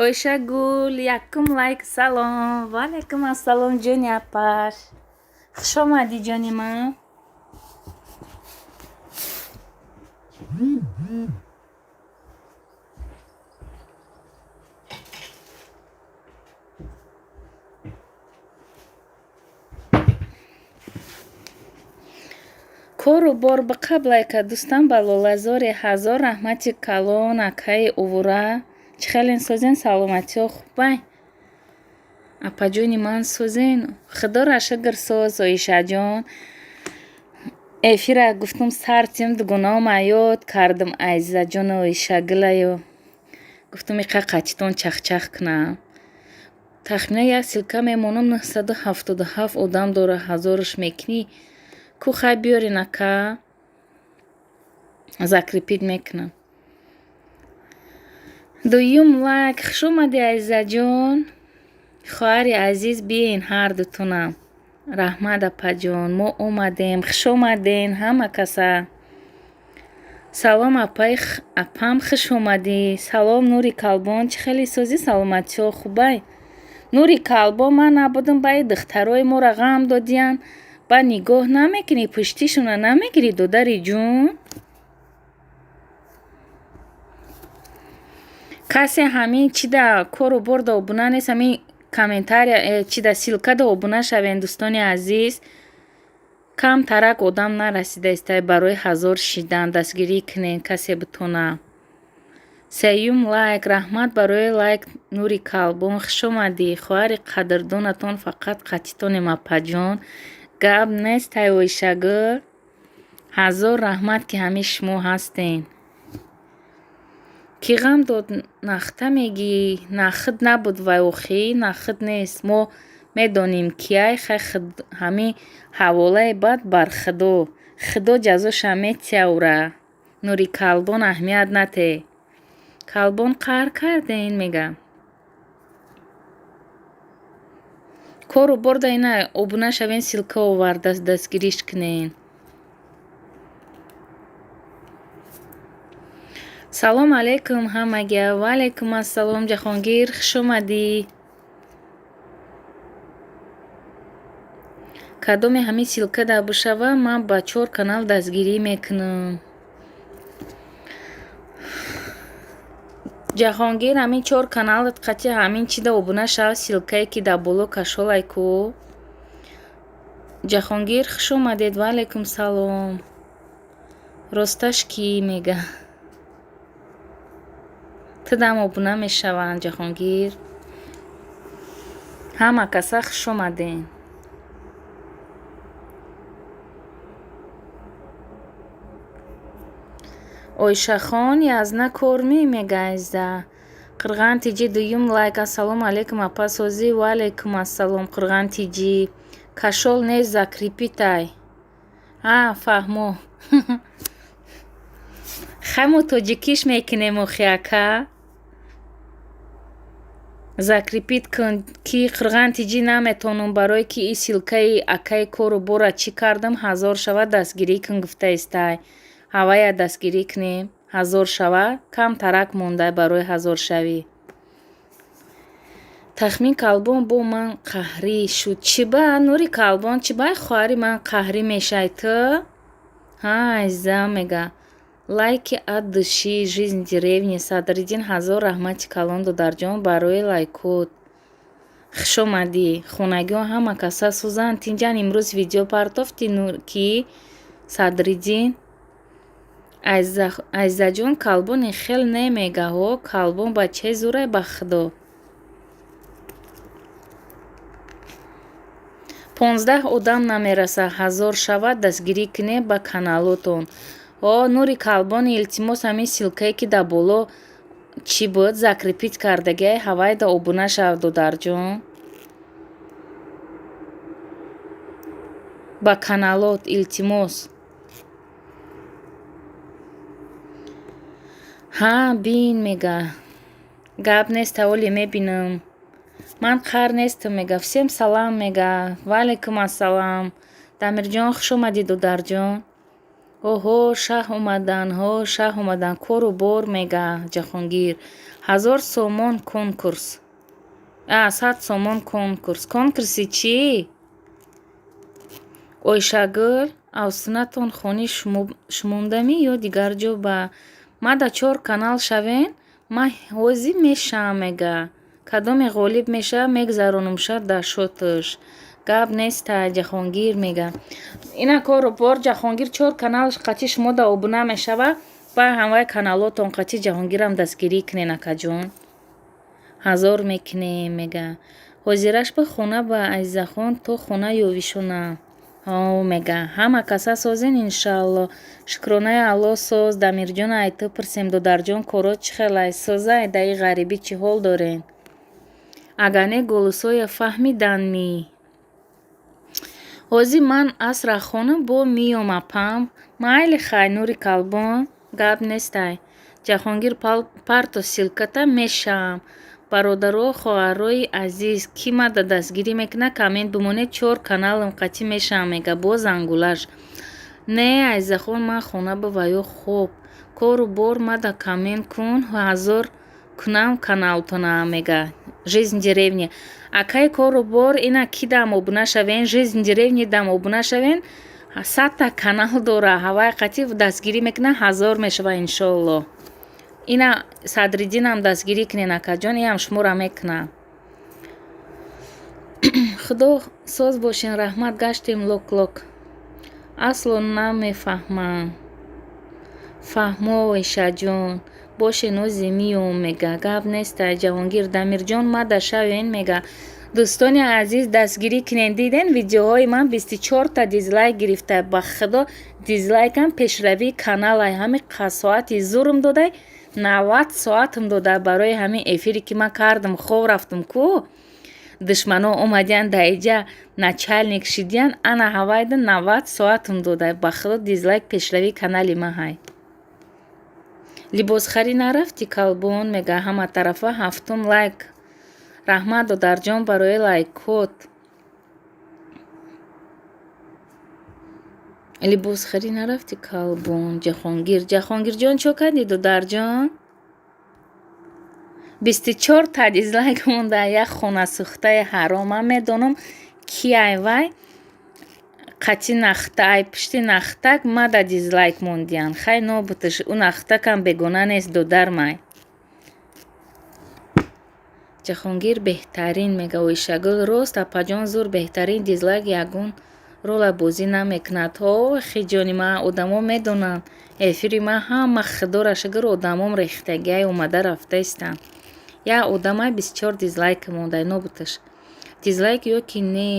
Oyshagul, якум лайк салом. Ва алайкум ассалом ҷони апаш. Хуш омадӣ ҷони ман. кору бор ба қаблайка дӯстам балолазори ҳазор раҳмати калон акаи увура чӣ хелен созен саломатиҳо хубай апаҷони ман созен худо ра шукр соз оишаҷон эфира гуфтум сартим дугуном аёд кардым айзаҷону оишагилаю гуфтум иқа қатитон чахчах кунам тахминан як силка мемонам 977 одам дора ҳазораш мекунӣ ку хай биёрин ака закрепит мекунам дуюм лайк хуш омадӣ айзаҷон хоҳари азиз биен ҳардутунам раҳмат апаҷон мо омадем хуш омаден ҳама каса салом апам хуш омадӣ салом нури калбон чӣ хеле созӣ саломатиҳо хубай нури калбон ман набудам ба и духтарои моро ғам додиян ба нигоҳ намекунӣ пуштишона намегирӣ додари ҷун касе ҳамин чида кору борда обуна нест ҳамин комментария чида силкада обуна шавен дӯстони азиз камтарак одам нарасидаистай барои ҳазор шидан дастгирӣ кунен касе бутона сеюм лайк раҳмат барои лайк нури калбон хуш омадӣ хоҳари қадрдонатон фақат қатитонем апаҷон гап нест ай оишагир ҳазор раҳмат ки ҳамаи шумо ҳастен ки ғам дод нахта мегӣ нахид набуд вай охӣ нахид нест мо медонем кияй хай ҳамин ҳаволаи бад бар худо ҷазоша метиявра нури калбон аҳамият нате калбон қаҳр карден мега кору борда ина обуна шавен силка оварда дастгириш кунен салом алейкум ҳамаga ва алейкум ассалом ҷаҳонгир хуш омадӣ кадоме ҳамин силкада бушава ман ба 4 канал дастгирӣ мекунам ҷаҳонгир ҳамин 4 каналат қатъи ҳамин чида обуна шав силкае ки дар боло кашолай ку ҷаҳонгир хуш омадед ва алейкум салом росташ кӣ мега тидам обуна мешаванд ҷаҳонгир ҳама каса хуш омаден ойшахон язна корми мегайзда қирғантиҷи дуюм лайк ассалому алейкум апа созӣ ва алейкум ассалом қирғантиҷи кашол нест закрепитай фаҳмо хамо тоҷикиш мекунем охи ака закрепит кун ки қирғантиҷи наметонам барое ки и силкаи акаи кору бора чӣ кардам ҳазор шава дастгирӣ кун гуфтаистай ҳавая дастгирӣ кунем ҳазор шава камтарак монда барои ҳазор шавӣ тахмин калбон бо ман қаҳрӣ шуд чиба нури калбон чибаи хоҳари ман қаҳрӣ мешай ту айзам мега лайки от души жизнь деревни садриддин ҳазор раҳмати калон додарҷон барои лайкот хуш омадӣ хонагиҳо ҳама каса сӯзанд тинҷан имрӯз видео партофти ки садриддин айзаҷон калбони хел немегаҳо калбон бачаи зӯрай ба худо 15 одам намераса ҳазор шавад дастгирӣ кунем ба каналотон нури калбони илтимос ҳамин силкае ки дар боло чӣ буд закрепит кардагиай ҳавайда обуна шав додарҷон ба каналот илтимос. ҳа бин мега гап нест оли мебинам ман қар нестам мега всем салам мега ваалайкум ассалам дамирҷон хуш омадӣ дударҷон. Оҳо шаҳ омадан шаҳ омадан кору бор мега Ҷаҳонгир 1000 сомон конкурс 100 сомон конкурси чӣ? Ойшагул австунатон хони шумондамӣ ё дигар ҷо ба мада 4 канал шавен ма ҳозӣ мешаам мега кадоме ғолиб меша мегзаронумша дашоташ гап неста Ҷаҳонгир мега ина кору бор Ҷаҳонгир 4 каналш қатӣ шумода обуна мешава ба ҳамаи каналотон қатӣ Ҷаҳонгирам дастгирӣ кунен акаҷон 1000 мекунем мега ҳозираш ба хона ба азизахон то хона ёвишонам мега ҳама каса созен иншаалло шукронаи алло соз дамирҷон айто пурсем дударҷон корот чӣ хелай созай даи ғарибӣ чӣ ҳол дорен агар не голосоя фаҳмиданми ҳозир ман асра хона бо миём апам майли хай нури калбон гап нестай Ҷаҳонгир парту силката мешаам бародаро хоҳарои азиз кӣ мада дастгирӣ мекунад комент бимонед 4 каналам қатӣ мешаам мега бо зангулаш не азизахон ман хона бувайо хуб кору бор мада комент кун 1000 кунам каналтонам мега жизнь деревня акай кору бор ина ки дам обуна шавен жизнь деревня дам обуна шавен 100 канал дора ҳавай қатӣ дастгирӣ мекуна 1000 мешава иншоалло ина садриддинам дастгирӣ кунен акаҷон иам шумора мекунам худо соз бошен раҳмат гаштем лок асло намефаҳмам фаҳмо ойшаҷон боше нози миём мега гап неста Ҷаҳонгир дамирҷон мада шавен мега дӯстони азиз дастгирӣ кунен диден видеоҳои ман 24 та дизлайк гирифта ба худо дизлайкам пешравии каналай ҳами қасоати зурм додай 90 соатм дода барои ҳамин эфире ки ман кардам хов рафтам ку душмано омадиян даиҷа начальник шидиян ана ҳавайда 90 соатм дода ба худо дизлайк пешравии канали ма ҳай либосхарӣ нарафти калбон мега ҳама тарафа 7-ум лайк раҳмат дударҷон барои лайкот либосхарӣ нарафти калбон Ҷаҳонгирҷон чо кардӣ дударҷон 24 та дизлайк монда як хона сӯхтаи ҳаром ман медонам ки ай вай қатӣ нахтай пушти нахтак мада дизлайк мондиян хай нобуташ ӯ нахтакам бегона нест дудармай Ҷаҳонгир беҳтарин мега ойшагул рост апаҷон зур беҳтарин дизлайк ягон рола бозӣ намекунад хи ҷони ман одамо медонанд эфири ман ҳама худораш агар одамом рехтагиай омада рафтаистанд як одамай 24 дизлайк мондай нобуташ дизлайк ё ки не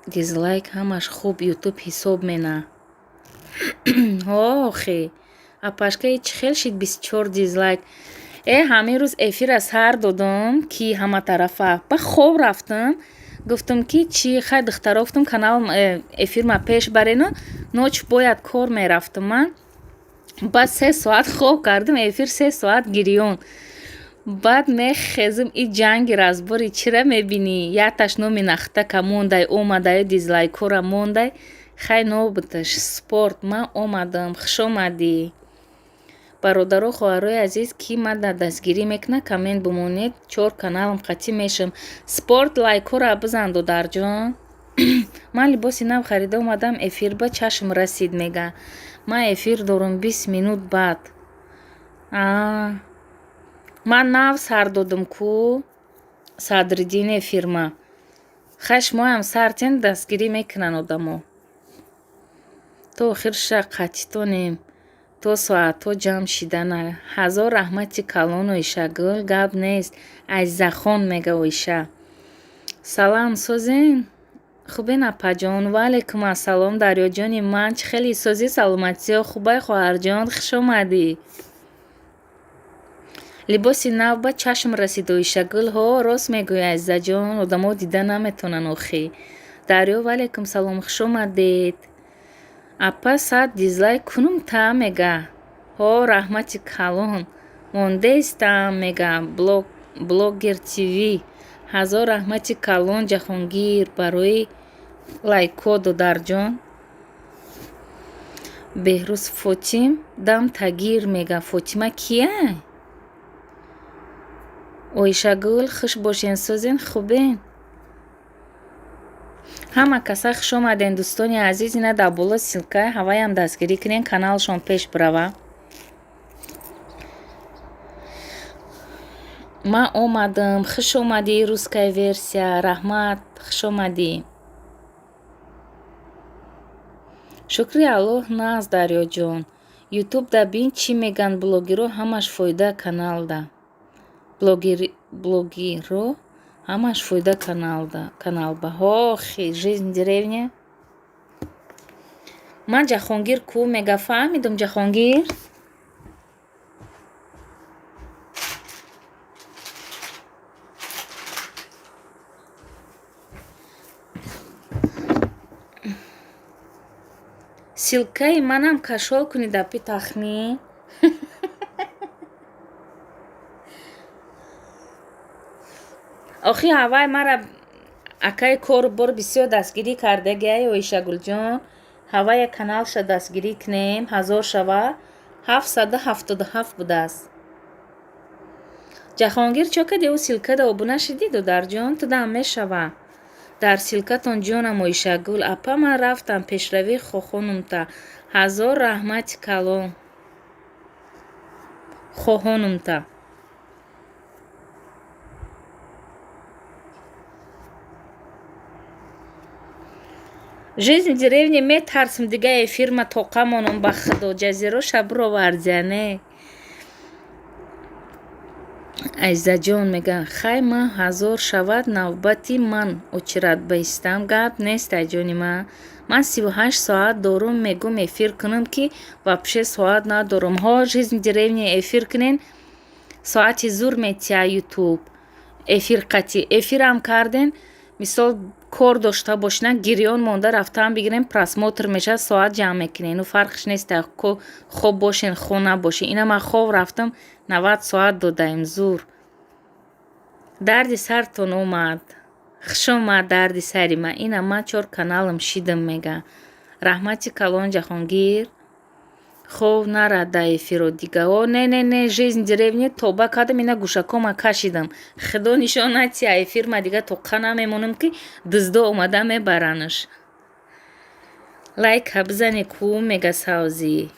дизлайк ҳамаш хуб ютуб ҳисоб мена охи апашкаи чӣ хел шид 24 дизлайк ҳамин рӯз эфира сар додам ки ҳама тарафа ба хоб рафтам гуфтам ки чӣ хай духтаро гуфтам каналам эфирма пеш барено ноч бояд кор мерафтам ман баъд 3 соат хоб кардам эфир 3 соат гирён баъд мехезам и ҷанги разбори чира мебинӣ якташ номи нахтака мондай омадай дизлайкора мондай хай нобудаш спорт ман омадам хуш омадӣ бародаро хоҳарои азиз ки мада дастгирӣ мекунад комент бимонед 4 каналам қатӣ мешам спорт лайкора бизан дударҷон ман либоси нав харида омадам эфир ба чашм расид мега ман эфир дорам 20 минут баъд ман нав сар додам ку садриддин эфирма хай шумоям сартен дастгирӣ мекунанд одамо то охирша қатитонем то соатҳо ҷамъ шидана 1000 раҳмати калон ойшагул гап нест азизахон мега ойша салам созен хубен апаҷон ваалайкум ассалом дарёҷони ман чӣ хели созӣ саломатиё хубай хоҳарҷон хуш омадӣ либоси нав ба чашм расид ойшагул раст мегӯяй азизаҷон одамо дида наметонанд охи дарё валейкум салом, хуш омадед. Апа 100 дизлайк кунум та мега. Ҳо раҳмати калон мондаистам мега. Блогер TV 1000 раҳмати калон Ҷаҳонгир барои лайко додарҷон. Беҳрӯз Фотим дам тагир мега. Фотима кия? Оишагул хуш бошен, сӯзен хубен. Ҳама каса хуш омаден дӯстони азиз. Ина дар боло силка ҳаваям дастгирӣ кунен, каналшон пеш барава. Ман омадам. хуш омадӣ. Русская версия. Раҳмат, хуш омадӣ. шукри Аллоҳ нағз Дарёҷон. Ютуб да бин чӣ меган блогиро ҳамаш фоида каналда. Блогиро ҳамаш фоида каналба. Охи, жизнь в деревне. Ман Ҷаҳонгир ку мега фаҳмидум Ҷаҳонгир. Силкаи манам кашол кунӣ дапи тахмин. охи ҳавай мара акаи кору бор бисёр дастгирӣ кардагиай Оишагулҷон. ҳавая каналша дастгирӣ кунем 1000 шава 777 будааст. Ҷаҳонгир чо кади ӯ силкада обуна шидӣ додарҷон? Тудам мешава дар силкатон ҷонам Оишагул. Апа ман рафтам пешравӣ хохонумта. 1000 раҳмати калон хохонумта. Жизнь в деревне метарсим дига эфирма тоқамонам ба худо. Ҷазиро шабро варзяне. Айзаҷон мега хай ман 1000 шавад навбати ман очирад баистам. Гап нест айҷони ман. Ман 38 соат дорум мегум эфир кунам ки вапше соат надорум. Ҳо жизнь в деревне эфир кунен соати зур метия ютуб. Эфир қатӣ. Эфирам карден мисол кор дошта бошна гирён монда рафтам бигирем просмотр меша соат ҷамъ мекунем. Ну фарқш неста хоб бошен хо набошен. Ина ман хоб рафтам 90 соат додаем зур. Дарди сартон омад. хуш омад дарди сари ман. Ина ман 4 каналам шидам мега. Раҳмати калон Ҷаҳонгир. хоб нарад да эфиро дига. О не жизнь в деревне тоба кардам. Ина гӯшакома кашидам. худо нишон натия эфирма дига тоқа намемонам ки дуздо омада мебаранаш. лайка бизане ку мега савзӣ.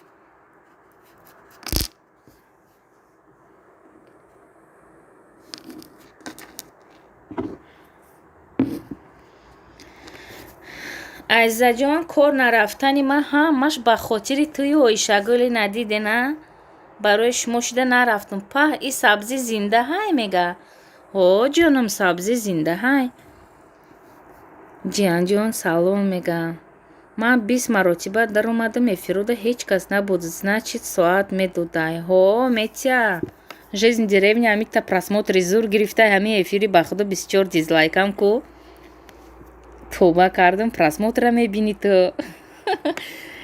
Айзаҷон кор нарафтани ман ҳамаш ба хотири туи Оишагули надиде на? Барои шумо шуда нарафтам. Паҳ и сабзи зинда ҳай мега. О ҷонам сабзи зинда ҳай. ҷиянҷон салом мега. Ман 20 маротиба даромадам эфирода ҳеҷ кас набуд. Значит соат медодай. Ҳо метия. Жизнь в деревне амита просмотри зур гирифта ҳами эфири ба худо 24 дизлайкам ку. Тоба кардам просмотра мебини ту.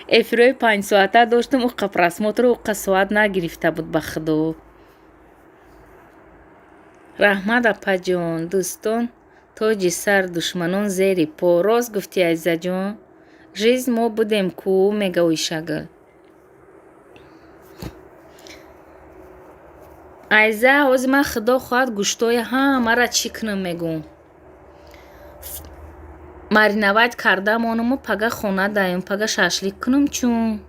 эфирои 5 соата доштам уққа просмотру уққа соат нагирифта буд ба худо. раҳмат апаҷон. дӯстон тоҷи сар душманон зери по. рост гуфтӣ айзаҷон. жизнь мо будем ку мега Оишагул. айза ҳози ман худо хоҳад гӯштои ҳамара чӣ кунам мегӯм. мариновать кардам онаму пага хона даем пага шашлик кунам чун.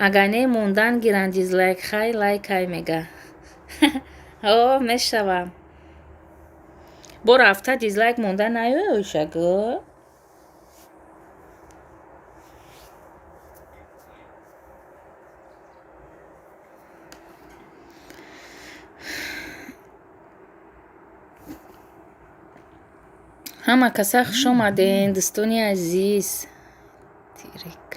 агар не мондан гиранд дизлайк хай лайкай мега. о мешавам. бо рафта дизлайк монда наёй Оишагул. ҳама каса хуш омаден дӯстони азиз. тирик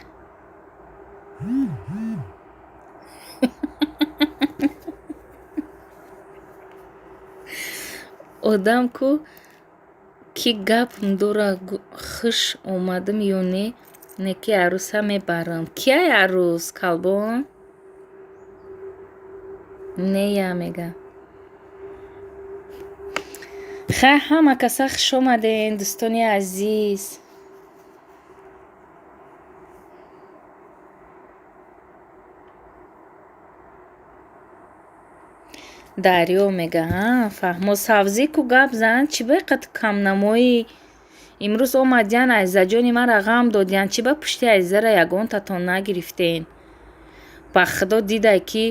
одам ку ки гапм дора хиш омадам ё не ки арӯса мебарам. Кияй арӯс калбон? Нея мега. Хай ҳама каса хуш омаден дӯстони азиз. дарё мега фаҳмо савзӣ ку гап зан чӣ ба қад камнамоӣ имрӯз омадян айзаҷони мара ғам додян чӣ ба пушти айзара ягонтатон нагирифтен. Ба худо дидай ки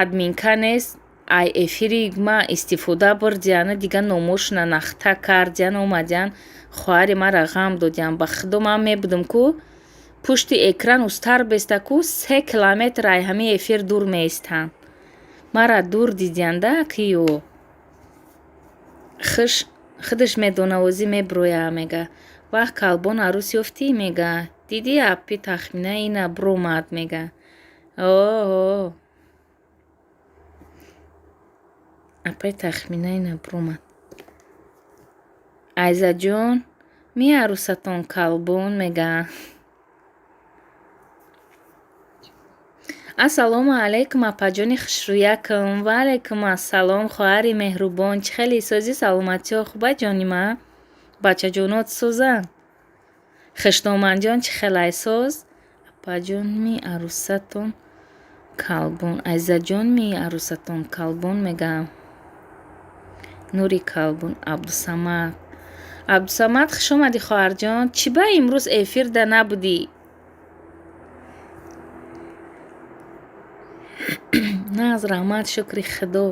админка нест ай эфири ма истифода бурдяна дига номошуна нахта кардян омадян хоҳари мара ғам додян. Ба худо ман мебудам ку пушти экран устар беста ку 3 километр ай ҳами эфир дур меистанд. Мара дур дидянда киё худаш медонавозӣ меброя мега. Вақт калбон арӯс ёфтӣ мега. Диди аппи тахмина ина бромад мега. О аппи тахмина ина бромад. Айзаҷон ми арӯсатон калбон мега. Ассалому алайкум апаҷони хушрӯякам. Ва алайкум ассалом хоҳари меҳрубон. Чӣ хели сози саломатиҳо хуба ҷонима? Бачаҷонот созанд? Хушноманҷон чӣ хелай соз? Апаҷон ми арӯсатон калбон. Айзаҷон ми арӯсатон калбон мегам. Нури калбон. Абдусамад. Абдусамад хуш омадӣ хоҳарҷон. Чӣ ба имрӯз эфирда набудӣ? наз раҳмат шукри худо.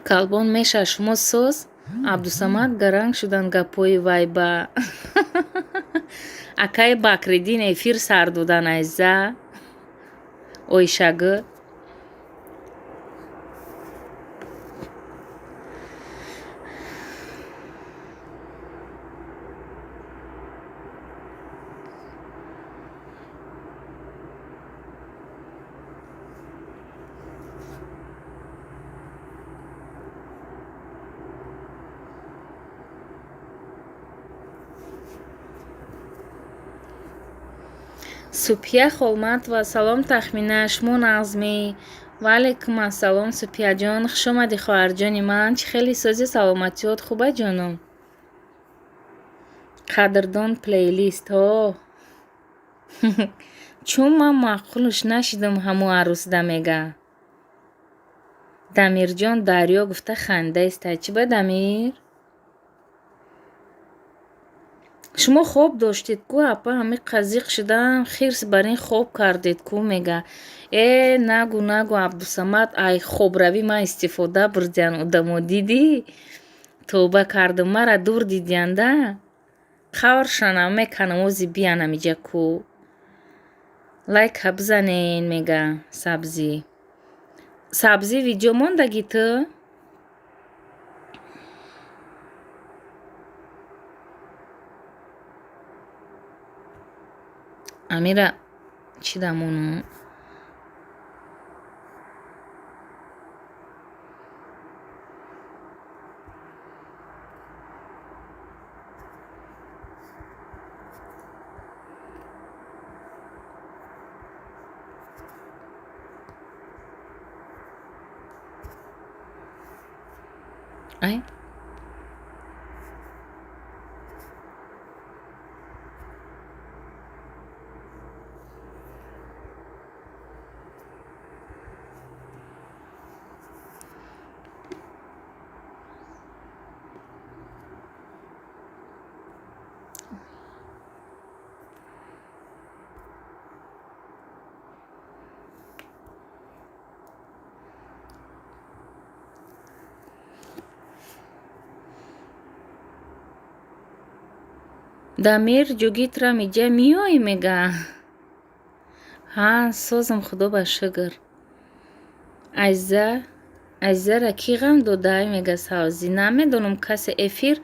Калбон меша шумо соз? Абдусамад гаранг шудан гапои вай ба акаи Бакриддин эфир сар додан айза ойшагӣ. Супия холмат ва салом тахмина шумо назмӣ. Ва алайкум ассалом Супияҷон. Хуш омадӣ хоҳарҷони ман. Чӣ хели сози саломатиҳот хуба ҷоном? Қадрдон плейлист о чун ман маъқулш нашидам ҳамо арӯсда мега. Дамирҷон Дарё гуфта хандаистай. Чӣ ба Дамир? шумо хоб доштед ку апа ҳами қазиқ шудам хирс бар ин хоб кардед ку мега. Нагу нагу Абдусамад ай хобравӣ ман истифода бурдян одамо дидӣ? Тӯба кардам мара дур дидянда? қавршанам меканам ози биям амиҷа ку. Лайка бизанен мега сабзӣ. Сабзӣ видео мондагӣ ту? Амира чӣ дамону? Ай Дамир ҷугитра миҷа миёӣ мега. Созам худо ба шукр. Айзара кӣ ғам додай мега савзӣ. Намедонам касе эфир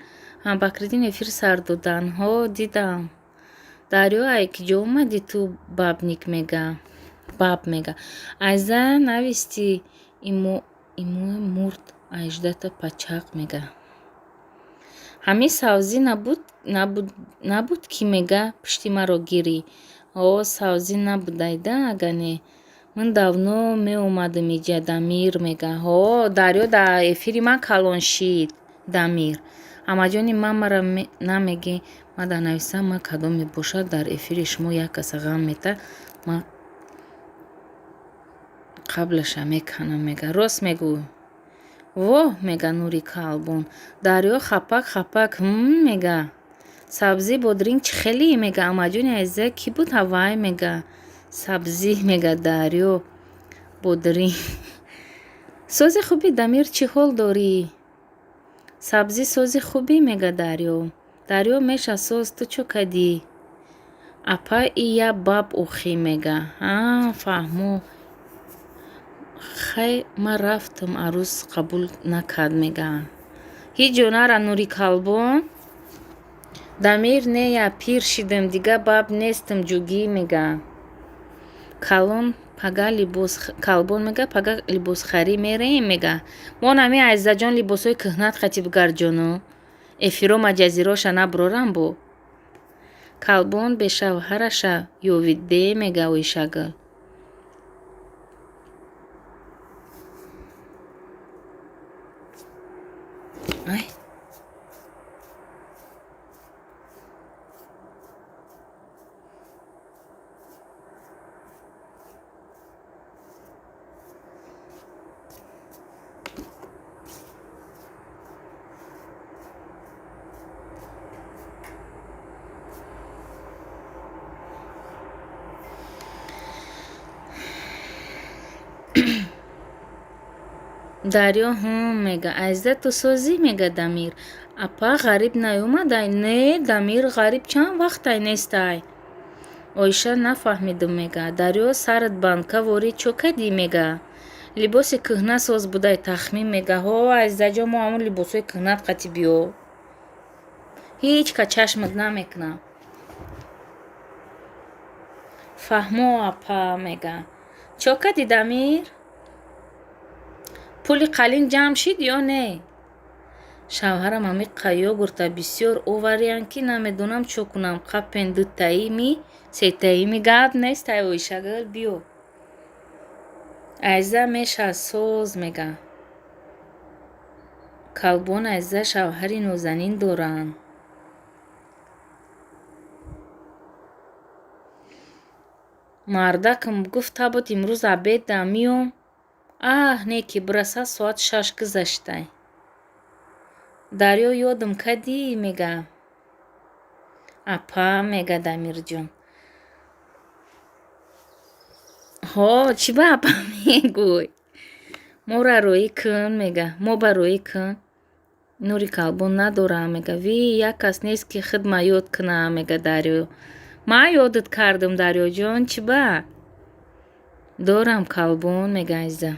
Бакриддин эфир сар додан. Дидам. Дарё ай киҷо омадӣ ту бабник мега. Баб мега. Айза нависти имои мурд 18 пачақ мега. ҳамин савзӣ набуд ки мега пишти маро гирӣ. Савзӣ набудайда агане. Ман давно меомадам иҷа. Дамир мега. Дарё дар эфири ман калон шид. Дамир. Амаҷони ман мара намегӣ. Ман дар нависам, ман кадом мебошад дар эфири шумо як каса ғам мета. Ман қаблаша меканам мега. Рост мегӯ. Воҳ мега Нури Калбон. Дарё хапак мега. Сабзӣ бодринг чӣ хелӣ мега. Амаҷони азиза кӣ буд ҳавай мега. Сабзӣ мега Дарё бодринг. Сози хуби Дамир чӣ ҳол дорӣ? Сабзӣ сози хубӣ мега Дарё. Дарё меша соз ту чо кадӣ? Апа ия баб ухӣ мега. Фаҳмо. Хай ман рафтам арӯз қабул накард мега. Ҳиҷ ҷо нара Нури Калбон. Дамир нея пир шидам дига баб нестам ҷугӣ мега. Калбон мега пага либосхарӣ мераем мега. Мо нами азизаҷон либосҳои кӯҳнат хатиб гарҷону. Эфиро маҷазироша наброрам бо. Калбон бе шавҳараша ёвиде мега оишагал. Ай. Дарё мега. Азиза ту созӣ мега Дамир. Апа ғариб наёмадай? Не, Дамир ғариб чанд вақтай нестай. Оиша нафаҳмидам мега. Дарё сарат банка ворид чо кадӣ мега. Либоси кӯҳна соз будай тахмин мега. Азизаҷон мо ҳамун либосҳои кӯҳнат қатибиё. Ҳеҷ ка чашмат намекунам. Фаҳмо апа мега. Чо кадӣ Дамир? Пули қалин ҷамъ шид ё не? Шавҳарам ҳами қайё гурта бисёр овариянд ки намедонам чо кунам. Қапен дутаими, сетаими гап нестай оишагал биё. Азиза меша соз мега. Калбон азиза шавҳари нозанин доранд. Мардакам гуфт табот имрӯз абеда миём. Не ки бираса соат 6 гузаштай. Дарё ёдам кадӣ мега. Апа мега Дамирҷон. Чӣ ба апа мегӯй? Мора роӣ кун мега. Мо ба роӣ кун. Нури Калбон надорам мега. Як кас нест ки хидма ёд кунам мега Дарё. Ман ёдат кардам Дарёҷон. Чӣ ба? Дорам Калбон мега азиза.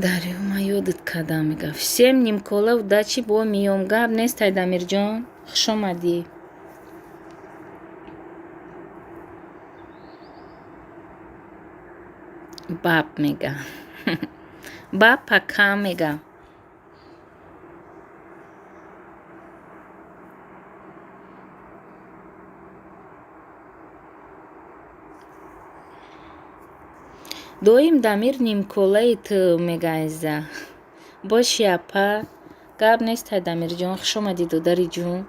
Дарё ман ёдат кардам мега. Всем нимкола дачи бо миём. Гап нестай Дамирҷон. Хушомадӣ. Баб мега. Баб пака мега. Доим Дамир нимколаи ту мега азиза. Боши апа. Гап нестай Дамирҷон. Хушомадӣ додари ҷун.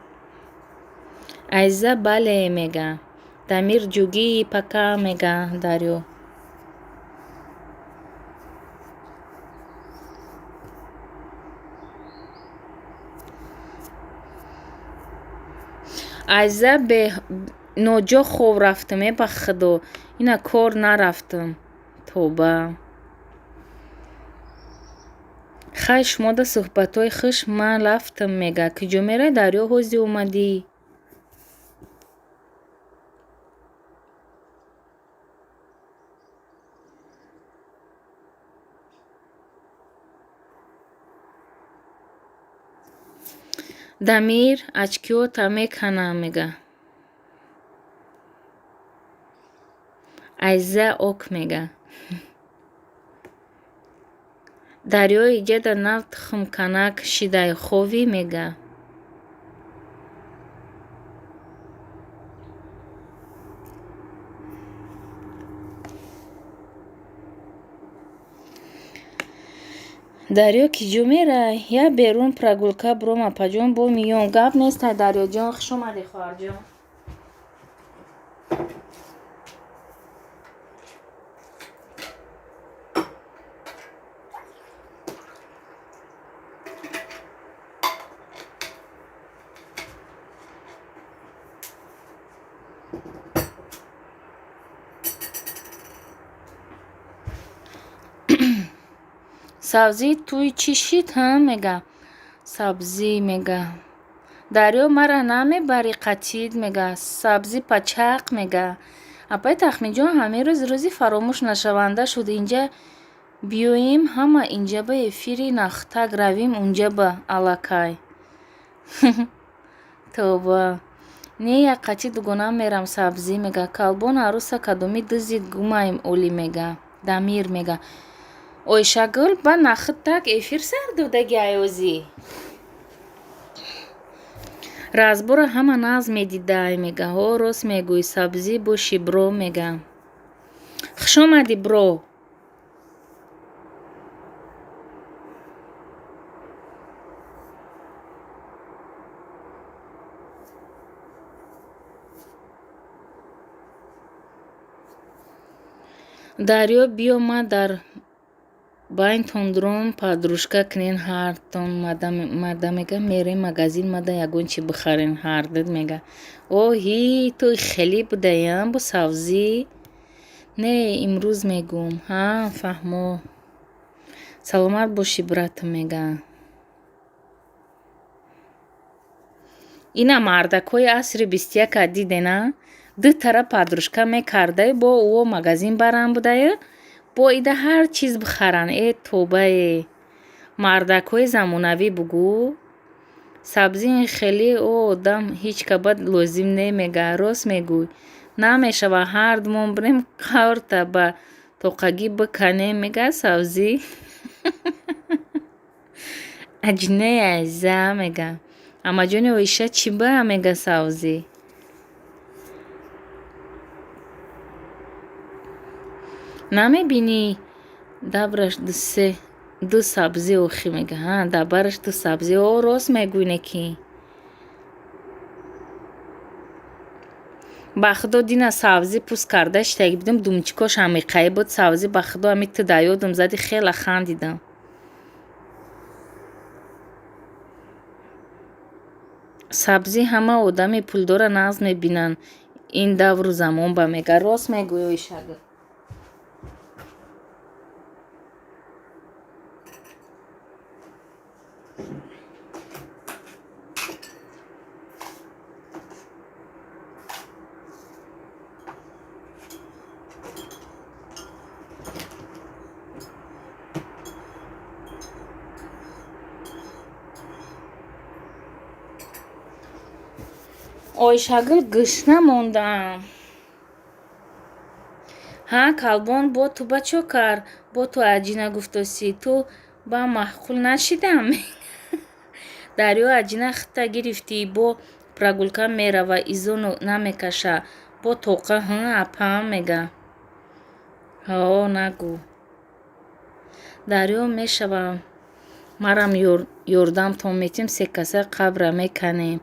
Азиза бале мега. Дамир ҷугии пака мега Дарё. Азиза ноҷо хоб рафтам. Ба худо ина кор нарафтам. Тоба. Хай шумо да суҳбатҳои хуш ман рафтам мега. Куҷо меравӣ Дарё ҳози омадӣ? Дамир очкиёта меканам мега. Айза ок мега. дарёи ҷеда нав тухмканак шидай ховӣ мега. дарё ки ҷо мера я берун прогулка биром апаҷон бо миём гап нестай дарёҷон хуш омадӣ хоҳарҷон. сабзӣ тӯи чӣ шид мега. Сабзӣ мега. дарё мара намебарӣ қатид мега. Сабзӣ пачақ мега. апай тахминҷон ҳамин рӯз рӯзи фаромӯшнашаванда шуд. Инҷа биёем ҳама инҷа ба эфири нахтак равем унҷа ба аллакай. тоба не як қатӣ дугона мерам сабзӣ мега. калбон арӯса кадоми дӯзи гумаим оли мега. дамир мега. ойшагул ба нахтак эфир сар додаги аёзӣ. разбора ҳама нағз медидай мега. ҳо рост мегӯй сабзӣ боши бро мега. хуш омадӣ бро. дарё биё ма дар байнтон дуром подружка кунем ҳартон мадамега мерем магазин мада ягон чӣ бихарем ҳардид мега. оҳи ту хелӣ будаям бо сабзӣ. не имрӯз мегӯм фаҳмо. саломат бошӣ брату мега. ина мардакои асри 21 дидена ду тара подружка мекардаи бо ӯ магазин барам будаю бо ида ҳар чиз бихаран. тобае мардакои замонавӣ бугӯ. сабзӣ ин хеле одам ҳеҷ кабад лозим не мега. рост мегӯй намешава ҳардумон бирем қарта ба тоқагӣ биканем мега сабзӣ. аҷне айза мега. амаҷони оиша чӣ ба мега сабзӣ. намебинӣ дабраш ду сабзӣ охӣ мега. дабараш ду сабзӣ. рост мегӯй неки. ба худо дина сабзӣ пӯст карда штаги бидим думчикош амиқаи буд сабзӣ ба худо ами ту да ёдум зади хела хандидам. сабзӣ ҳама одами пулдора нағз мебинанд ин давру замон ба мега. рост мегӯй оишагул. ойшагул гушна мондам. калбон бо ту ба чо кар? бо ту аҷина гуфтоси ту ба маъқул нашидам. дарё аҷина хита гирифтӣ бо прогулка мерава изо намекаша бо тоқа апам мега. нагӯ. дарё мешавам марам ёрдам то метим секаса қабра меканем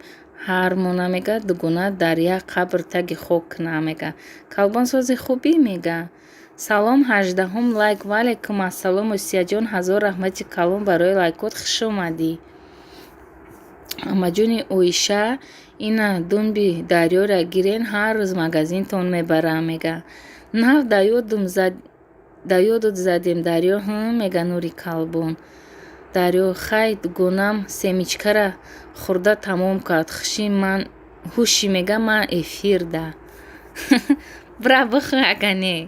ҳармона мега дугуна дар як қабр таги хок кна мега. калбон сози хубӣ мега. салом 18 лайк. ваалайкум ассалом усияҷон ҳазор раҳмати калон барои лайкот. хуш омадӣ. амаҷони оиша ина дунби дарёра гирен ҳар рӯз магазинтон мебарам мега. нав да ёдут задем дарё мега нури калбон. дарё хай дугонам семичкара хӯрда тамом кард. ҳуши мега ман эфирда. бра бихӯ агане.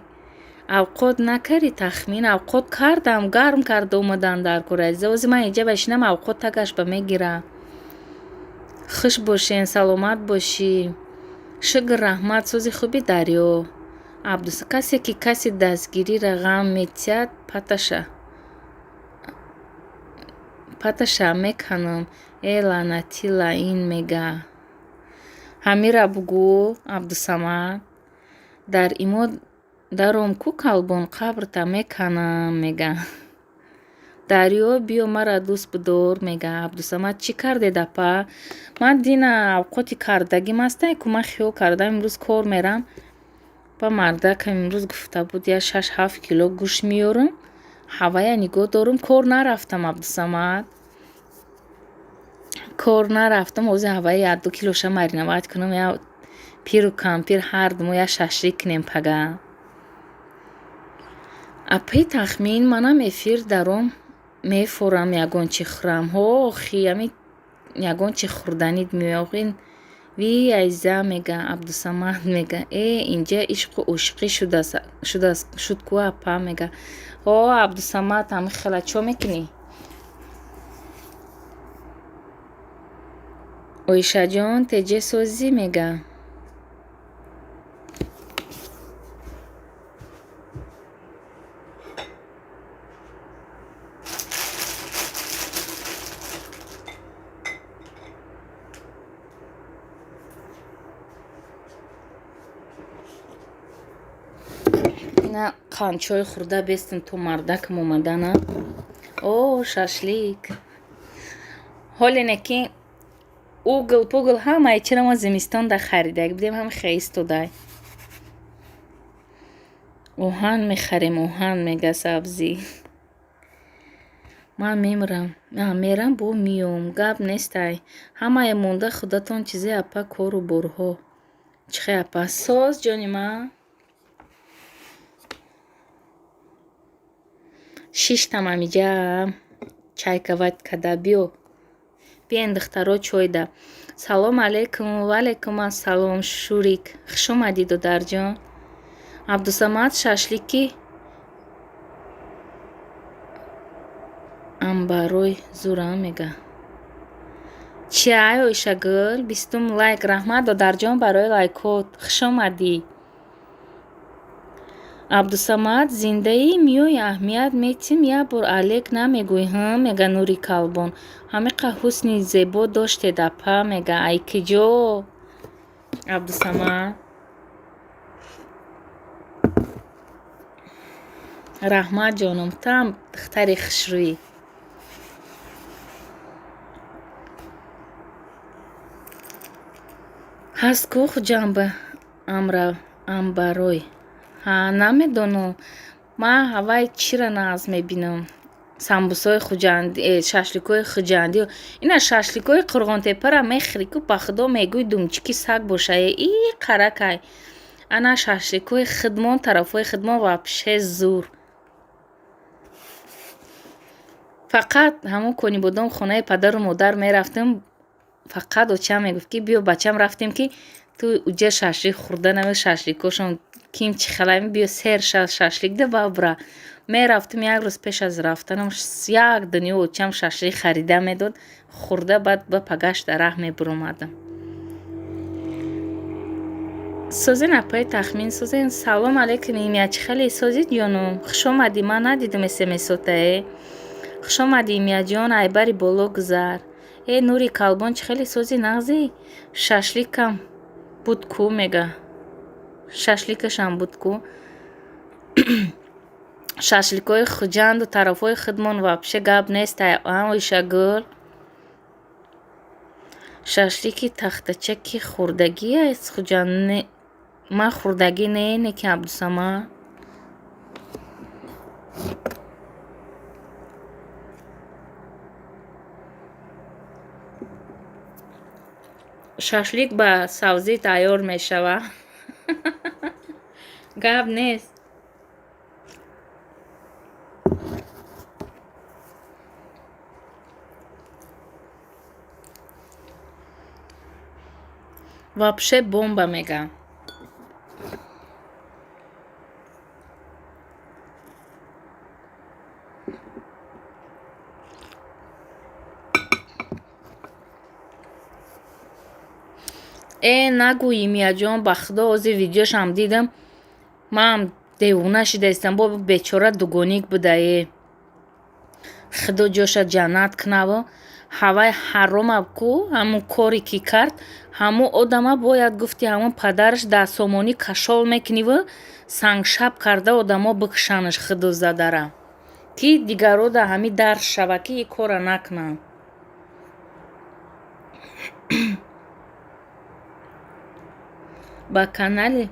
авқот накарӣ тахмин. авқот кардам гарм карда омадан дар кор азиза. ози ман инҷа башинам авқот тагаш ба мегира. хуш бошен, саломат бошӣ. Шукр, раҳмат, сӯзи хуби дарё. Касе ки каси дастгирира ғам метиҳад, паташа меканам. Лаънати лаъин мега. Ҳамира бугӯ, Абдусамад. Дар имо даром ку калбон, қабрта меканам, мега. Дарё, биё мара дӯст бидор, мега. Абдусамад чӣ кардед апа? Ман дина авқоти кардагим астае, ку ман хиёл кардам имрӯз кор мерам. Ба мардакам имрӯз гуфта буд я 6-7 кило гӯшт меёрам. Ҳавая нигоҳ дорум, кор нарафтам, Абдусамад. Кор нарафтам, ҳозир ҳаваи 1-2 килоша мариноват кунам, я пиру кампир ҳардумо я шашлик кунем пага. Апи тахмин манам эфир даром мефорам ягон чи хӯрам. Охи ҳамин ягон чи хӯрданид меохин. Ви айза, мега. Абдусамад мега. Инҷа ишқу ушқӣ шуд ку апа, мега. Абдусамад ҳамин хела чо мекунӣ? Оишаҷон теҷе созӣ, мега. Ина қандчой хӯрда бестам, то мардакам омадана. Шашлик. Ҳолине ки угл-пугл ҳамаи чиро мо зимистонда харидаг будем, ҳам хаистодай. Оҳан мехарем, оҳан, мега сабзӣ. Ман мемирам. Мерам бо миём. Гап нестай. Ҳамае монда худатон чизе апа кору борҳо. Чихе апа? Соз, ҷони ман. 6 тамамиҷа. Чайкават када биё. Биен духтаро чой да. Салом алейкум. Валейкум ассалом, шурик. Хуш омадӣ, додарҷон. Абдусамад шашлики амбарой зурам, мега. Чай, Оишагул. 20 лайк. Раҳмат, додарҷон, барои лайкот. Хуш омадӣ. Абдусамад, зиндаи миёи аҳамият метим, як бор алек намегӯйҳам, мега Нури Калбон. Ҳамиқа ҳусни зебо доштед апа, мега. Айкиҷо. Абдусамад. Раҳмат ҷонум, туам духтари хушрӯӣ. Ҳаст ку хуҷамба амбарой? Намедонам. Ман ҳавай чира нағз мебинам. Самбусои хуҷанди, шашликои хуҷандио. Ина шашликои Қурғонтепара мехӯрӣ ку ба худо мегӯй думчики саг бошае. Қаракай. Ана шашликои хидмон, тарафҳои хидмон вообще зур. Фақат ҳамон конибодон хонаи падару модар мерафтем. Фақат очам мегуфт ки биё бачам рафтем ки ту уҷа шашлик хӯрда нави шашликошон ким чи халами биё сер шашлик да бабра. Мерафтем як рӯз пеш аз рафтанам як дунё очам шашлик харида медод. Хӯрда баъд ба пагашта раҳ мебуромадам. Созен апаи тахмин, созен. Салом алейкум, имя чӣ хеле созид ҷонум? Хуш омадӣ, ман надидум смсотае. Хуш омадӣ, имяҷон, айбари боло гузар. Нури Калбон, чӣ хеле сози нағзӣ? Шашликам буд ку, мега. Шашликашам буд ку. Шашликои хуҷанду тарафҳои хидмон вообще гап нестай. Оишагул. Шашлики тахтачаки хӯрдагӣ аст хуҷанд. Ман хӯрдагӣ не ки Абдусамад. Шашлик ба сабзӣ тайёр мешавад. Гап нест. Вообще бомба, мега. нагӯи мияҷон, ба худо ҳозир видеошам дидам, манам девона шидаистам, бо бечора дугоник будае. Худо ҷоша ҷаннат кунаву ҳавай ҳаромаб ку ҳамун коре ки кард, ҳамун одама бояд гуфти ҳамун падараш дастсомонӣ кашол мекуниву сангшаб карда одамо бикушанаш худо задара, ки дигарода ҳамин дарс шава, ки ин кора накунанд. ба канали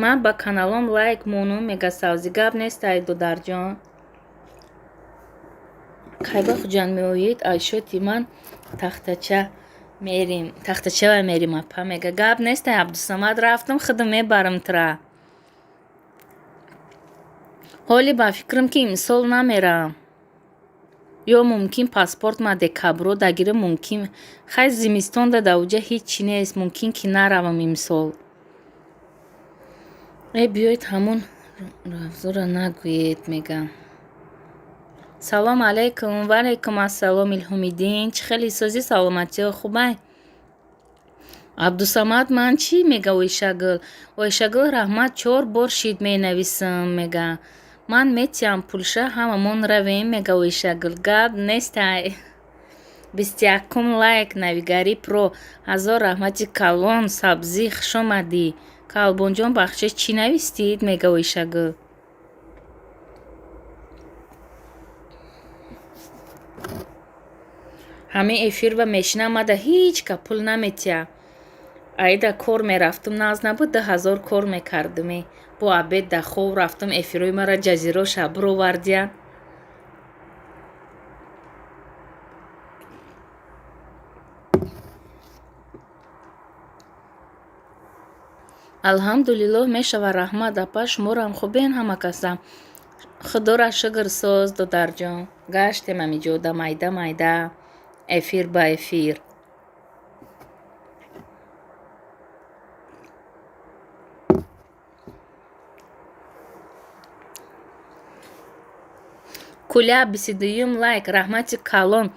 ман ба каналом лайк монум, мега Савзи гап нестай додарҷон. Кайба хуҷанд меоед айшоти ман тахтачава мерим апа, мега гап нестай Абдусамад рафтам худо мебарам тра. ҳоли ба фикрам ки имсол намерам, ё мумкин паспортма декабро дагира, мумкин хай зимистонда давҷа ҳичи нест, мумкин ки наравам имсол. Биёед ҳамун равзура нагӯед, мегам. салом алейкум. Ва алейкум ассалом Илҳомиддин, чӣ хели сӯзи саломатиё хубай? Абдусамад ман чӣ мега Ойшагул? Ойшагул раҳмат 4 бор шид менависам, мега ман метиям пулша ҳамамон равем, мега Ойшагул гап нестай. 21 лайк навигари про, ҳазор раҳмати калон сабзӣ хушомадӣ. Калбонҷон бахшиш чӣ навистид, мега Ойшагул? ҳамин эфир ва мешина мада ҳеҷ ка пул наметия. Аида кор мерафтум наз набуд 2000 кор мекардуме. Бо абед да хоб рафтум эфирои мара ҷазиро шабро вардия. Алҳамдулиллоҳ мешава раҳмат апа, шуморам хубен ҳама касам. Худора шукр соз додарҷон. Гаштем амиҷода майда майда, эфир ба эфир. Куля 22 лайк раҳмати калон.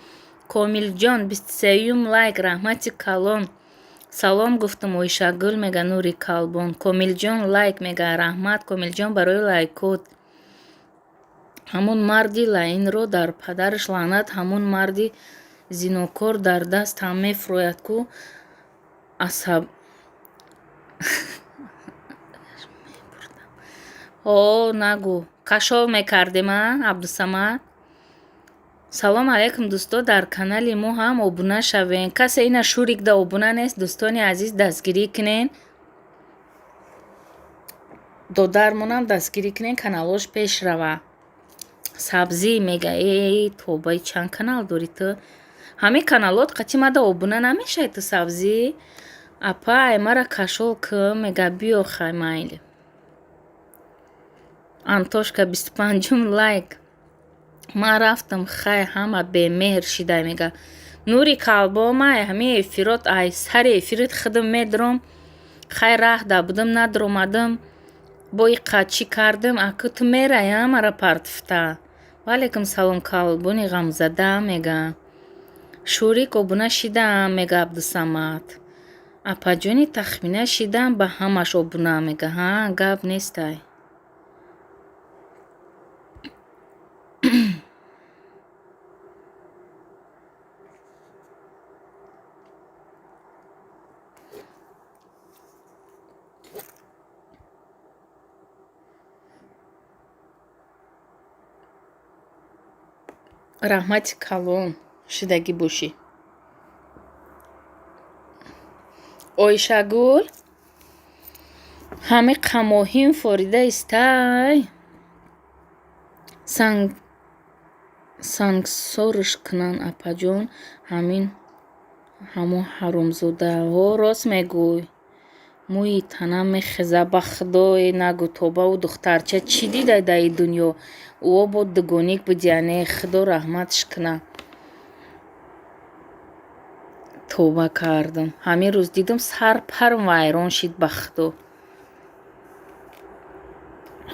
Комилҷон 23 лайк раҳмати калон. Салом гуфтам Ойшагул, мега нури калбон. Комилҷон лайк, мега раҳмат Комилҷон барои лайкот. ҳамун марди лаинро дар падараш лаънат, ҳамун марди зинокор дар даст ҳам мефурояд ку асаб нагӯ кашол мекардема Абдусамад. салом алейкум дӯсто, дар канали мо ҳам обуна шавен. касе ина шурик да обуна нест, дӯстони азиз дастгирӣ кунен, додармонам дастгирӣ кунен, каналош пеш рава. Сабзӣ мега тобаи чанд канал дорӣ ту? ҳамин каналот қати мада обуна намешавӣ ту Сабзӣ? Апай мара кашол кун, мега биё хай майли. Антошка 25 лайк. Ман рафтам хай ҳама бемеҳр шидай, мега нури калбом. ай ҳамин эфирот ай сари эфирот худам медуром, хай раҳ да будам надуромадам, бо и қад чӣ кардам, аку ту мерая мара партифта. ваалейкум салом калбони ғамзада, мега шурик обуна шидам, мега Абдусамад. Апаҷони тахмина шидам ба ҳамаш обуна, мега ҳа гап нестай. раҳмати калон шидагӣ бошӣ. Ойшагул ҳами қамоҳим форида истай, сангсорш кунанд апаҷон, ҳамон ҳаромзодаҳо. рост мегӯй, мӯи танам мехеза. ба худое нагӯ, тобаву духтарча чӣ дидай дар ин дунё? ӯо бо дугоник будияне, худо раҳматш куна. توبه کردم. همین روز دیدم سر پرم ویران شد به خدا.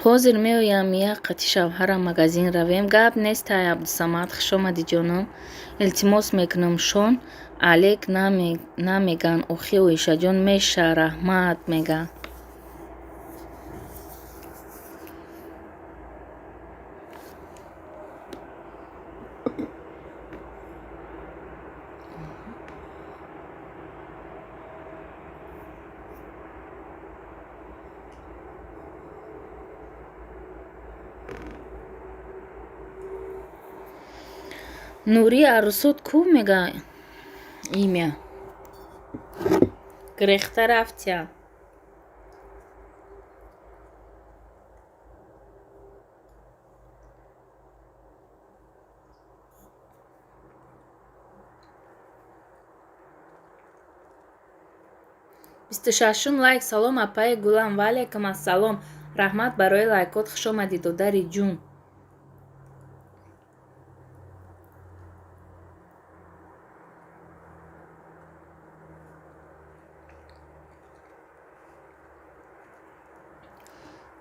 ҳозир меоям як қати шавҳарам магазин равем. Гап нестай Абдусамад, хушомадӣ ҷонам. Илтимос мекунам шон алек намеган. Охи Оишаҷон меша раҳмат мега. Нури арӯсот ку мега имя? Грехта рафтя? бисту шашум лайк. Салом апаи гулам. Ва алайкум ассалом. Раҳмат барои лайкот. хушомадӣ додари ҷун.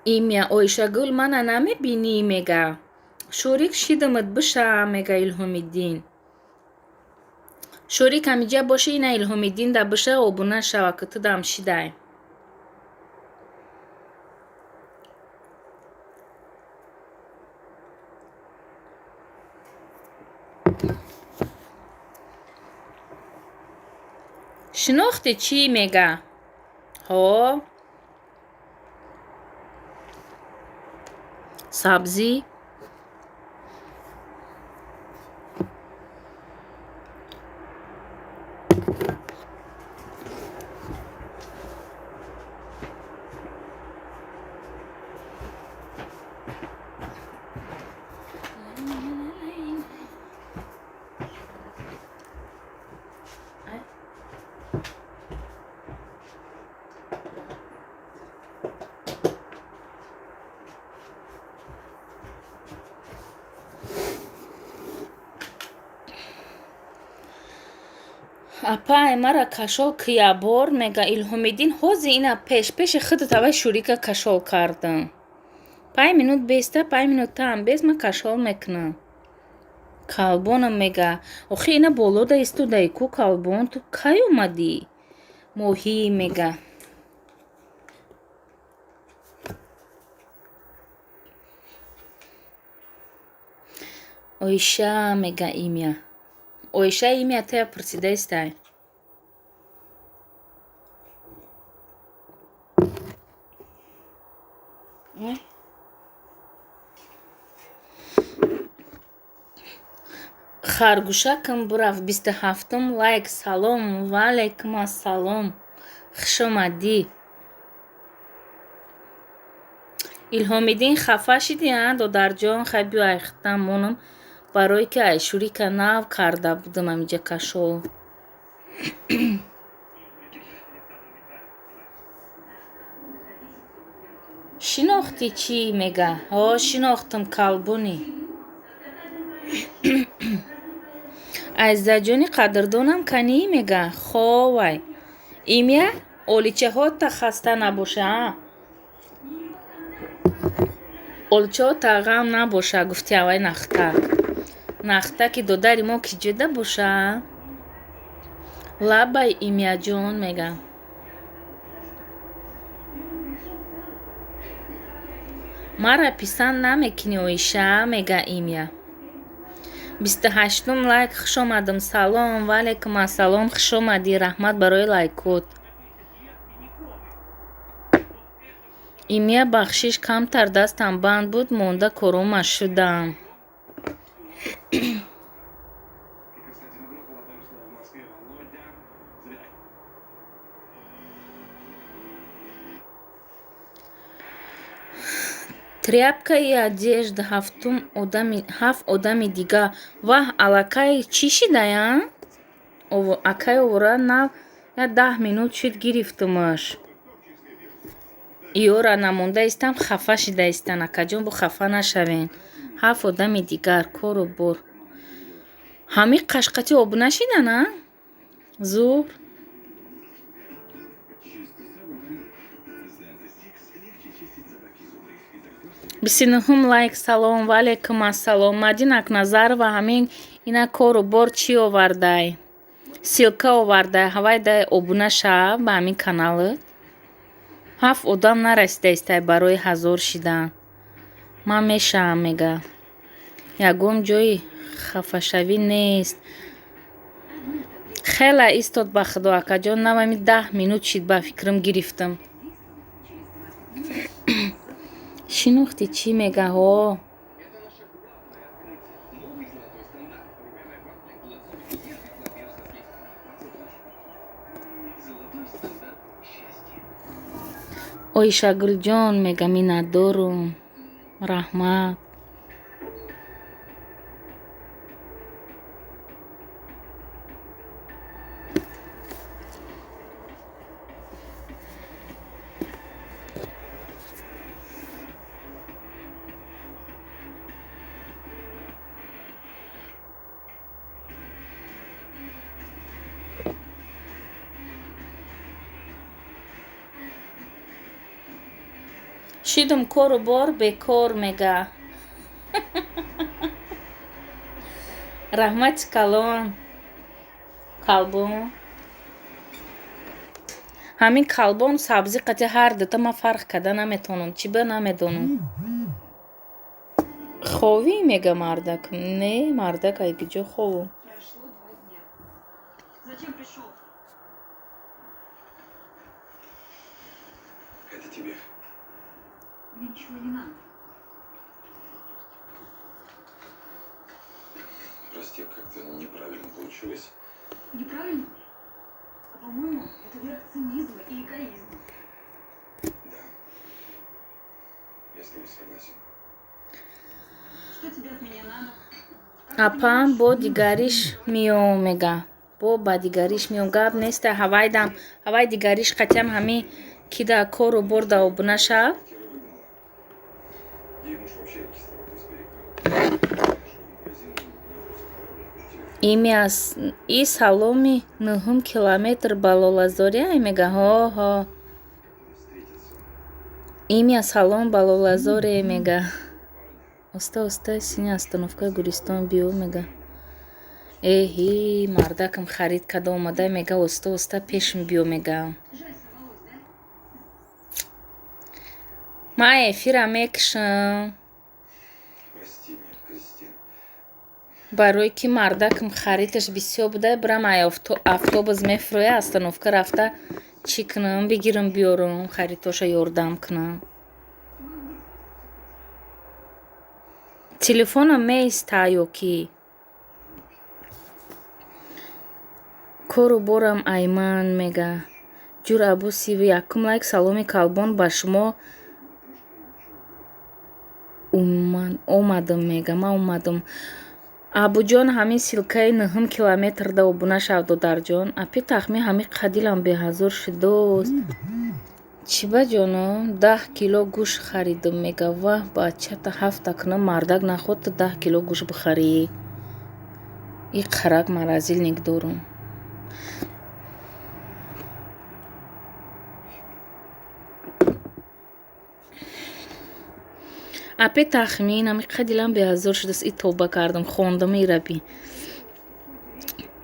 имя Оишагул мана намебинӣ мега. Шурик шидамат биша мега Илҳомиддин. Шурик ҳамиҷа боши ина Илҳомиддин да биша обуна шава ки ту дам шидай. шинохти чӣ мега? ҳо сабзӣ апай мара кашол киябор мега Илҳомиддин ҳози ина пеши худат авай шурика кашол кардам. 5 минут беста 5 минутаам бес ма кашол мекунам. Калбонам мега. Охи ина болода истодаи ку калбон. Ту кай омадӣ? Моҳӣ мега. Оиша мега имя. Оиша имя тея пурсидаистай. Харгушакам бурафт. 27 лайк. Салом. Ва алайкум ассалом. хушомадӣ. Илҳомиддин хафа шидӣ додарҷон? Хай биёй хитам монам барое ки ай шурика нав карда будам амиҷа кашол. шинохтӣ чӣ мега? ҳо шинохтам калбони. Азизаҷони қадрдонам канӣ мега? Ховай. Имя оличаҳота хаста набоша. Оличаҳота ғам набоша. Гуфти авай нахтак. Нахтаки додари мо ки ҷуда боша. Лабай имяҷон мега. мара писанд намекунӣ Оиша мега имя. 28 лайк. хушомадам. Салом. Ва алайкум ассалом. хушомадӣ. раҳмат барои лайкот. имя бахшиш камтар дастам банд буд монда корома шудам. тряпка и одежда. 7 одами дига. Ваҳ алакай чӣ шидая? Акай овора нав 10 минут шуд гирифтумаш. иёра намонда истам хафа шида истан. Акаҷон бо хафа нашавен. 7 одами дигар кору бор. ҳами қашқати обуна шидана? зур. 29 лайк. Салом ва алейкум ассалом. Мадина Акназарова ҳамин ина кору бор чӣ овардай? Силка овардай. Ҳавай дай обуна шав ба ҳамин каналат. 7 одам нарасидаистай барои 1000 шидан. Ман мешавам мега. Ягон ҷои хафашавӣ нест. Хела истод ба худо акаҷон. Навами 10 минут шид ба фикрам гирифтам. Шинохти чӣ мегаҳо? Ойшагулҷон мега миннатдорум. Раҳмат. Шидум кору бор бекор мега. Раҳмати калон. Калбон. Ҳамин калбон сабзи қати ҳар дута ман фарқ карда наметонам. Чӣ ба намедонам. Ховӣ мега мардак. Не, мардак айгиҷо хову. Это тебе. Мне ничего не надо. Прости, как-то неправильно получилось. Неправильно? А по-моему, это верх цинизма и эгоизма. Да. Я с тобой согласен. Что тебе от меня надо? Апам бо дигариш миём мега. Бо ба дигариш миём гап неста. Ҳавай дигариш қатям ҳами кида кору борда обуна шав. Ей муж вообще кислород из перекрыл. И саломи 9 километр ба Лолазория мегаҳо. Имя салом ба Лолазория мега. Оста сини остановкаи Гулистон биё мега. Эҳи, мардакам харид карда омада мега оста пешм биё мега. Ман эфира мекушам. Прости меня, Кристин. барои ки мардакам харидаш бисёр буда бирам автобус мефурӯя остановка рафта чӣ кунам бигирам биёрам харидоша ёрдам кунам. телефонам меиста ё ки кору борам Айман мега. ҷур абу 31 лайк. Саломи калбон ба шумо омадам мега. Ман омадам. Абуҷон ҳамин силкаи 9 километр да обуна шав додарҷон. Апи тахми ҳами қадилам беҳазор шудост. Чӣ ба ҷоно 10 кило гӯшт харидам мега. Ваҳ бачата 7 акна мардак наход 10 кило гӯшт бихарӣ. И қарак ман разил нигдорум. апе тахмин ами қадилам беҳазор шудааст. И тоба кардам хондам ираби.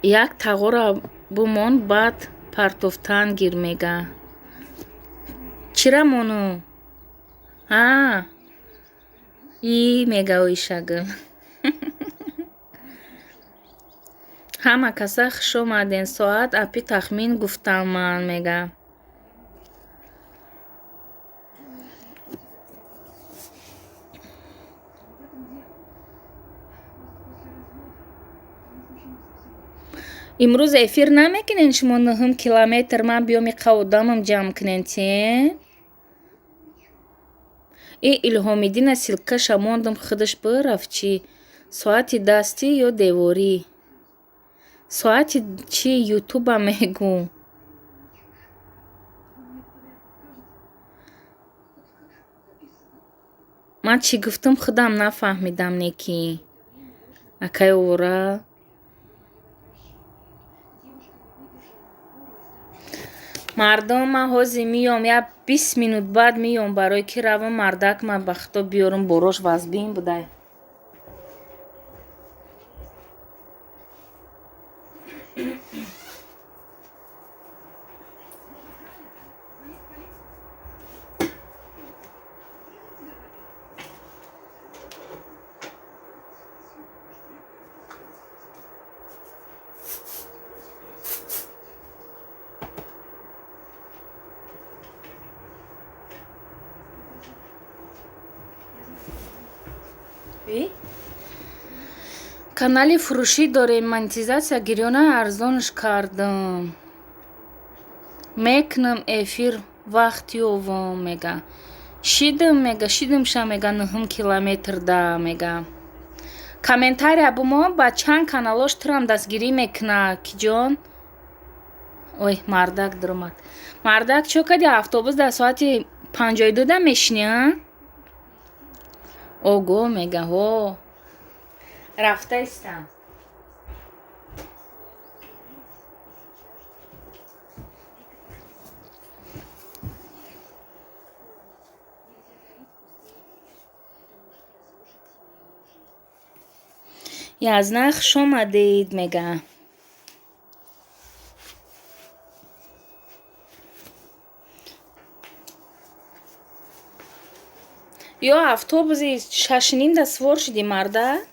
Як тағора бумон баъд партофтан гир мега. чира мону? И мега ойшагил. ҳама каса хуш омаден. соат апи тахмин гуфтам ман мега. имрӯз эфир намекунен шумо 9 километр ман биём иқа одамам ҷамъ кунен те? И Илҳомиддина силкаша мондам худаш бирафт чи? Соати дастӣ ё деворӣ? Соати чи ютуба мегӯ? ман чӣ гуфтам худам нафаҳмидам неки. Акай овора? мардум ман ҳозир миём. 20 минут баъд меём барои ки равам мардак матбахто биёрам борош вазбин будай. Канали фурӯшӣ дорем. Монетизация гирёнаи арзонаш кардам. Мекунам эфир вақт ёвам мега. Шидимша мега 9 километр да мега. Комментария бумо ба чанд каналош турам дастгирӣ мекуна киҷон. Ой, мардак дуромад. Мардак чо кади автобус дар соати 52 да мешиня? Ого мега ҳо. Рафтаистам. Язнак хуш омадед мега. Ё автобуси 6:30 да свор шуди мардак?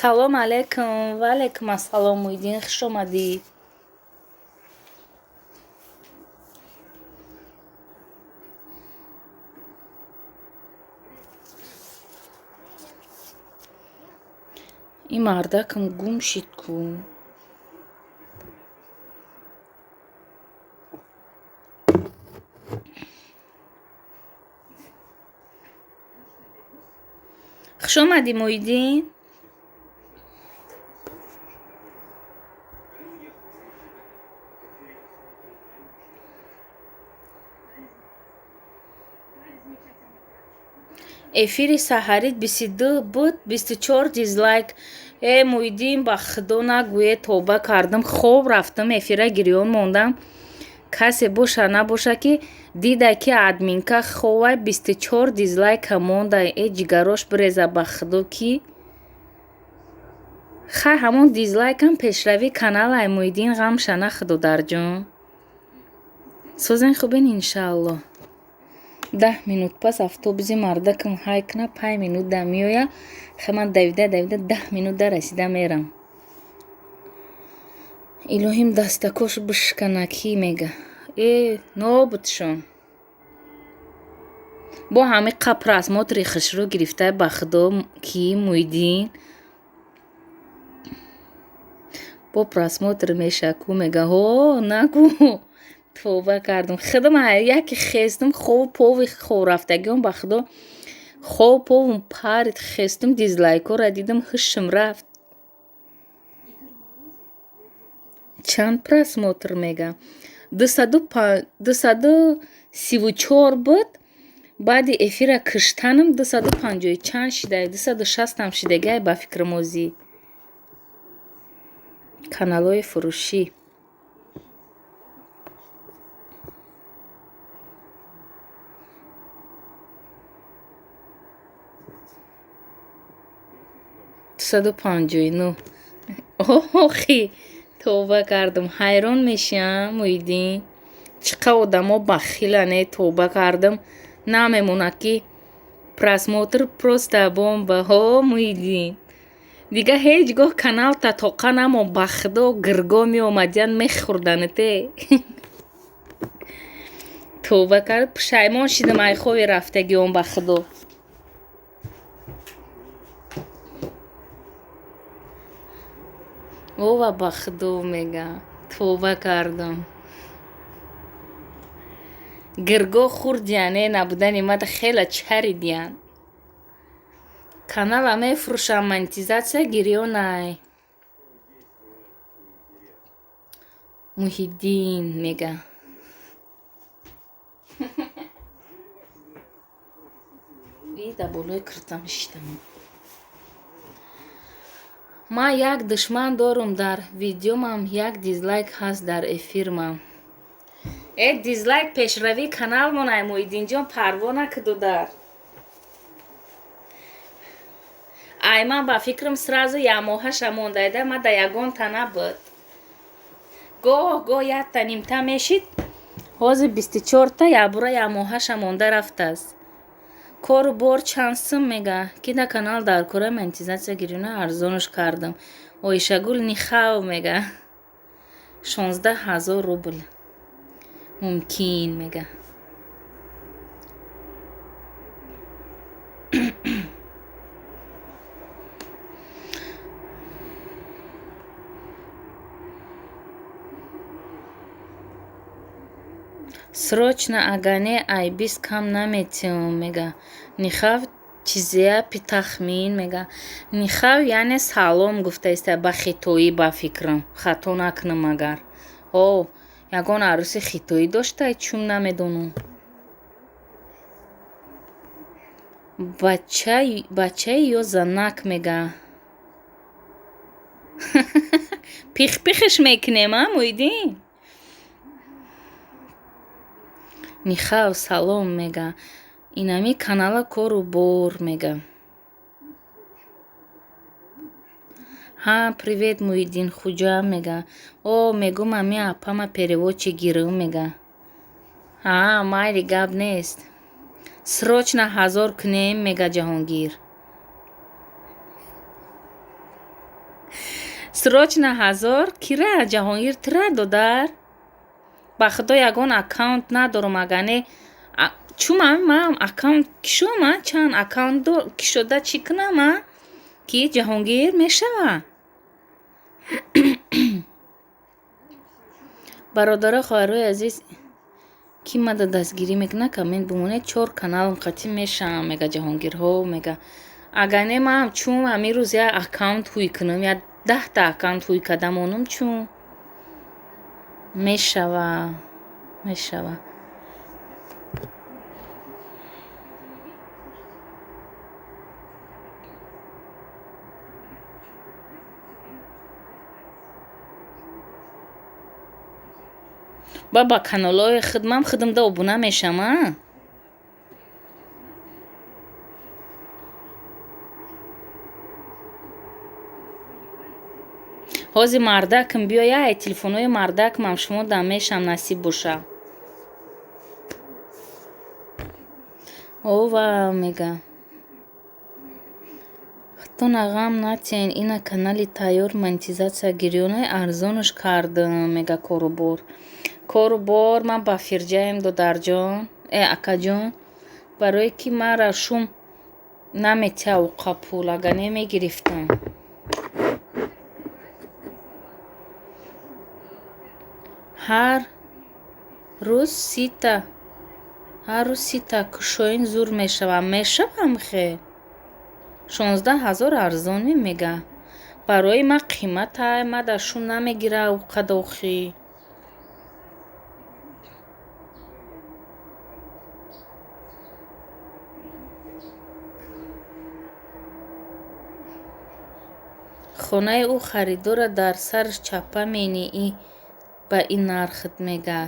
Салом алейкум. Ва алейкум ассалом Муиддин, хуш омадид. ин мардакам гум шид ку. хуш омадӣ Муиддин. эфири саҳарит 22 буд, 24 дизлайк. Муиддин ба худо нагӯе, тоба кардам, хоб рафтам, эфира гирён мондам. Касе боша набоша ки дида ки админка ховай 24 дизлайка монда. Ҷигарош биреза ба худо ки хай ҳамон дизлайкам пешравии каналай Муиддин ғамшана худодарҷон. Созен хубин иншаалло. 10 минут пас автобуси мардакам ҳай куна 5 минут да меоя. Ман давида 10 минут да расида мерам. Илоҳим дастакош бишкана ки мега. Нобудшон. Бо ҳами қапрасмотри хушрӯ гирифта ба худо ки Муиддин бо просмотр мешаку мега ҳо нагӯ. Товба кардам. Худам яке хестам хоб пови хоб рафтагиам ба худо. Хоб повум парид хестам дизлайкора дидам ҳушам рафт. Чанд просмотр мега? 234 буд. Баъди эфира киштанам 250 чанд шидай 260 шидагай ба фикрмозӣ. Каналои фурӯшӣ. Охи товба кардам. Ҳайрон мешам Муиддин. Чӣ қадar одамо бахилане. Товба кардам. Намемонад ки просмотр просто бомба ҳо Муиддин. Дига ҳеҷ гоҳ канал татоқа намо ба худо гирго меомадиян мехӯрданате. Товба кард пушаймон шидам ай хови рафтагиём ба худо. ова ба худо мега. Товба кардам. гирго хурдияне набудани мада хела чаридиян. Канала мефурӯшам, монетизация гирёнай. Муҳиддин мега. Вида болой кирдам шидам. ман як душман дорум дар видеомам, як дизлайк ҳаст дар эфирмам. Дизлайк пешравии каналмонай Муҳиддинҷон парво накуду дар. Ай ман ба фикрам сразу ямоҳаша мондайда ма да ягонта набуд. Гоҳ якта нимта мешид. Ҳозир 24та ябура ямоҳаша монда рафтааст. Кору бор чанд сум мега? Ки на канал дар кора монетизация гирёна арзонуш кардам. Оишагул нихав мега. 16000 рубл. Мумкин мега. Срочно агане айбис кам наметиём мега. Нихав чизея питахмин мега. Нихав яъне салом гуфтаиста ба хитоӣ ба фикрам. Хато накунам агар. О, ягон арӯси хитоӣ доштай чум намедонам. Бачаи ё занак мега. Пихпихш мекунем а Муҳиддин? Нихав салом мега. Инами канала кору бор мега. Ха, привет Муҳиддин хуҷа мега. О, мегум ами апама переводчи гирӯ мега. Ха, майли гап нест. Срочно 1000 кунем мега Ҷаҳонгир. Срочно 1000 кира Ҷаҳонгир тира додар? Ба худо ягон аккаунт надорам агане чума ман аккаунт кишома чанд аккаунт кишода чӣ кунама ки Ҷаҳонгир мешава. Бародаро хоҳарои азиз ки мада дастгирӣ мекунад комент бимонед 4 каналам қатъи мешавам мега Ҷаҳонгирҳо мега. Агане ман чум ами рӯз як аккаунт ҳуй кунам я 10та аккаунт ҳуй карда монам чум мешава. ба каналҳои худмам худамда обуна мешама. ҳозир мардакам биёяй телефонои мардакамам шумо дам мешам насиб боша. Ова мега. Хто нағам натиен ина канали тайёр монетизация гирёнаи арзонуш кардам мега корубор. Корубор ман ба фирҷаем додарҷон акаҷон барое ки мара шум наметиҳа уқа пул агане мегирифтам. ҳар рӯз 30та кушоин зур мешавам. Мешавам хе 16000 арзони мега. Барои ман қиматай мада шум намегира уқа дохӣ. хонаи ӯ харидора дар сараш чаппа мении ба ин нархт мега.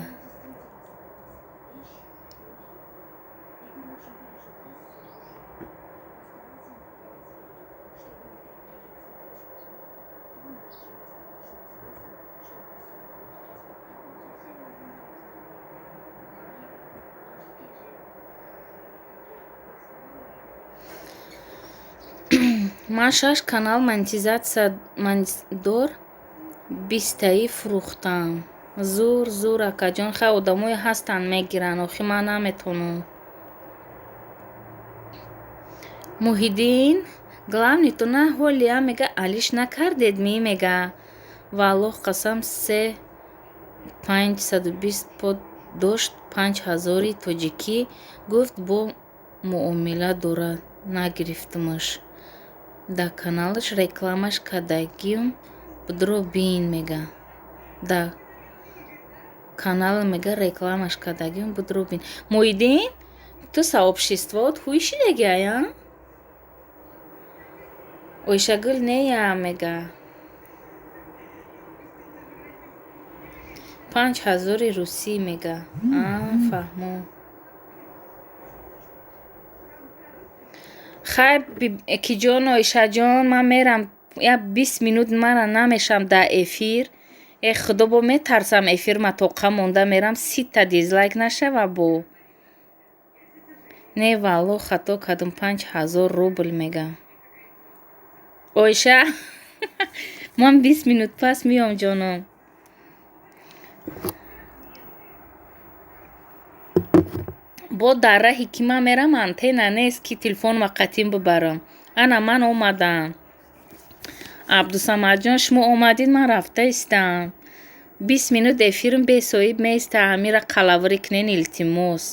ман 6 канал монетизация дор 20таи фурӯхтам. Зур акаҷон хай одамое ҳастанд мегиранд охи ман наметонам. Муҳиддин главни то на ҳолия мега алиш накардед ми мега. Валлоҳ қасам 3520 под дошт 5000 тоҷикӣ гуфт бо муомила дорад нагирифтамаш. Да каналаш рекламаш кардагим будро бин мега. Да канал мега рекламаш кардагим будро бин. Муҳиддин ту сообществот ҳуй шидагия я? Ойшагул нея мега. 5000 русӣ мега. Фаҳмо. хайр киҷон оишаҷон, ман мерам. Я 20 минут мара намешам дар эфир. Худо бо метарсам эфирма тоқа монда мерам 30 та дизлайк нашава бо. Не валло хато кардам 5000 рубл мега. Оиша ман 20 минут пас миём ҷоном. бо дар раҳи ки ман мерам антенна нест ки телефонма қатъин бибарам. Ана ман омадам. Абдусамадҷон шумо омадид, ман рафта истам. 20 минут эфирм бесоҳиб меиста ҳамира қалаври кунен илтимос.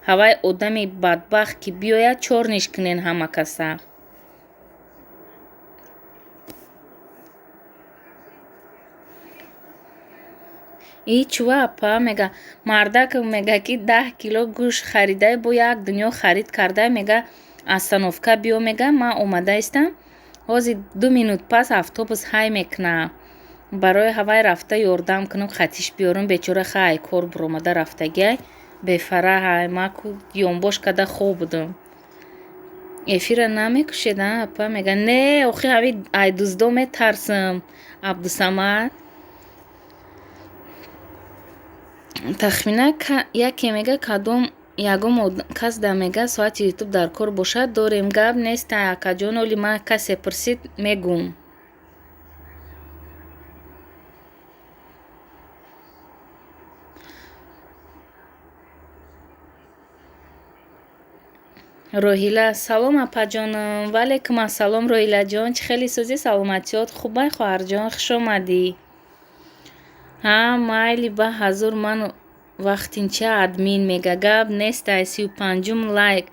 Ҳавай одами бадбахт ки биёяд чорниш кунен ҳама каса. И чува апа мега мардак мега ки 10 кило гӯшт харидай бо 1 дунё харид карда мега остановка биё мега ман омада истам. Ҳозир 2 минут пас автобус ҳай мекунам. Барои ҳавай рафта ёрдам кунам хатиш биёрам. Бечора хай кор буромада рафтагиай. Бефараҳай маку ёнбош када хоб будам. Эфира намекушед апа мега не охи ҳави айдуздо метарсам. Абдусамад тахмина яке мега кадом ягон кас да мега соати ютуб дар кор бошад дорем гап нест акаҷон оли ман касе пурсид мегум. роҳила салом апаҷонам. валейкум ассалом роҳилаҷон, чӣ хели сӯзи саломатиёт хубай хоҳарҷон, хуш омадӣ. Майли ба ҳазур ман вақтинча админ мега гап нестай 35 лайк.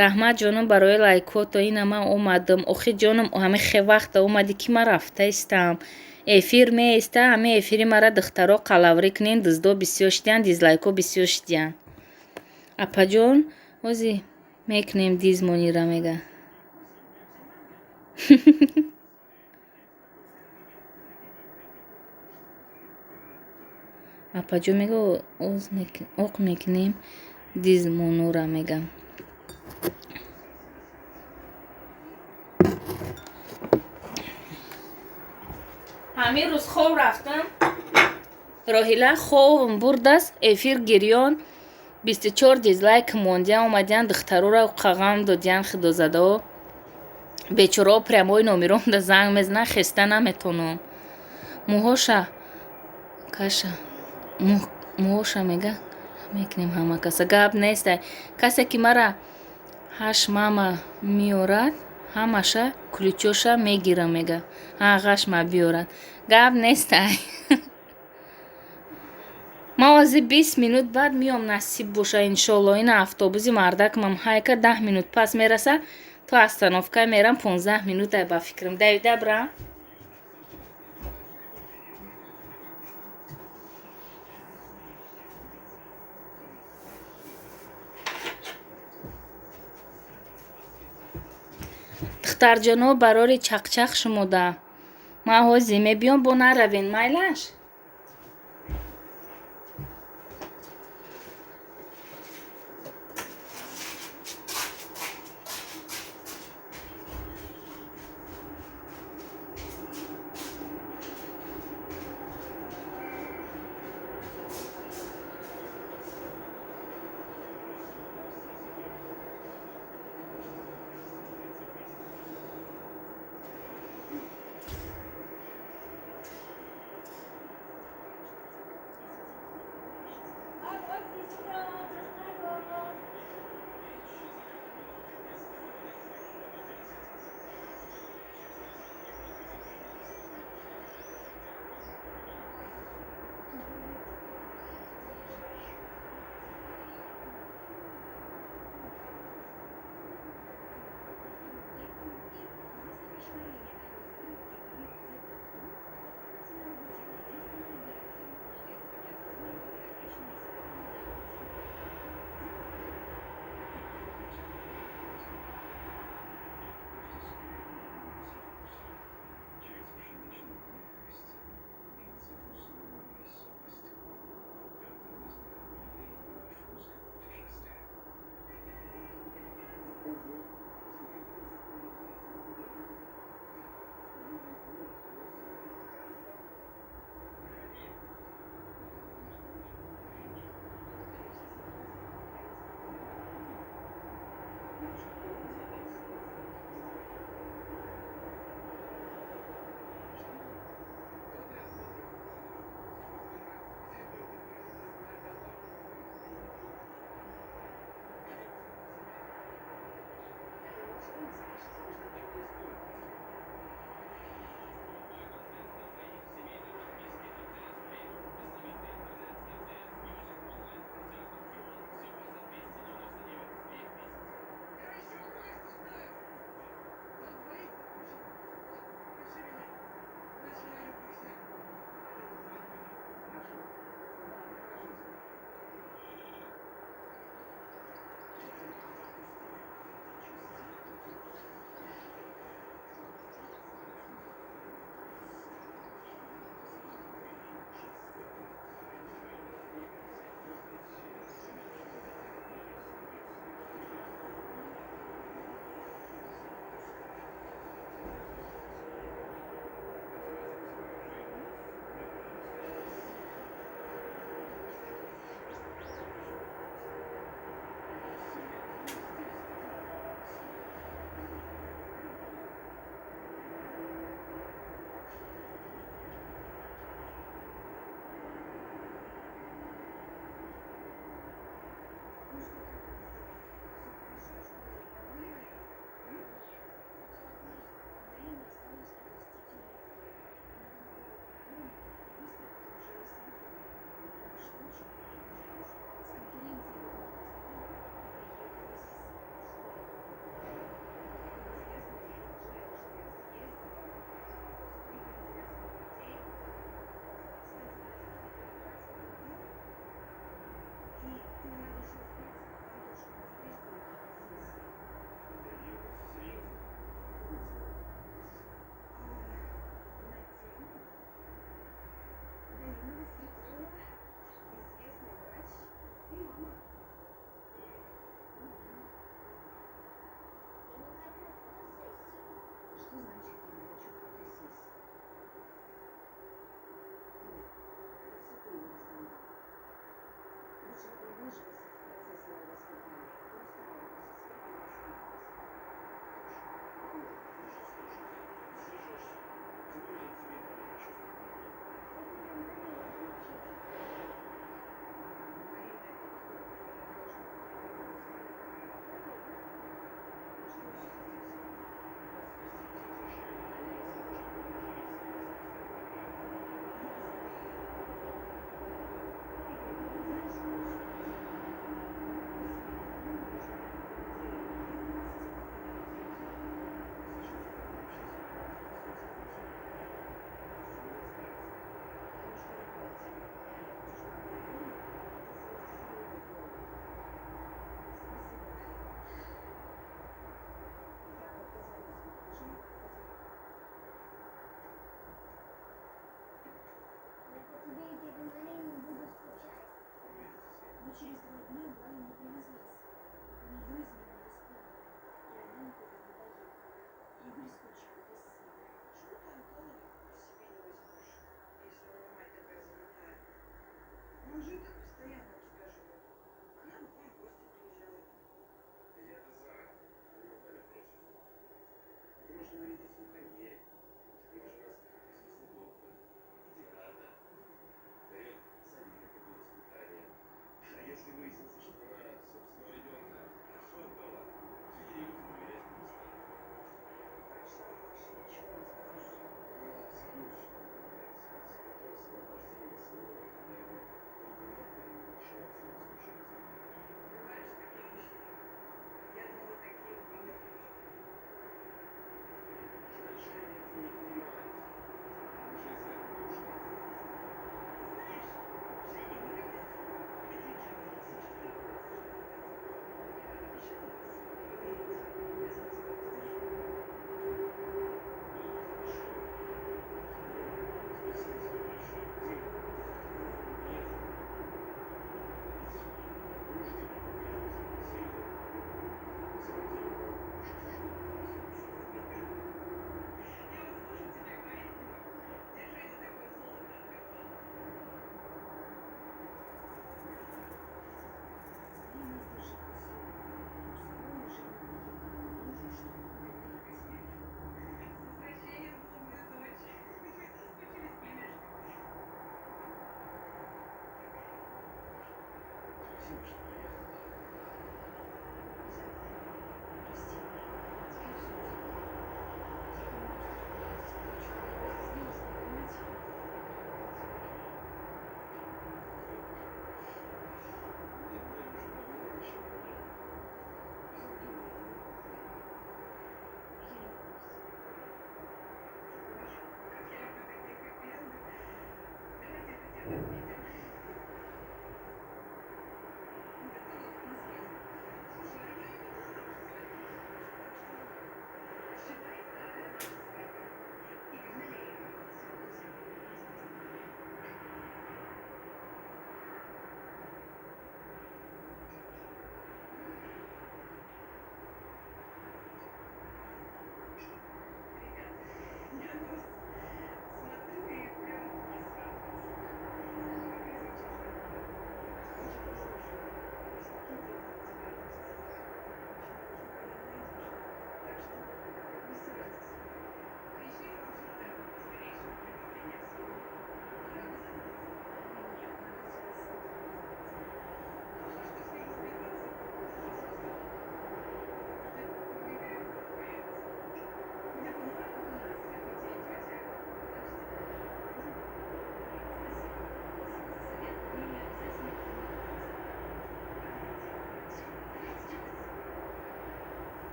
раҳмат ҷонам барои лайкото. Ина ман омадам. охи ҷонам ҳамихе вақта омадӣ ки ман рафта истам. эфир меиста ҳами эфири мара духтаро қалаври кунен дуздо бисёр шидиян дизлайко бисёр шидиян. апаҷон ози мекунем дизмонира мега. апаҷон мега оқ мекунем дизмонура мега. ҳамин рӯз хоб рафтам. роҳила хобам бурдаст. эфир гирён 24 дизлайк мондиян омадиян духтарора қағам додиян худозадао. бечорао прямои номером да занг мезанан хеста наметонам. муҳоша каша муҳоша мега мекунем ҳама каса гап нестай. касе ки мара ҳашмама меорад ҳамаша ключоша мегирам мега. ғашма биёрад гап нестай. ман ози 20 минут баъд миём насиб боша иншолло. ина автобуси мардакмам ҳайка 10 минут пас мераса. то остановка мерам 15 минутай ба фикрам давида бирам. духтарҷоно барори чақчақ шумода. ман ҳозир мебиём бо наравен майлаш.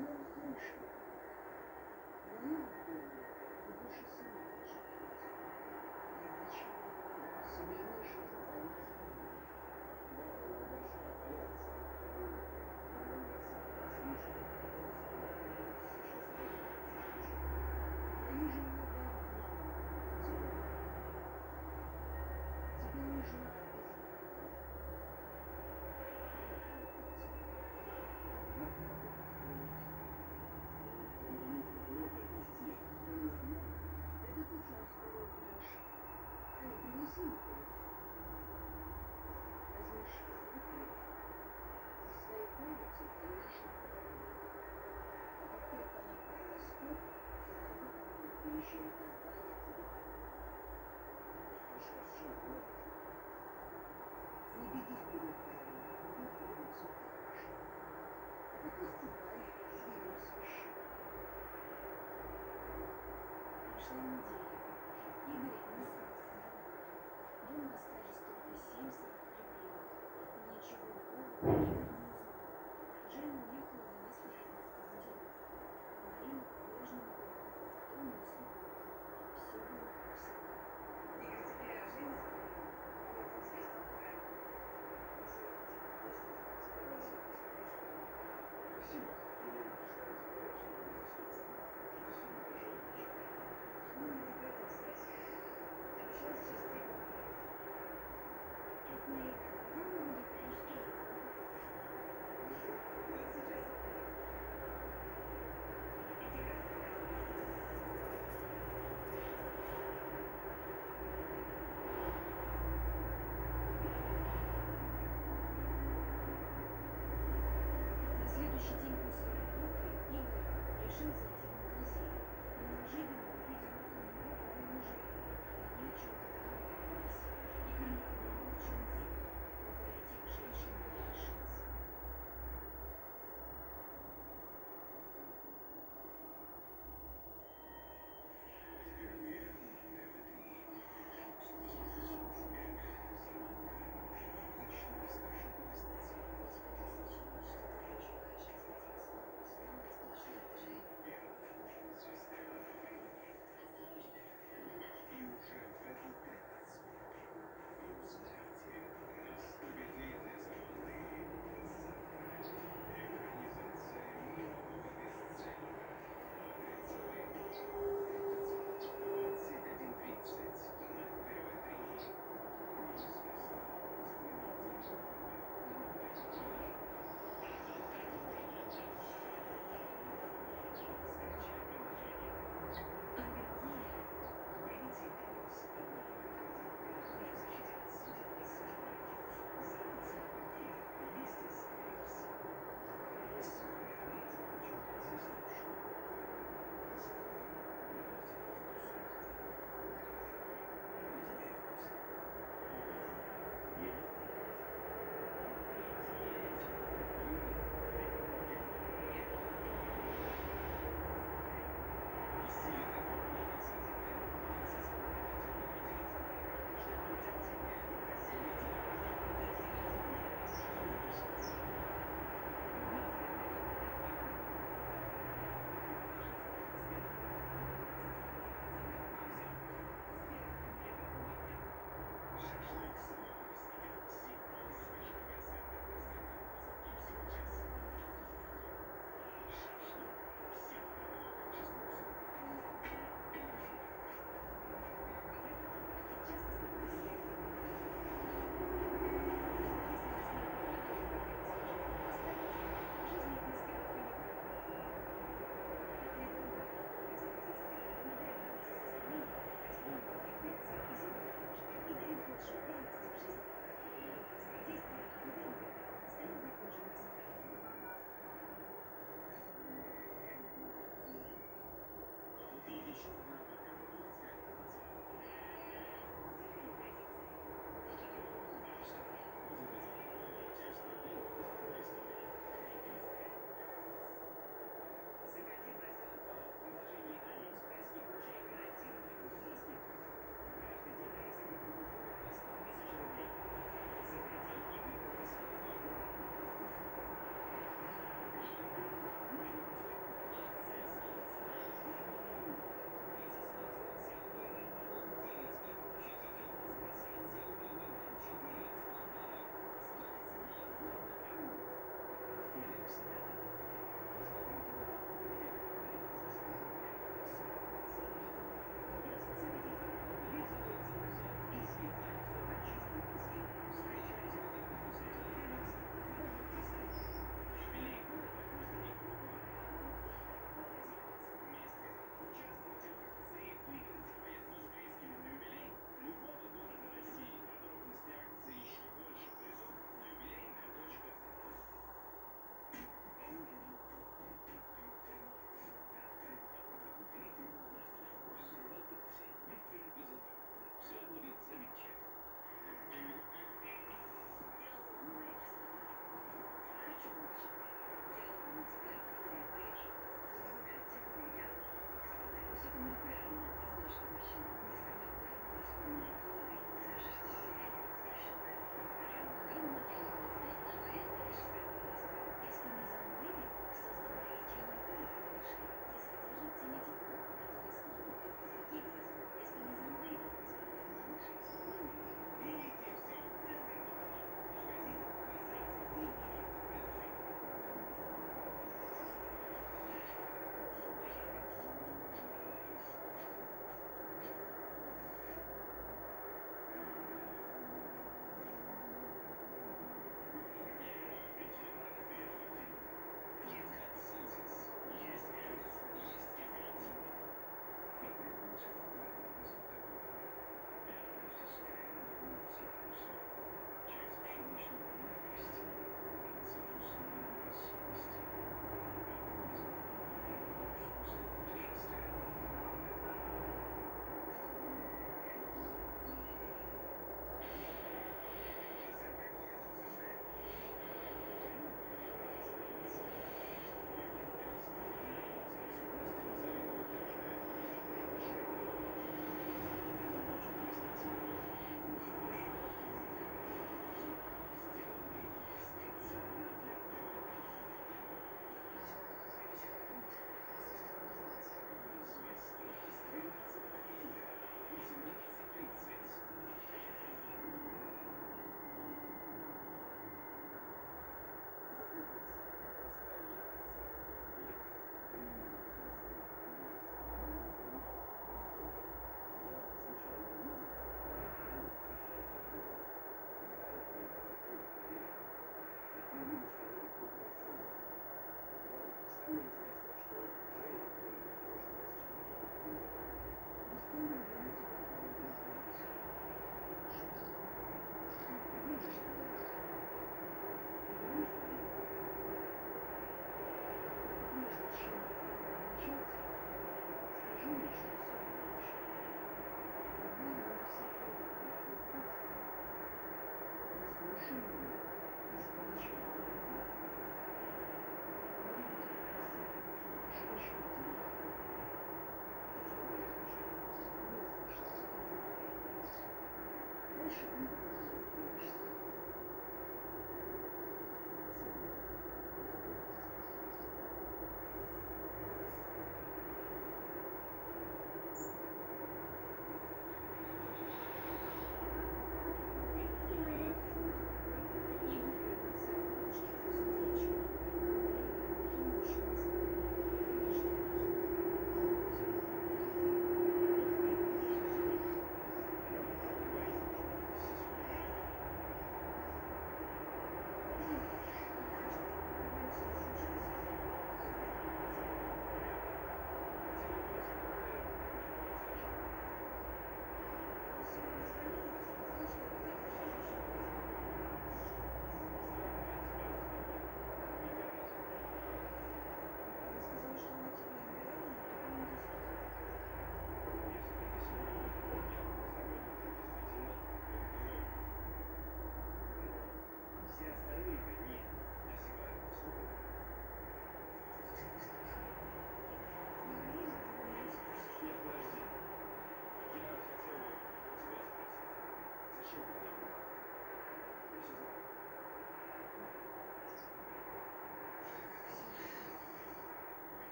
сделал хороший. В моем доме вы больше сами живете. Иначе семейная жизнь останется. Твою жену обманывают. Тебе нужно это ты сам скоро узнаешь. Аня, принеси мне кое-что. Возьмешь заметки за своей комнате, положишь на кровать. А как только она прорастет, сразу ко мне приезжай, тогда я тебе помогу. Не беги вперед, Аня, вдруг будет все хорошо. А пока ступай, свидимся еще. Прошла неделя. Игорь не собственно. Дома остались только 7 золотых рублей. Ничего нового Игорь не узнал. Жанна уехала на несколько дней в командировку. Марина по-прежнему была дома и слугой. Все было как всегда. Игорь тебе Женя сказал? Об этом известно, правильно? Спасибо. Ну, не об этом связь. Обещал сейчас 3 года. Это Марина, когда она будет приезжать?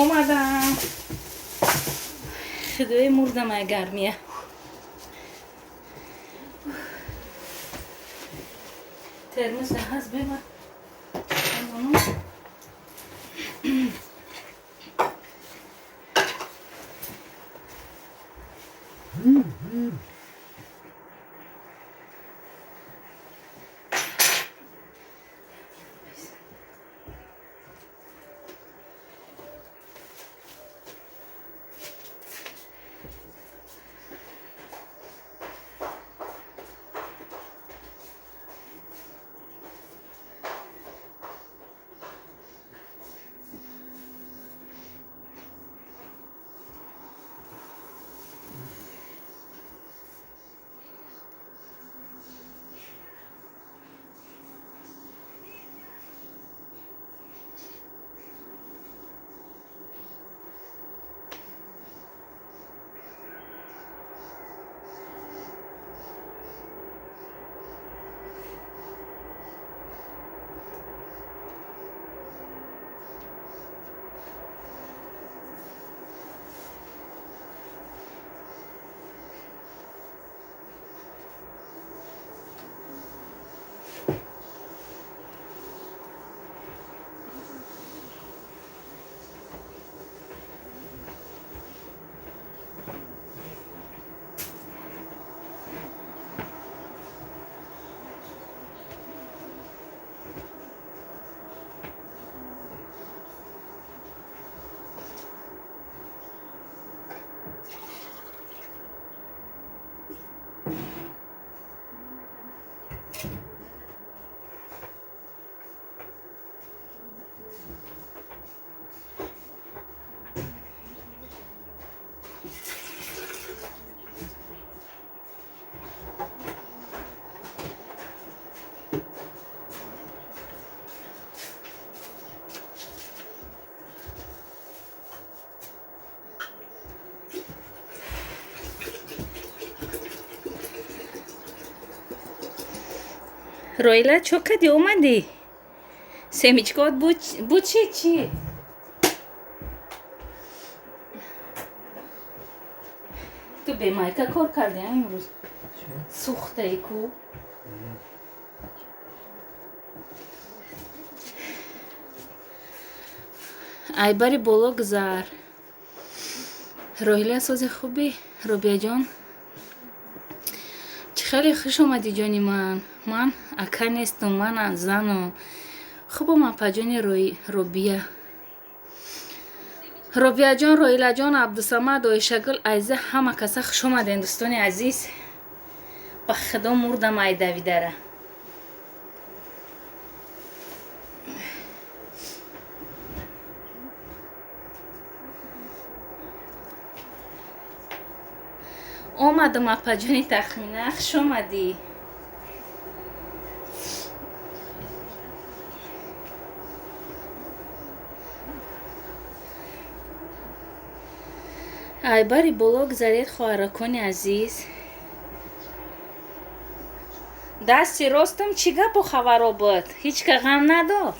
اومدم. خدای مردم از گرمیه. ترمز هست ببر. رویلا چو کدی اومدی؟ سمیچکات بود چی؟ تو به مایکا کار کردی امروز؟ سوخته ای کو؟ ای باری боло гузар. رویلا سوز خوبی؟ روبیا جان چی خیلی خوش اومدی جانی من اکا نیستم من زنم خوبم اپا جانی روبیا جان رویلا جان عبدالصمد اویشگل ایزه همه کسا خوش اومدین دوستان عزیز با خدا مردم ای دویدره اومدم اپا جانی تخمینه خوش اومدی ай бари боло гузаред хоҳаракони азиз дасти ростам чӣ гапу хабаробат ҳеҷ ка ғам надод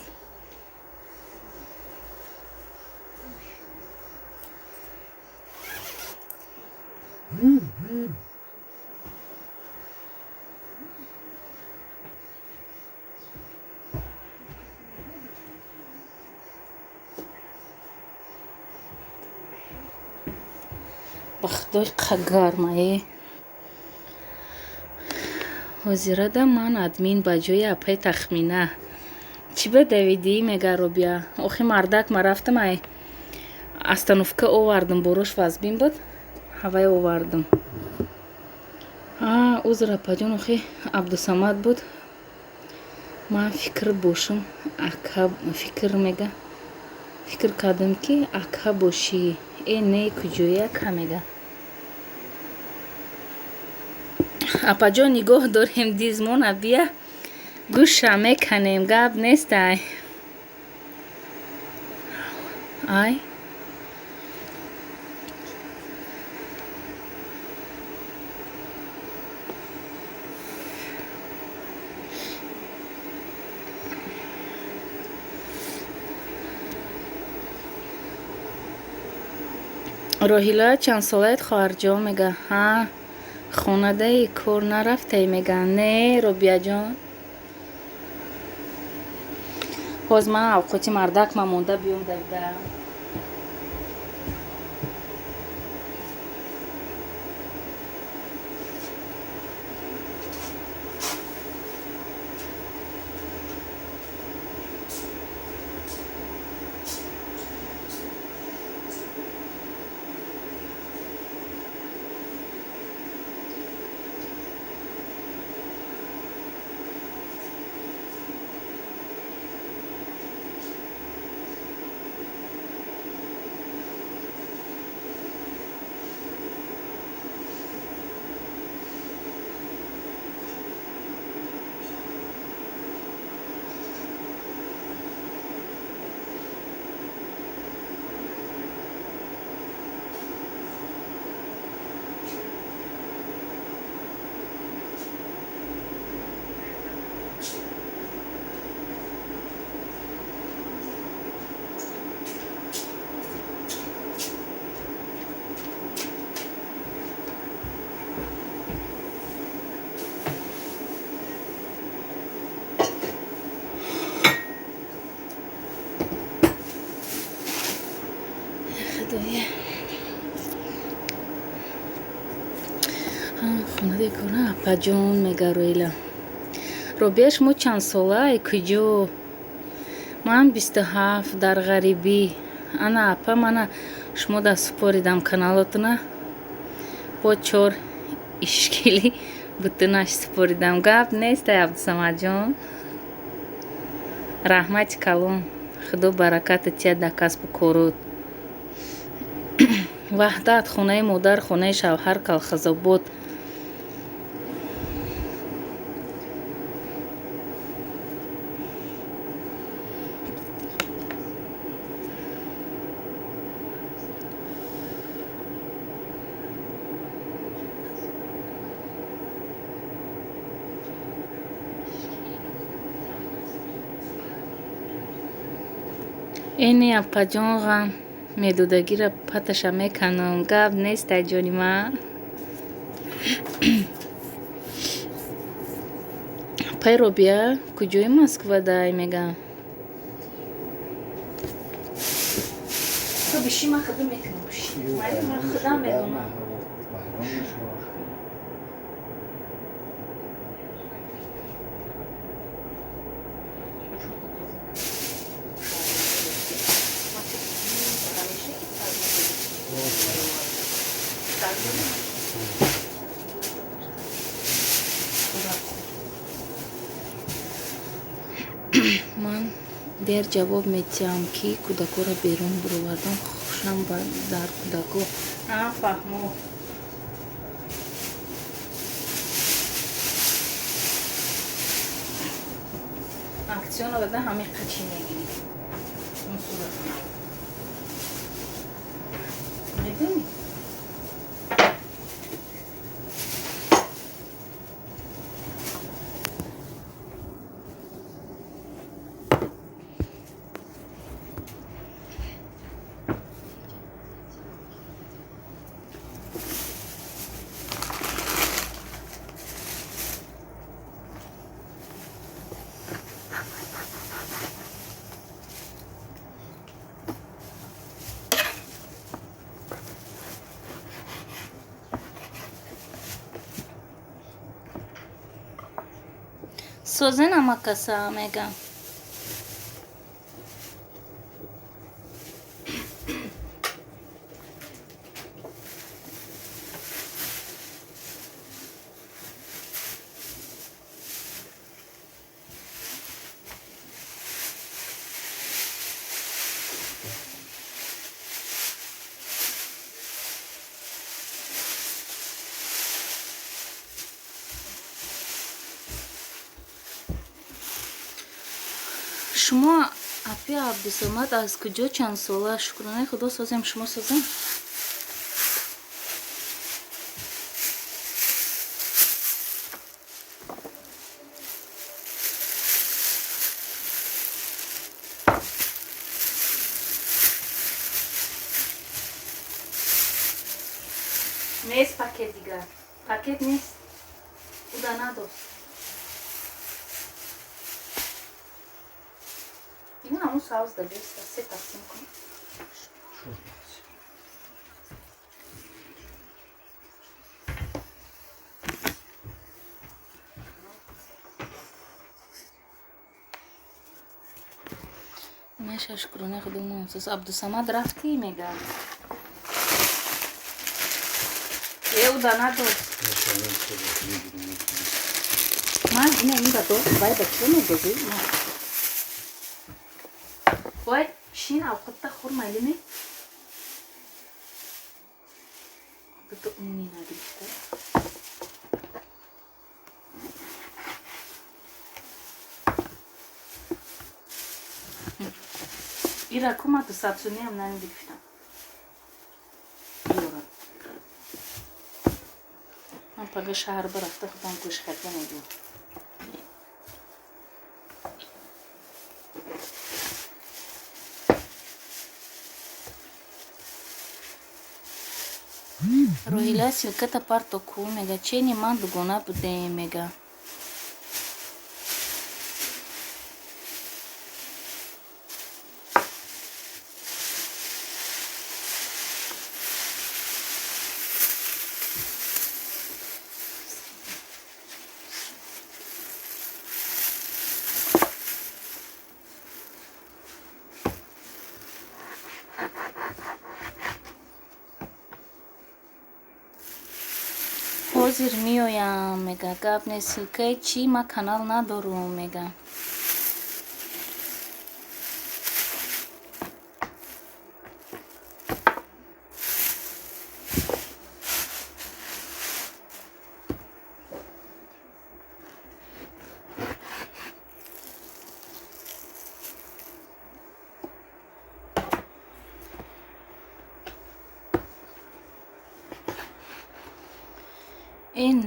ба худои қагармае ҳозирада ман админ ба ҷои апаи тахмина чӣ ба давидӣ мега робия охи мардак ма рафтам ай остановка овардам борош вазбин буд ҳавай овардам узр апаҷон охи абдусамад буд ман фикр бошам ака фикр кардам ки ака бошӣ не куҷои ака мега апаҷон нигоҳ дорем дизмона бия гӯша меканем гап нестай ай роҳила чандсолаед хоҳарҷон мега хонадаи кор нарафтаи мега не робияҷон боз ман авқоти мардак ма монда биём давида хонадаи кора апаҷон мега роила робия шумо чандсолаи куҷо ман 27 дар ғарибӣ ана апа мана шумо да супоридам каналотуна бо 4 ишкили бутунаш супоридам гап нестай абдусамадҷон раҳмати калон худо баракати тия да касбу корот ваҳдат хонаи модар хонаи шавҳар калхозобод эни апаҷонға мелудагира паташа меканам. Гап неста ҷони ма. пайро бия куҷои Москва дай мегам. То биши ма худам мекунам. Ма худам медонам. ман дер ҷавоб медиҳам, ки кӯдакоро берун бировардам. хушам дар кӯдако. Фаҳмо. аксиёна бада ҳамин қачи мегирӣ. Он сурат медонӣ? созенам акаса мегам. шумо апи абдусамад аз куҷо чанд сола? шукронаи худо созем, шумо созем? нест пакет дигар. пакет нест. уда надост. ин ҳамун савз да беста. се тақсим кун. наша шукрона худумон сос. абдусамад рафтӣ мегар. уда надост. ман ина инда дод бай ба чӯ медозӣ? вай шин авқатта хур майлиме бито уни надишта ира кумату сабсунеам нани бигифтам иёра ман пага шаҳр бирафта худам кӯшхатя медиҳам. роҳила силката парто ку мега чени ман дугона будем мега. ҳозир меоям мега. гап нест. силкаи чӣ? ма канал надорум мега.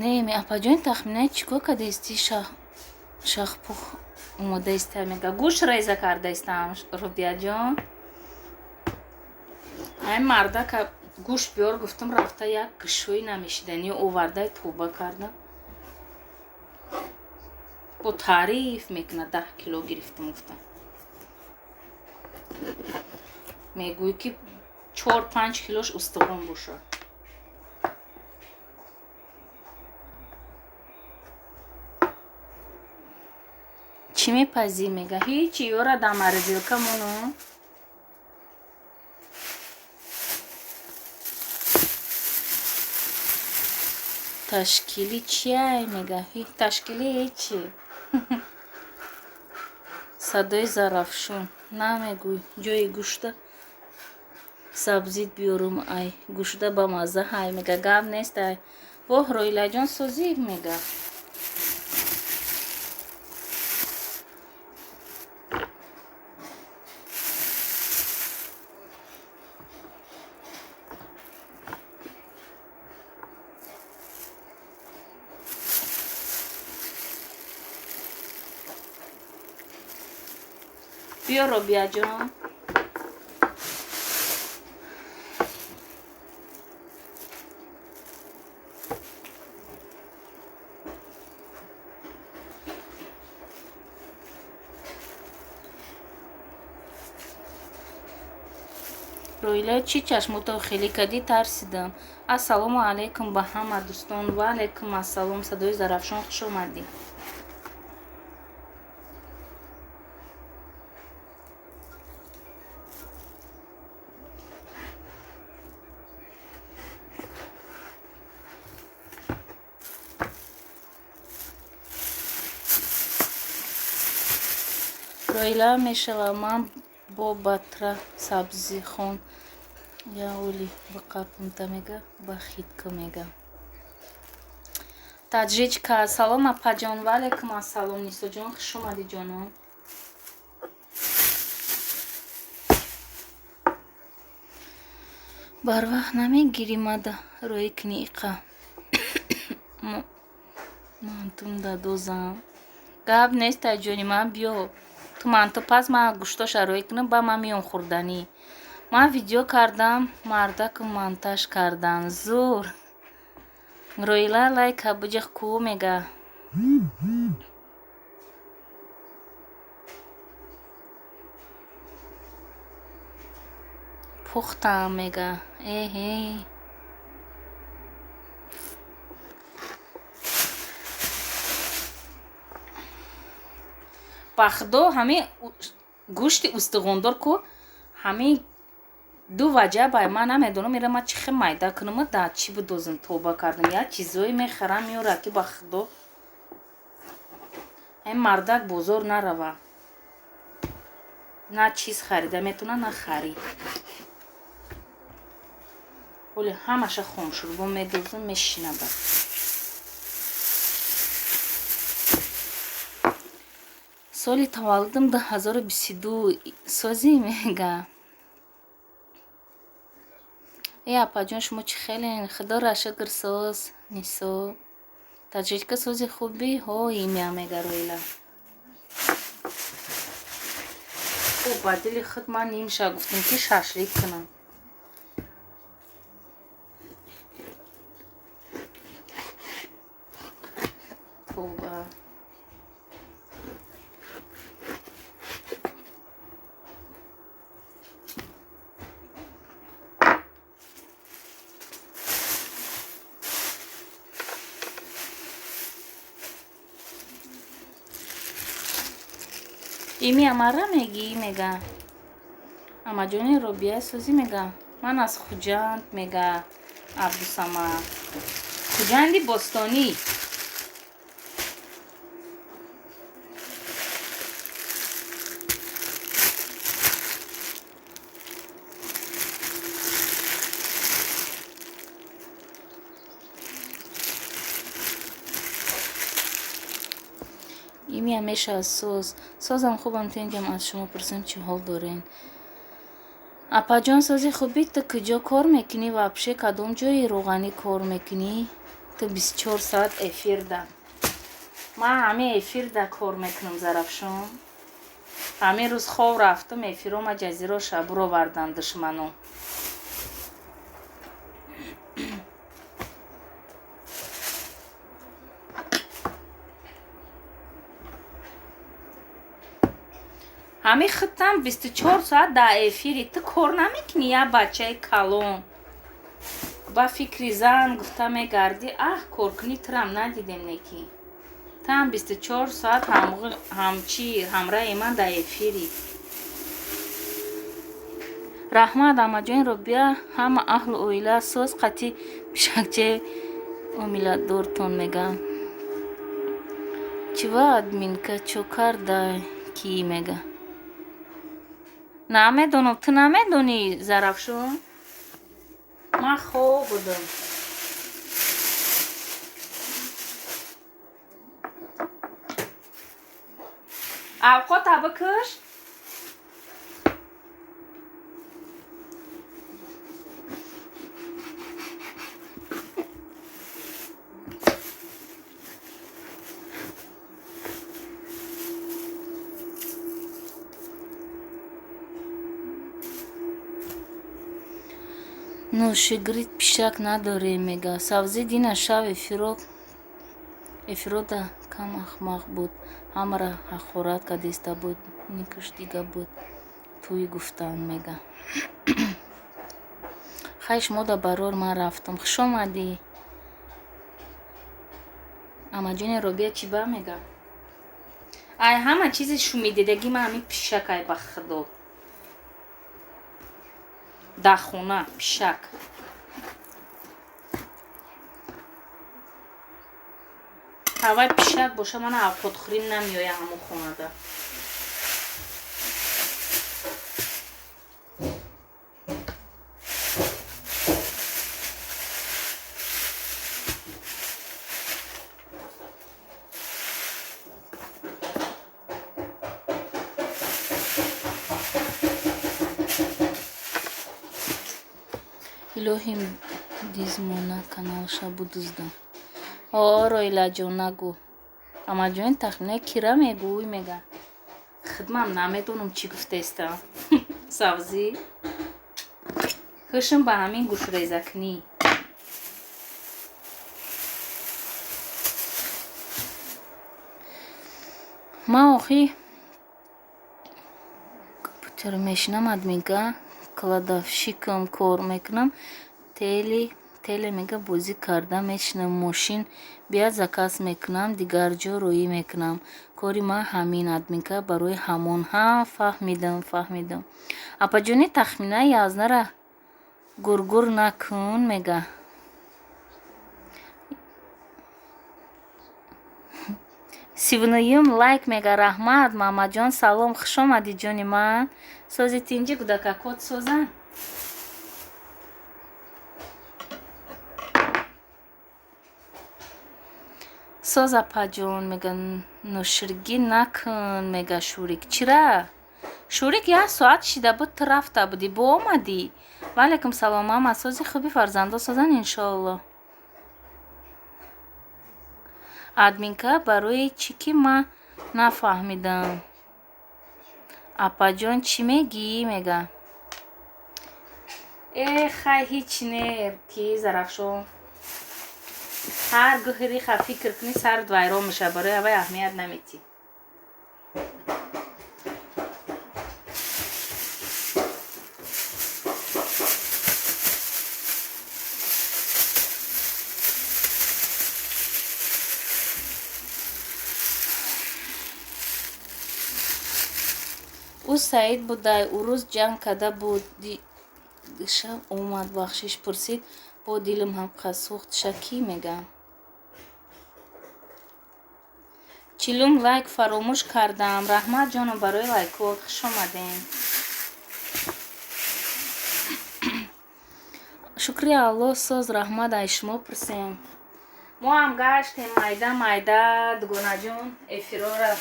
неми апаҷон тахминан чӣ кор кардаисти? шахпух омодаиста мега. гӯшт реза кардаистам рубияҷон. ай мардака гӯшт биёр гуфтам, рафта як гишои намешиданӣ оварда тӯба карда бо таъриф мекунад 10 кило гирифтам. гуфтам мегӯй ки 4-5 килош устувон бошад. чӣ мепазӣ? мега ҳичи ёра да морозилка моно. ташкили чиай? мега ташкили ҳичи. садои зарафшон намегӯй ҷои гӯшта сабзит биёрум. ай гӯшта ба мазза. ай мега гап нест. ай воҳ роилаҷон созӣ. мега биё робияҷон. роила чӣ чашмото хеле кадӣ тарсидам. ассалому алайкум ба ҳама дӯстон. ва алайкум ассалом. садои зарафшон хуш омадӣ. роила мешава ман бо батра сабзихон я оли ба қапунта мега ба хитка мега таҷричка. салом апаҷон. ва алайкум ассалом. нисоҷон хуш омадӣ ҷонон. барвақт намегирӣ мада рои кини иқа мантум дадозам. гап нестай ҷони ман. биё ту манту пас ман гӯштоша роӣ кунам ба ман миём хӯрданӣ. ман видео кардам мардаку монтаж кардан зур. роила лайка буҷах ку мега пухтам мега эҳе ба худо ҳамин гӯшти устувондор ку ҳамин ду ваҷа бай ман намедонам мера ман чӣ хел майда кунам да чӣ будозам тоба кардам. як чизое мехарам меёра ки ба худо ин мардак бозор нарава на чиз харида метавона на харид. оли ҳамаша хом шуд бо медозам мешинада. соли таваллудам 2022 созӣ мега апаҷон шумо чӣ хелен? худоро шукр соз нисо таҷричка сози хуби ҳо имя мега роила. ба дили худ ман нимша гуфтам ки шашлик кунам. тоба ими амара мегӣ мега амаҷони робия созӣ мега ман аз хуҷанд мега абдусамад хуҷанди бостонӣ. ими ҳамеша созам хубам. тенҷам аз шумо пурсам чӣ ҳол дорен? апаҷон сози хуби ту куҷо кор мекунӣ? вообще кадом ҷои роғанӣ кор мекунӣ? ту 24 соат эфирда. ман ҳамин эфирда кор мекунам зарафшон. ҳамин рӯз хоб рафтам эфирома ҷазиро шабро вардан душманон. ҳамин хиттам 24 соат дар эфири ту кор намекунӣ? Я бачаи калон ба фикри зан гуфта мегардӣ, коркунӣ турам надидем неки. Там 24 соат ҳамчи ҳамраҳи ман дар эфири. раҳмат амаҷони Робия, ҳама аҳлу оила соз қатъи пишакчаи омиладортон мегам. Чива админка чокар дай ки мега. Намедонам, ту намедонӣ Зарафшон? Ман хоб будам. Авқота бикиш. нӯшигирид пишак надорем мега. Савзи дина шав эфирода кам ахмақ буд. Ҳамара ҳақорат кардиста буд. Никуш дига буд. Туи гуфтан мега. хайш мода барор ман рафтам. хуш омадӣ. амаҷони Робия чӣ ба мега? ай ҳама чизи шумидидагӣ ман ҳамин пишакай ба худо. дар хона пишак. ҳавай пишак боша ман авқотхӯрӣ намеоя ҳамон хонада. илоҳим дизмона каналша будузда. Роилаҷон нагӯ. Амаҷони тахмина кира мегӯй мега. Хидмам намедонам чӣ гуфтестам. Савзӣ. хӯшим ба ҳамин гӯшрезакунӣ. ман охи компютер мешинам админка кладовщикам кор мекунам. теле мега бозӣ карда мешинам. мошин бияд заказ мекунам. дигар ҷо роӣ мекунам. кори ман ҳамин админка барои ҳамон. фаҳмидам. апаҷони тахмина язнара гургур накун мега. сивнуюм лайк мега. раҳмат мамаҷон салом. хуш омадӣ ҷони ман. сози тинҷи гудакакот созан. соз апаҷон мега. нӯширгӣ накун мега. шурик чира? шурик 1 соат шида буд ту рафта будӣ бо омадӣ. ваалайкум салом мама. сози хуби фарзандо созан иншоалло. админка барои чӣ ки ман нафаҳмидам. апаҷон чӣ мегӣ мега. хай ҳеҷ не ки Зарафшон. ҳар гӯҳри ха фикр кунӣ сард вайрон меша. барои авай аҳамият наметӣ. ӯ Саид будай. ӯ рӯз ҷанг карда буд. дишаб омад бахшиш пурсид. бо дилам ҳам қасухтша кӣ мега. 40 лайк фаромӯш кардам. раҳмат ҷонам барои лайкот. хуш омадем. шукри алло соз. раҳмат ай шумо пурсем. мо ҳам гаштем майда дугонаҷон эфирора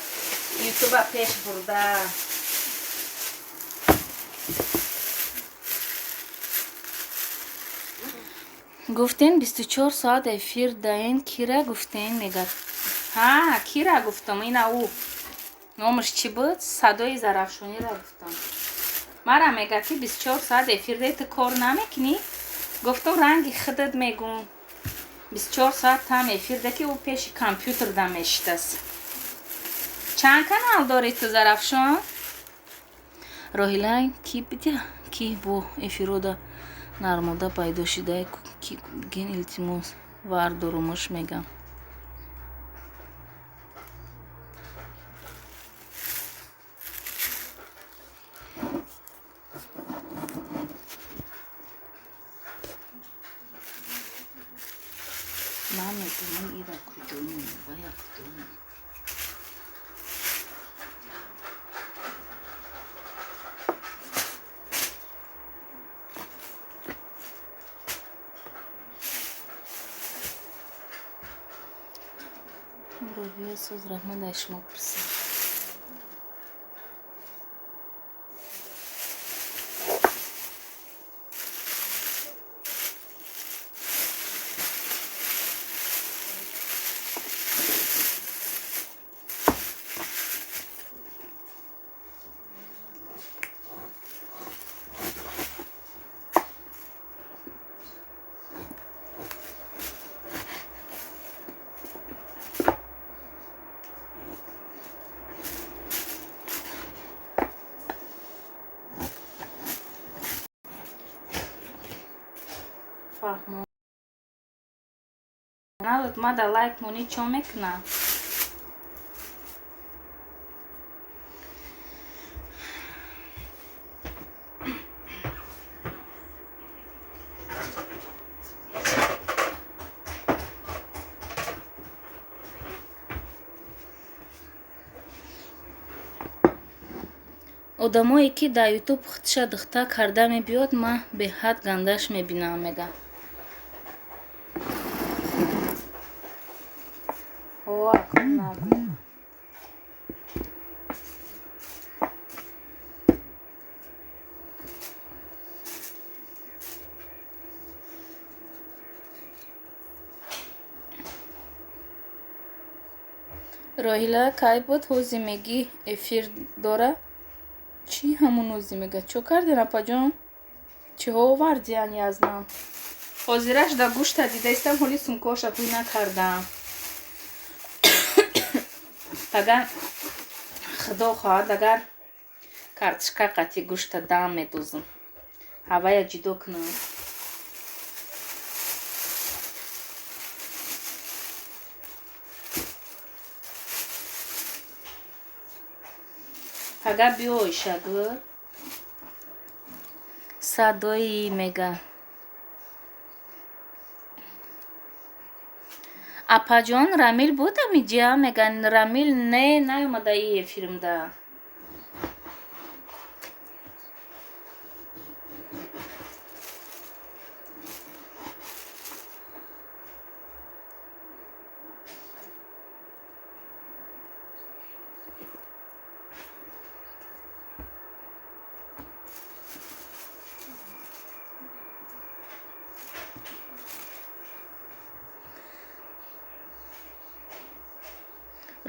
ютуба пеш бурда. гуфтен 24 соат эфир даен. кира гуфтен мега. кира гуфтам. ина ӯ номаш чӣ буд? садои Зарафшонира гуфтам. мара мега ки 24 соат эфирде ту кор намекунӣ? гуфтам ранги худат мегӯм. 24 соат там эфирде ки ӯ пеши компютерда мешитаст. чанд канал дорӣ ту Зарафшон? роҳила ки бидя ки бо эфирода нармода пайдо шида ки ген илтимос вардорумош мегам. ман метавонам ира куҷо мева як куҷо мева. робия соз раҳмат дар шумо пурсед. фаҳмо налут мада лайк монӣ чо мекунам. одамое ки дар ютуб худша духта карда мебиёд ман беҳад гандаш мебинам мега. роҳила кай буд ҳози мегӣ эфир дора чӣ ҳамун ҳози мега чо кардин апаҷон чиҳо овардиан язнам ҳозираш да гӯшта дидаистам ҳоли сумкаоша пӯй накардам. агар худо хоҳад агар картишка қатъи гӯшта дам медозам ҳавая ҷудо кунам. агар биёй шагӯ садои мега апаҷон рамил буда миҷа меган рамил не наёмада и эфиримда.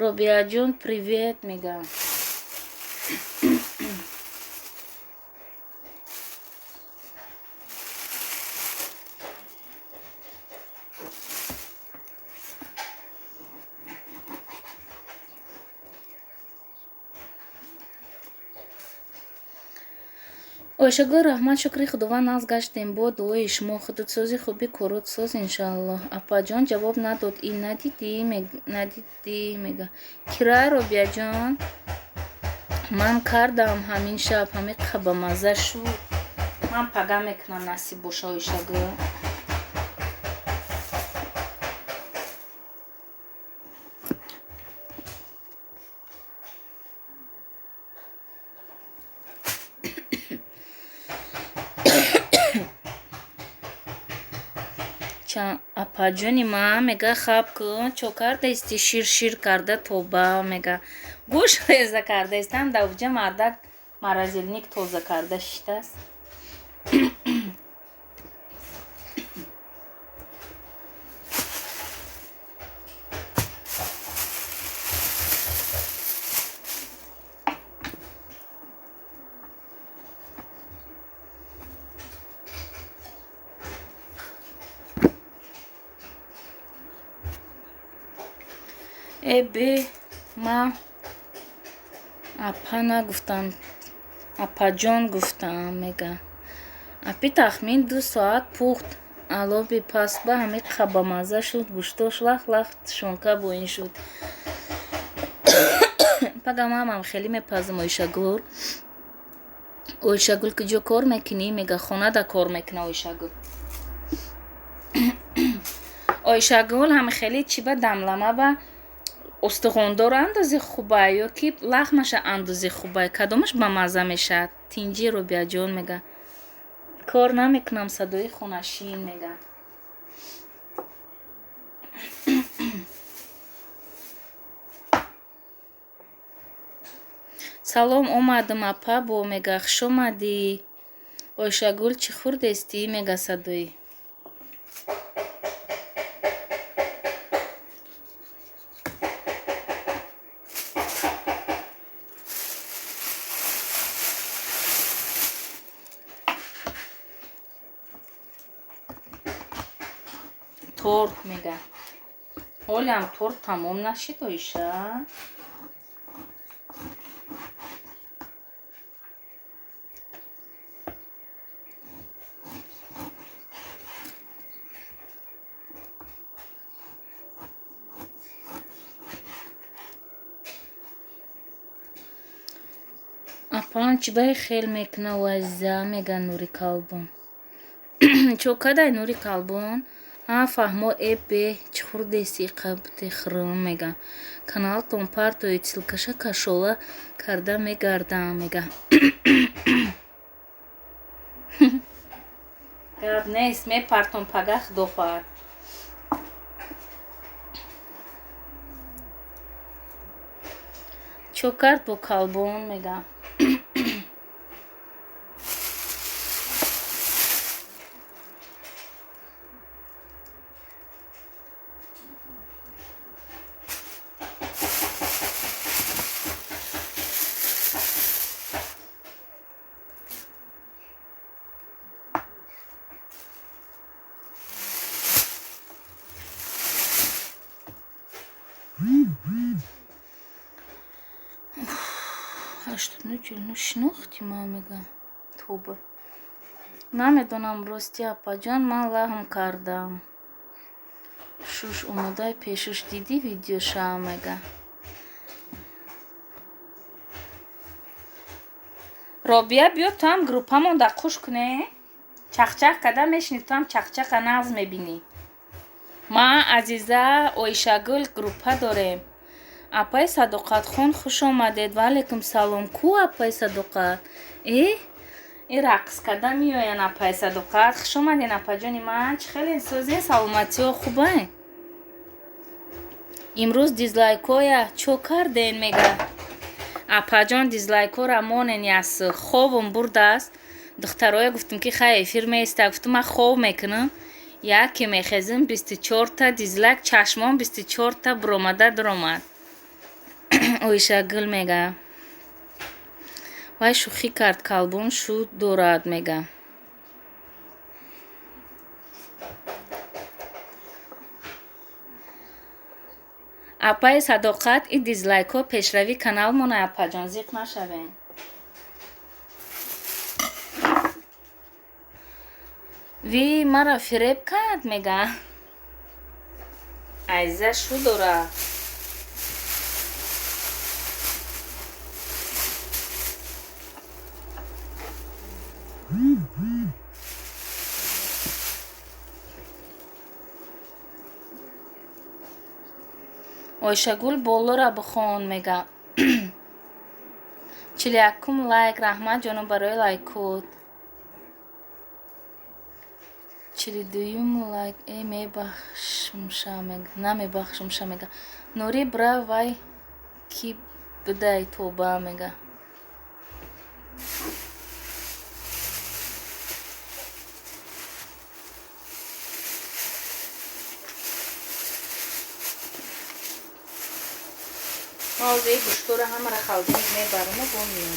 робияҷон привет мегам. ойшагӯ раҳмат шукри худованд нағз гаштем бо дуои шумо худудсози хуби корот соз иншаллоҳ. апаҷон ҷавоб надод и надидӣ мега кира робияҷон ман кардам ҳамин шаб ҳамин қа ба мазза шуд ман пага мекунам насиб боша ойшагӯ. апаҷони ман мега хаб кун чо кардаисти шир карда тоба мега гӯш реза кардаистам давҷа мардак маразилник тоза карда шиштаст. эбе ман апа нагуфтам апаҷон гуфтаам, мега. Апи тахмин 2 соат пухт. Алоби пас ба ҳами қабамаза шуд, гӯштош лах тушонка боин шуд. Пага мамам хеле мепазам Ойшагул. Ойшагул куҷо кор мекунӣ? Мега хонада кор мекуна Ойшагул. Ойшагул ҳами хеле чӣ ба дамлама ба устухондора андози хубай ё ки лахмаша андози хубай кадомаш ба маза мешавад? Тинҷи Робиаҷон мега. Кор намекунам садои хонашин мега. Салом омадам апа бо мега хуш омадӣ. Ойшагул чӣ хурдестӣ мега садои. Торт мега. ҳолиам торт тамом нашид Ойша. Апам чибаи хел мекуна вайза мега Нури Калбон. Чокадай Нури Калбон. Фаҳмо эбе чӣ хурдеси қабти хрум мега. Каналтон партои цилкаша кашола карда мегардам мега. Гап нест мепартон пага худофат. Чо кард бо Калбон мега. Шинохти ма мега тоба. Намедонам рости апаҷон ман лаҳм кардам. Шуш омодаи пешуш дидӣ видеоша мега. Робия биё туам группамон да қуш куне. Чахчах када мешини туам чахчаха нағз мебинӣ. Ма азиза Ойшагул группа дорем. Апаи Садоқатхон хуш омадед. Ваалейкум салом. Ку апаи Садоқат? И рақс када меоян апаи Садоқат. Хуш омаден апаҷони ман. Чӣ хелен созен саломатиҳо хубае? Имрӯз дизлайкоя чо карден мега. Апаҷон дизлайкора монен яс ховум бурдааст. Духтароя гуфтам ки хай эфир меиста. Гуфтам ман хов мекунам. Яке мехезим 24 дизлайк чашмон 24 буромада дуромад. Ойшагул мега. Вай шӯхӣ кард Калбон шуд дорад мега. Апаи Садоқат и дизлайкҳо пешрави каналмона апаҷон зиқ нашавен. Ви мара фиреб кард мега. Айза шу дора. Ойшагул болора бихон мега. 41 лайк. Раҳмат ҷонум барои лайкот. 42 лайк. Мебахшимша мега. Намебахшимша мега. Нури бра вай ки бидай тоба мега. ҳозир гӯштора ҳамаро халдин мебарам бо миём.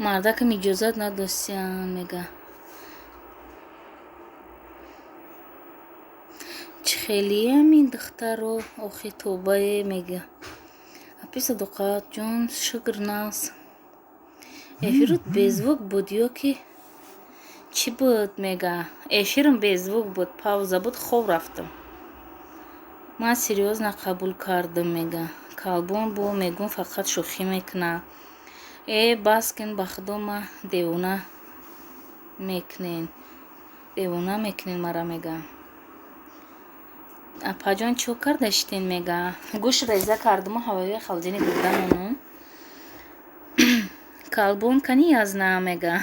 мардакам иҷозат надостиян, мега чӣ хелиям ин духтаро охи тобае, мега апи Садоқат ҷон шукр нас. Эфирут беззвук буд ё ки чӣ буд? Мега эфирам беззвук буд, пауза буд, хоб рафтам. Ман серьёзно қабул кардам, мега калбон бо мегӯм фақат шӯхӣ мекуна. Бас кун, ба худо ма девона мекунен мара, мега апаҷон чӣ кардаштин, мега гӯш реза кардаму ҳавои халҷини гурданону калбон кани язна, мега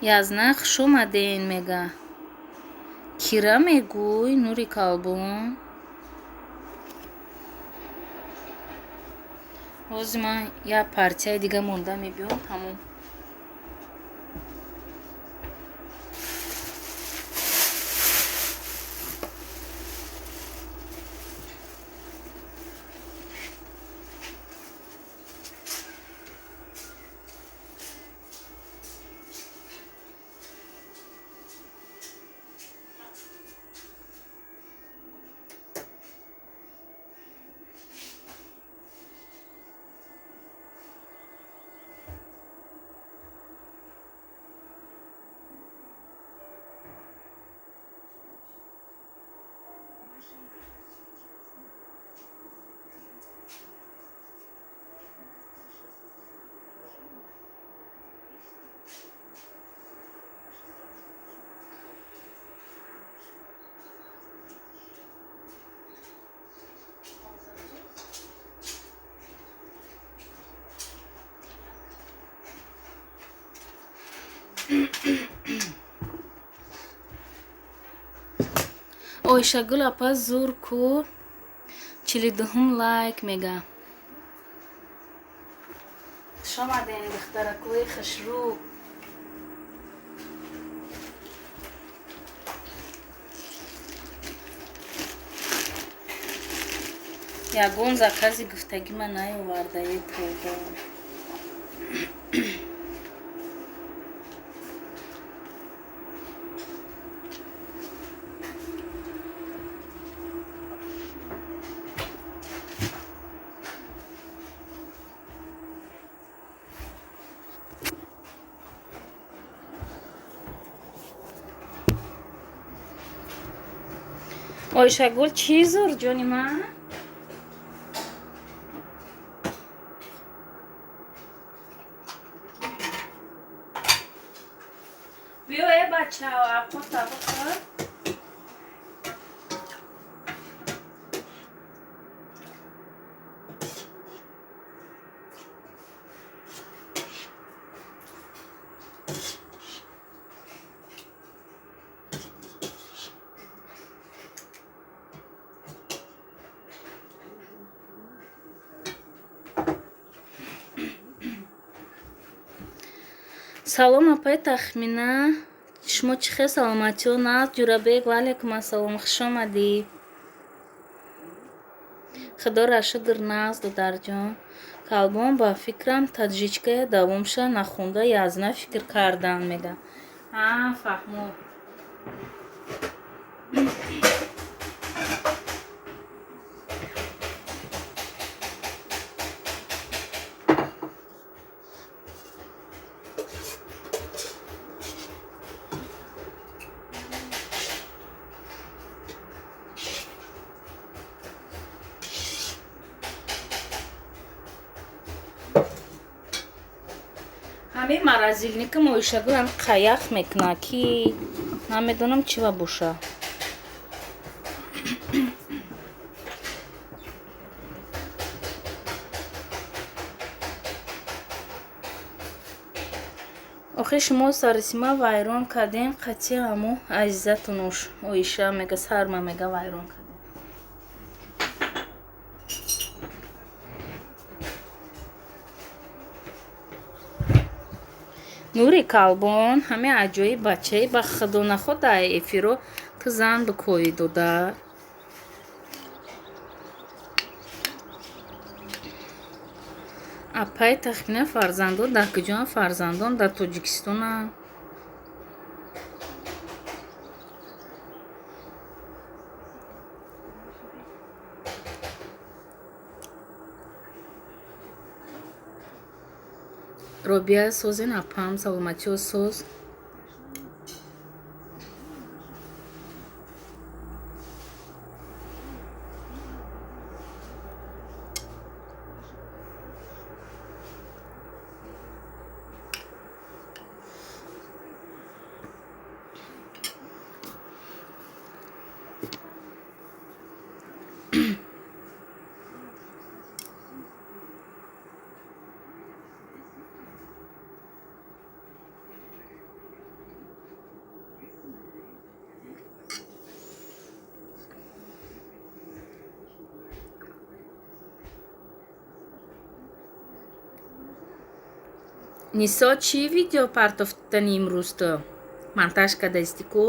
язна хуш омаден, мега кира мегӯй, нури калбон. ҳозир ман як партияи дига монда мебиём, ҳамон Ойшагул апа зур ку 42 лайк, мега хуш омаден духтаракӯи хушрӯ. ягон закази гуфтагима наёвардаед тоба. Ойшагул чӣ зур ҷони ман? биё бача апота бухор. салом апай тахмина, шумо чӣ хел саломатиё наст? Ҷурабек ваалайкум ассалом, хуш омадӣ. Худоро шукр наст додарҷон. калбон ба фикрам таджичкая давомша нахонда язна фикр кардан мега. Фаҳмуд. ҳамин маразилника моишагӯям қаях мекуна ки намедонам чӣ ва боша. охир шумо сарисима вайрон кардем қатъи аммо азизатун оиша мега сарма мега вайрон кардем. нури калбон ҳамин аҷоиб бачаи ба худо нахоҳда эфиро ту зан бикои додар. апай тахминан фарзандон дар куҷоам? Фарзандон дар Тоҷикистонам. робия созен апам саломатиро соз. нисо чӣ видео партофтани имрӯз ту монтаж карда истӣ ку?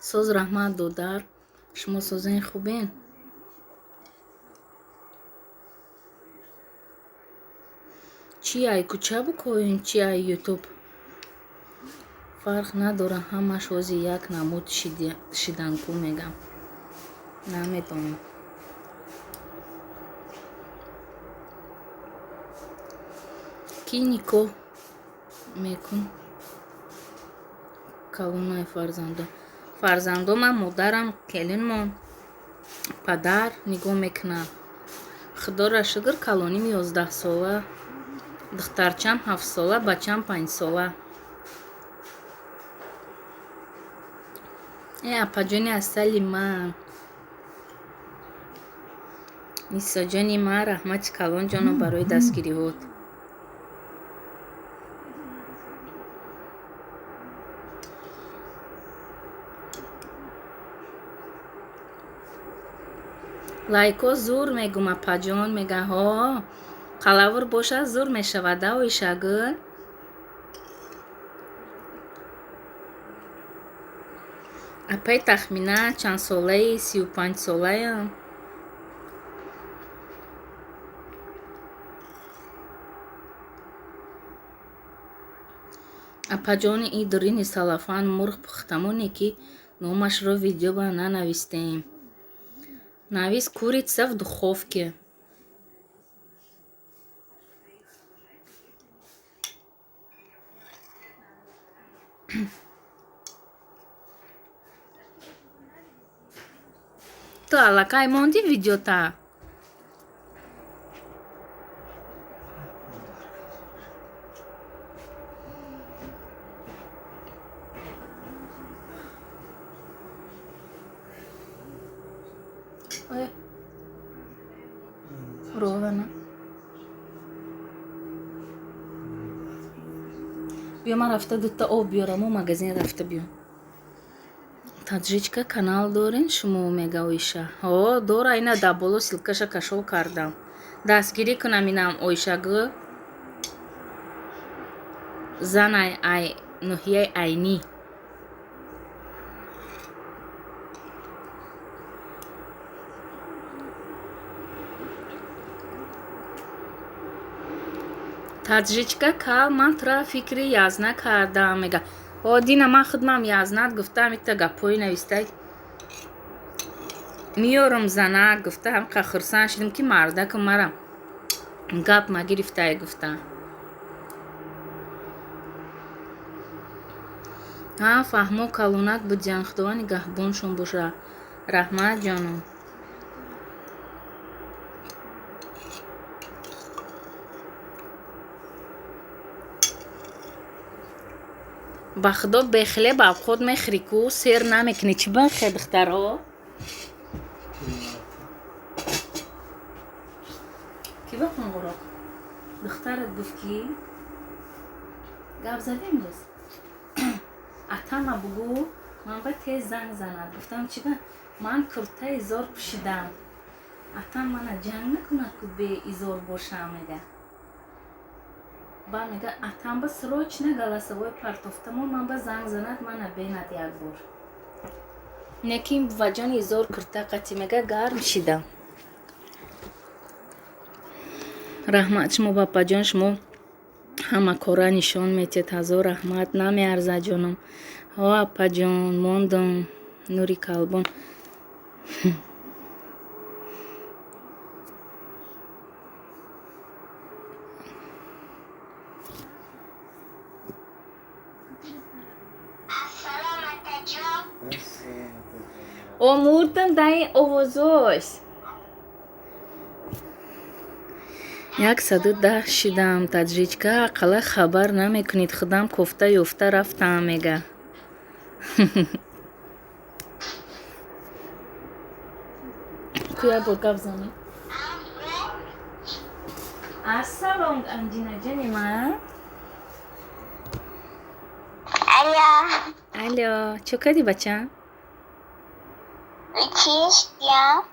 соз раҳмат додар, шумо созани хубен. чи ай кӯча бикоин, чи ай ютуб фарқ надорад, ҳамаш ози як намуд шиданку мегам. Наметонам. ки никоҳ мекун калонай фарзандон. фарзандонам модарам келинмон падар нигоҳ мекунад. худоро шукр калоним 11 сола, духтарчам 7 сола, бачам 5 сола. апаҷони асали ман, нисоҷони ман, раҳмати калон ҷоно барои дастгириҳот. лайко зур мегум апаҷон, мегаҳо қалавр бошад зур мешавада оишагӯ. апай тахминан чанд солаи? 35 солаям. апаҷони и дурини салафан мурғ пухтамоне ки номашро видео ба нанавистем. навис курица в духовке. ту аллакай монди видеота? рована بیا من رفته دوتا آب بیارم و مگزین رفته بیام. таджичка канал дорин шумо мега оиша дора ина да боло силкаша кашов кардам дастгирӣ кунам инам оишагӣ занай ай нуҳияи айнӣ таджичка кал ман тура фикри язна кардам мега дина ман худмам язнат гуфтам ита гапҳои навистай миёрам занак гуфтам ка хурсанд шудам ки мардаку мара гап магирифтай гуфтам фаҳмо калонак будиян худова нигаҳбоншон боша раҳмат ҷонам ба худо бехлеб авход мехӯри ку сер намекунӣ чӣ бахе духтаро ки бахунғуроқ духтарат гуфт ки гап задем имрӯз атама бугу ман ба тез занг занад гуфтам чӣ ба ман куртаи изор пӯшидам атам мана ҷанг накунад ку бе изор бошам мега ба мега атам ба срочно галасовой партофтамон ман ба занг занад мана бенад як бор неки буваҷон изор курта қати мега гарм шидам раҳмат шумо бапаҷон шумо ҳама кора нишон метед ҳазор раҳмат намеарзад ҷонам апаҷон мондам нури калбон омӯрдам даи овозош 110 шидам таджичка ақала хабар намекунед худам кофта ёфта рафтам мега куя бо гап занед ассалом анҷинаҷани ман алё чӣ кардӣ бачам Чистя.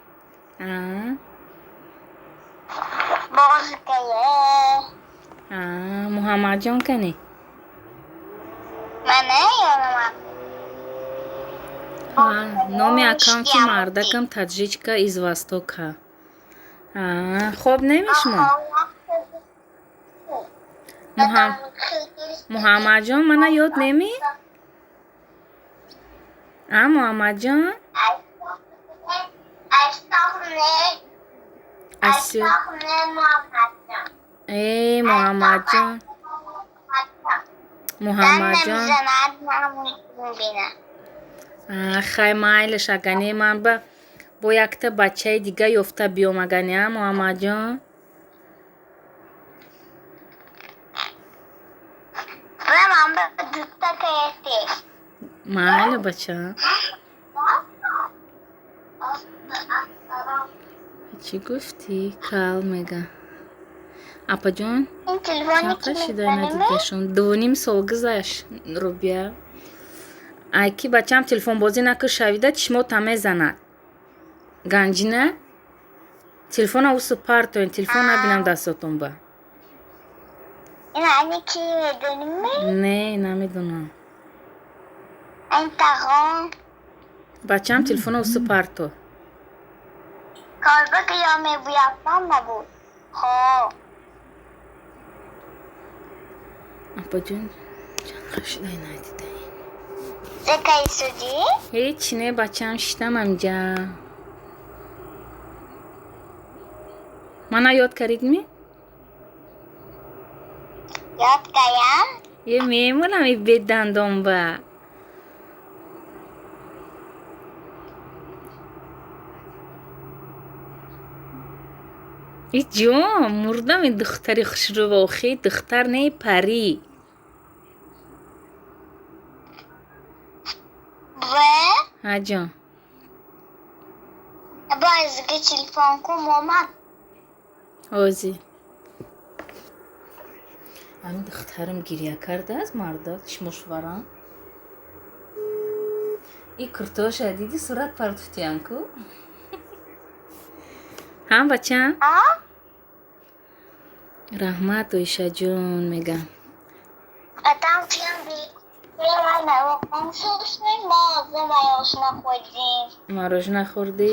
Божкая. Муҳаммадҷон кане? Мана ёнамам. Номи аккаунти мардакам таджичка из Востока. Хоб немишмо? Муҳаммадҷон мана ёд неми? Муҳаммадҷон? Муҳаммадҷон. Муҳаммадҷон. Хай майлаш агане ман бо якта бачаи дига ёфта биём агане Муҳаммадҷон. Майли бача. Чӣ гуфтӣ? Кал мега. Апаҷон, чақа шида надидашон. 2.5 сол гузашт Рубия. Айки бачам телефонбозӣ накуд шавида чишмота мезанад. Ганҷина? Телефона усу партоен, телефон набинам дастотон ба. Яъни ки медонӣ? Не, намедонам. Интаҳон. Бачам телефона усу парто. Колба ки я мебуяфтам набуд. Хоб. Апаҷон, чақа шидай надидаи. Закай судӣ? Ҳеҷ не бачам шитам амҷа. Мана ёд каридми? Ёд каям? Мемонам и бедандон ба. ҷон мурдам ин духтари хушрувохӣ духтар не парӣ. ҷон баъзига телефон кун момад ҳозир ами духтарам гирья кардааст марда чмошварам и куртоша диди сурат партуфтиянку ҳам бачам раҳмат оишаҷон мегам А там он вкусный мороженое ходим. морожена хӯрдӣ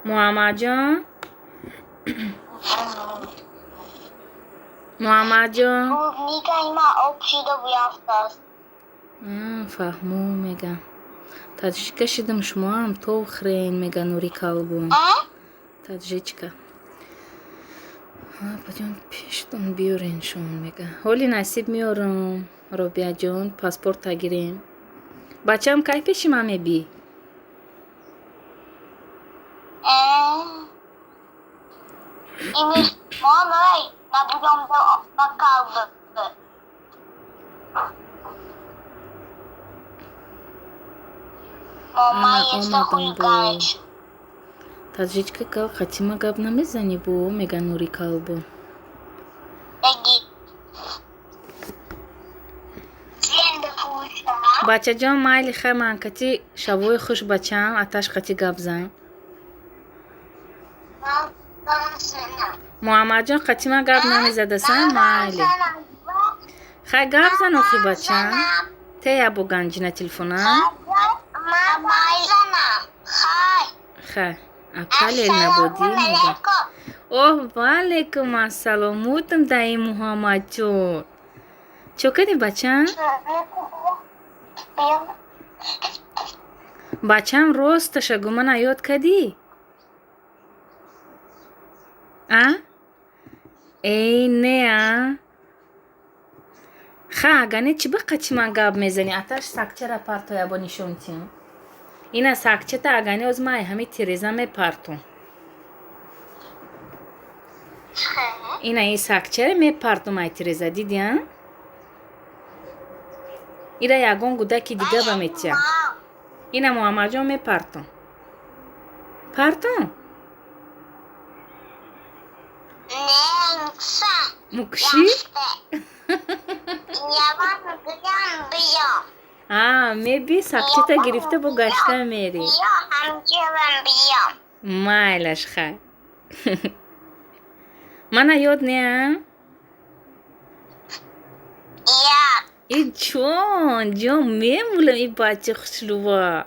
муҳаммадҷон муҳаммадҷон Клубника има общий буяфтаст. фаҳмом мегам таджика шидам шумоам тохрен мега нури калбон таджичка баҷон пештон биёрен шон мега ҳоли насиб меорам робияҷон паспорт тагирем бачам кай пеши ман меби Имиш мамай набудам на калбы. Мама esa хулиганиш. таджичка кал хатима гап намезани бо мега нури калбон Беги. Сенде пуша. бачаҷон майли хай ман кати шабои хуш бачам аташ кати гап зан муҳаммадҷон қатима гап намезадасан майли хай гап зан охи бачам тея бо ганҷина телефона хай акалел набудӣ мега оҳ ваалейкум ассалом мутам даи муҳаммадҷон чокади бачам бачам росташа гумана ёд кадӣ эй неа ха агане чӣ ба қатима гап мезани аташ сакчара партоя бо нишонтим ина сакчата агане оз май ҳами тиреза мепартум ина и сакчаре мепартум ай тиреза дидия ира ягон гудаки дига ба метия ина муҳаммадҷон мепартум партум мукши меби сакчата гирифта бо гашта мери майлаш хай мана ёд неа и ҷон мемулам и бача хушлува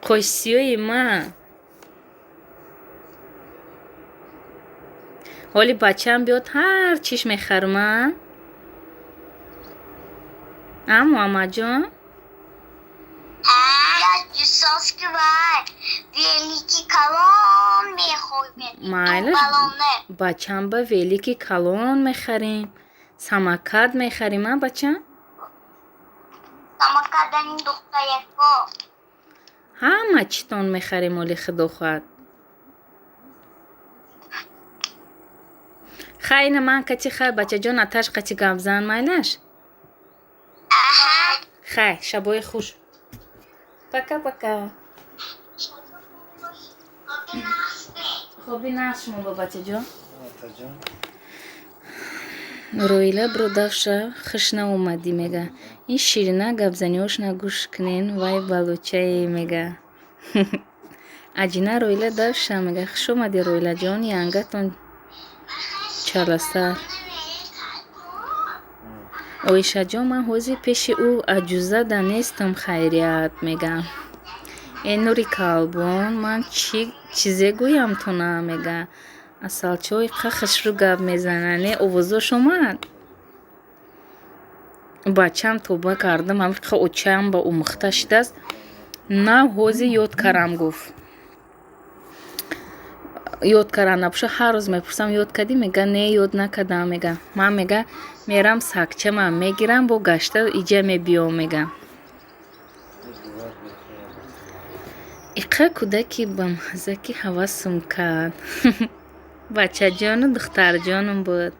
қошсиёи ман ҳоли бачаам биёд ҳар чиш мехарма муҳаммадҷон майла бачам ба велики калон мехарем самакат мехарем бачам ҳама читон мехарем оли худохоҳад хай ина ман кати хай бачаҷон аташ қати гапзан майлаш хай шабои хуш пока пока خوبی نشمو با بچه جان رویلا برودافشا خشنا اومدی میگه این شیرینه گبزنیوش نگوش کنین وای بلوچه میگه اجینا رویلا دافشا میگه خش اومدی رویلا جان ینگتون چالستر اویشا جان من حوزی پیش او عجوزه دانستم خیریت میگه این نوری کالبون من چیزی گویم تو نمیگه اصل چوی خش رو گب میزننه اووزوش اومد بچم توبه کردم هم خو اوچم با او مختشد است نه حوزی یاد کرم گفت یاد کرم نباشه هر روز میپرسم یاد کردی میگه نه یاد نکردم میگه من میگه میرم سکچه من میگیرم با گشته ایجا میبیام میگه иқа кудаки бамазаки ҳавасум кард бачаҷону духтарҷонум буд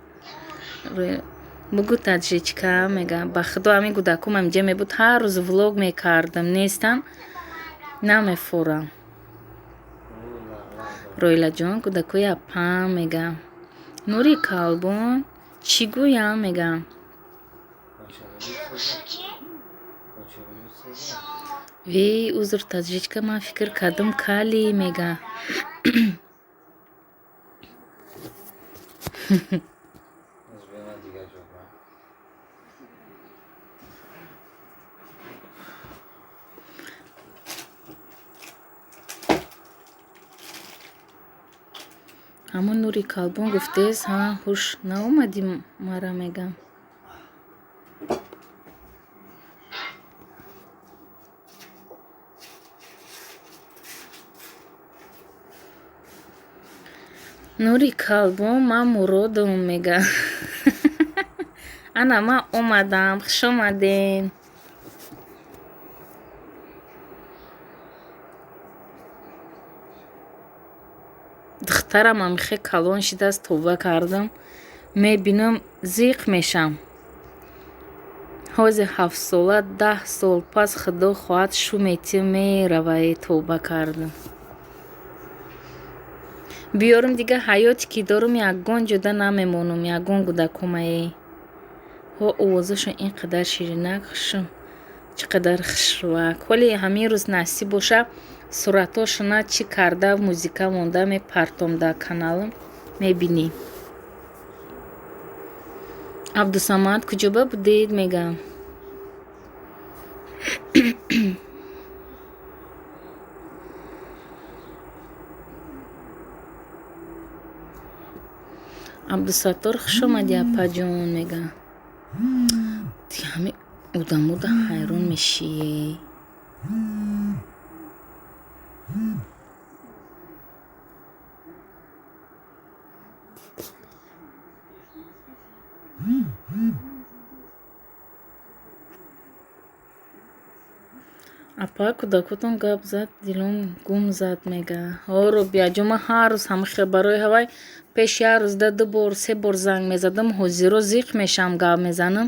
бугу таҷричка мега ба худо ҳамин кудакум амҷа мебуд ҳар рӯз влог мекардам нестам намефурам Ройлаҷон кӯдакои апам мега. Нури калбон чӣ гӯям мега. Ki? Вей узр таҷричка ман фикр кардам кали мега. ҳамон нури калбон гуфтез ҳа ҳуш наомади мара мега. нури калбон ман муродам мега. ана ман омадам хушомадем. духтарам амихе калон шидааст товба кардам мебинам зиқ мешам. ҳози 7сола 10 сол пас худо хоҳад шумети меравай товба кардам. биёрам дига ҳаёте ки дорам ягон ҷода намемонам ягон кӯдакумае. ҳо овозашон ин қадар ширинак шум чӣ қадар хушрӯак. вале ҳамин рӯз насиб боша суратошона чӣ карда музика монда мепартом дар каналам мебинӣ. абдусамад куҷоба будед мегам. абдусаттор хушомади апаҷон мега. ди ҳамин одамода ҳайрон мешие. апа кӯдакотон гап зад дилом гум зад мега. ҳоро биаҷон ман ҳар рӯз ҳамихе барои ҳавай пеши як рӯзда 2 бор 3 бор занг мезадам ҳозиро зиқ мешам гап мезанам.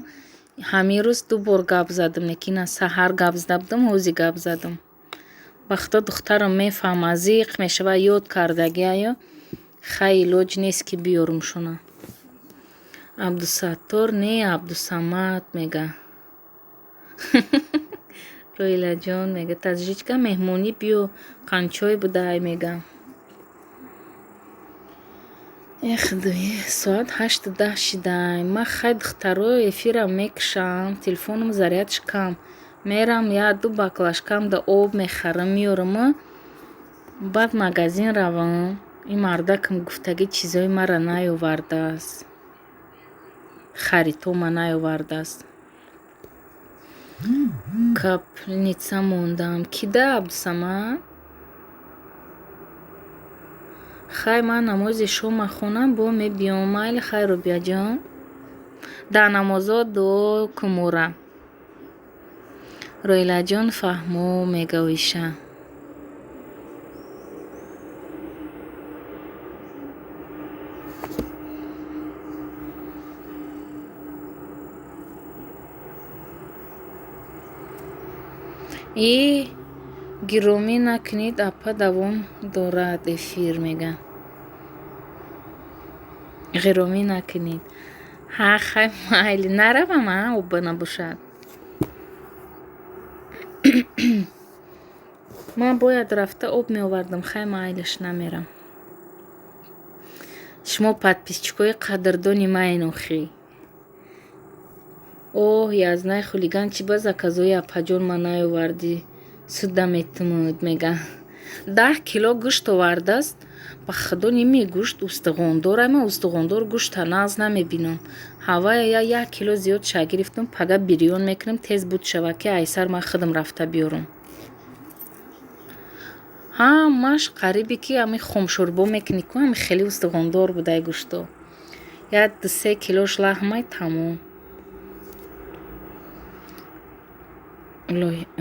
ҳамин рӯз 2 бор гап задам лекина саҳар гап зада будам ҳози гап задам. вақто духтарам мефаҳма зиқ мешава ёд кардагиаю хай илоҷ нест ки биёрумшона. абдусаттор не абдусамад мега. роилаҷон мега таҷричка меҳмонӣ биё қанчой будай мега. худоё соат 8-10 шидай. ман хай духтаро эфирам мекушам телефонам зарядш кам мерам я 2 баклажкамда об мехарам меёраму баъд магазин равам. ин мардакам гуфтагӣ чизои мара наёвардааст харитома наёвардааст. каплница мондам кида абдусамад. хай ман намози шома хонам бо мебиём майли хай рӯбияҷон дар намозо дуо кумора. роилаҷон фаҳмо мегавиша. гиромӣ накунед апа давом дорад эфир мега. ғиромӣ накунед. ҳа хай майли наравам оба набошад. ман бояд рафта об меовардам хай майлиш намерам. шумо подписчикои қадрдони маен охӣ. оҳ язнай хулиган чӣ ба заказои апаҷон ма наёвардӣ суда метумуд мега. 10 кило гӯшт овардааст. ба худо ними гӯшт устуғондор ама устуғондор гӯшта нағз намебинам. ҳавая я 1 кило зиёд ша гирифтам пага бирён мекунам тез буд шава ки айсар ман худам рафта биёрам. ҳамаш қариби ки ами хомшӯрбо мекунӣ ку ами хеле устуғондор будай гӯшто. я 2-3 килош лаҳмай тамом.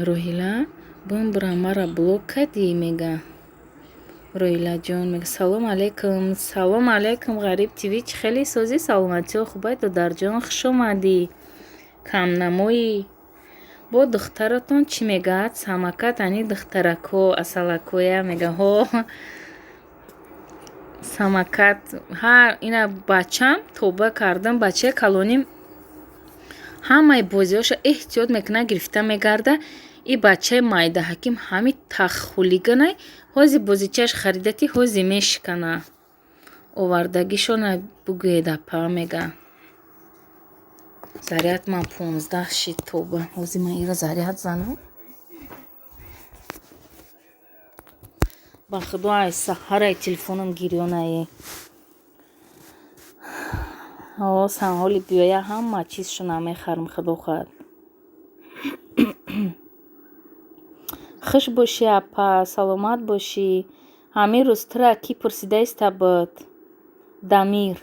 роҳила бумбра мара блок кадӣ мега. роилаҷон мега салом алейкум. салом алейкум ғариб тв чӣ хеле созӣ саломатиҳо хубай додарҷон хушомадӣ. камнамоӣ бо духтаратон чӣ мегӯяд самакат ани духтарако асалакоя мега. ҳо самакат ҳар ина бачам тоба кардам, бачаи калоним ҳамаи бозиҳоша эҳтиёт мекунад, гирифта мегарда. И бачаи майда ҳаким ҳами таххулиганай ҳози бозичааш харидати ҳози мешикана. Овардагишона бугӯедапа мега. Заряд ман 15 шид тоба. ҳози ман иро заряд занам. ба худо ай саҳарай телефонам гирёнае. самҳоли биёя ҳама чизшо намехарм худо хоҳад. хуш бошӣ апа, саломат бошӣ. ҳамин рӯз тра кӣ пурсидааста буд? Дамир.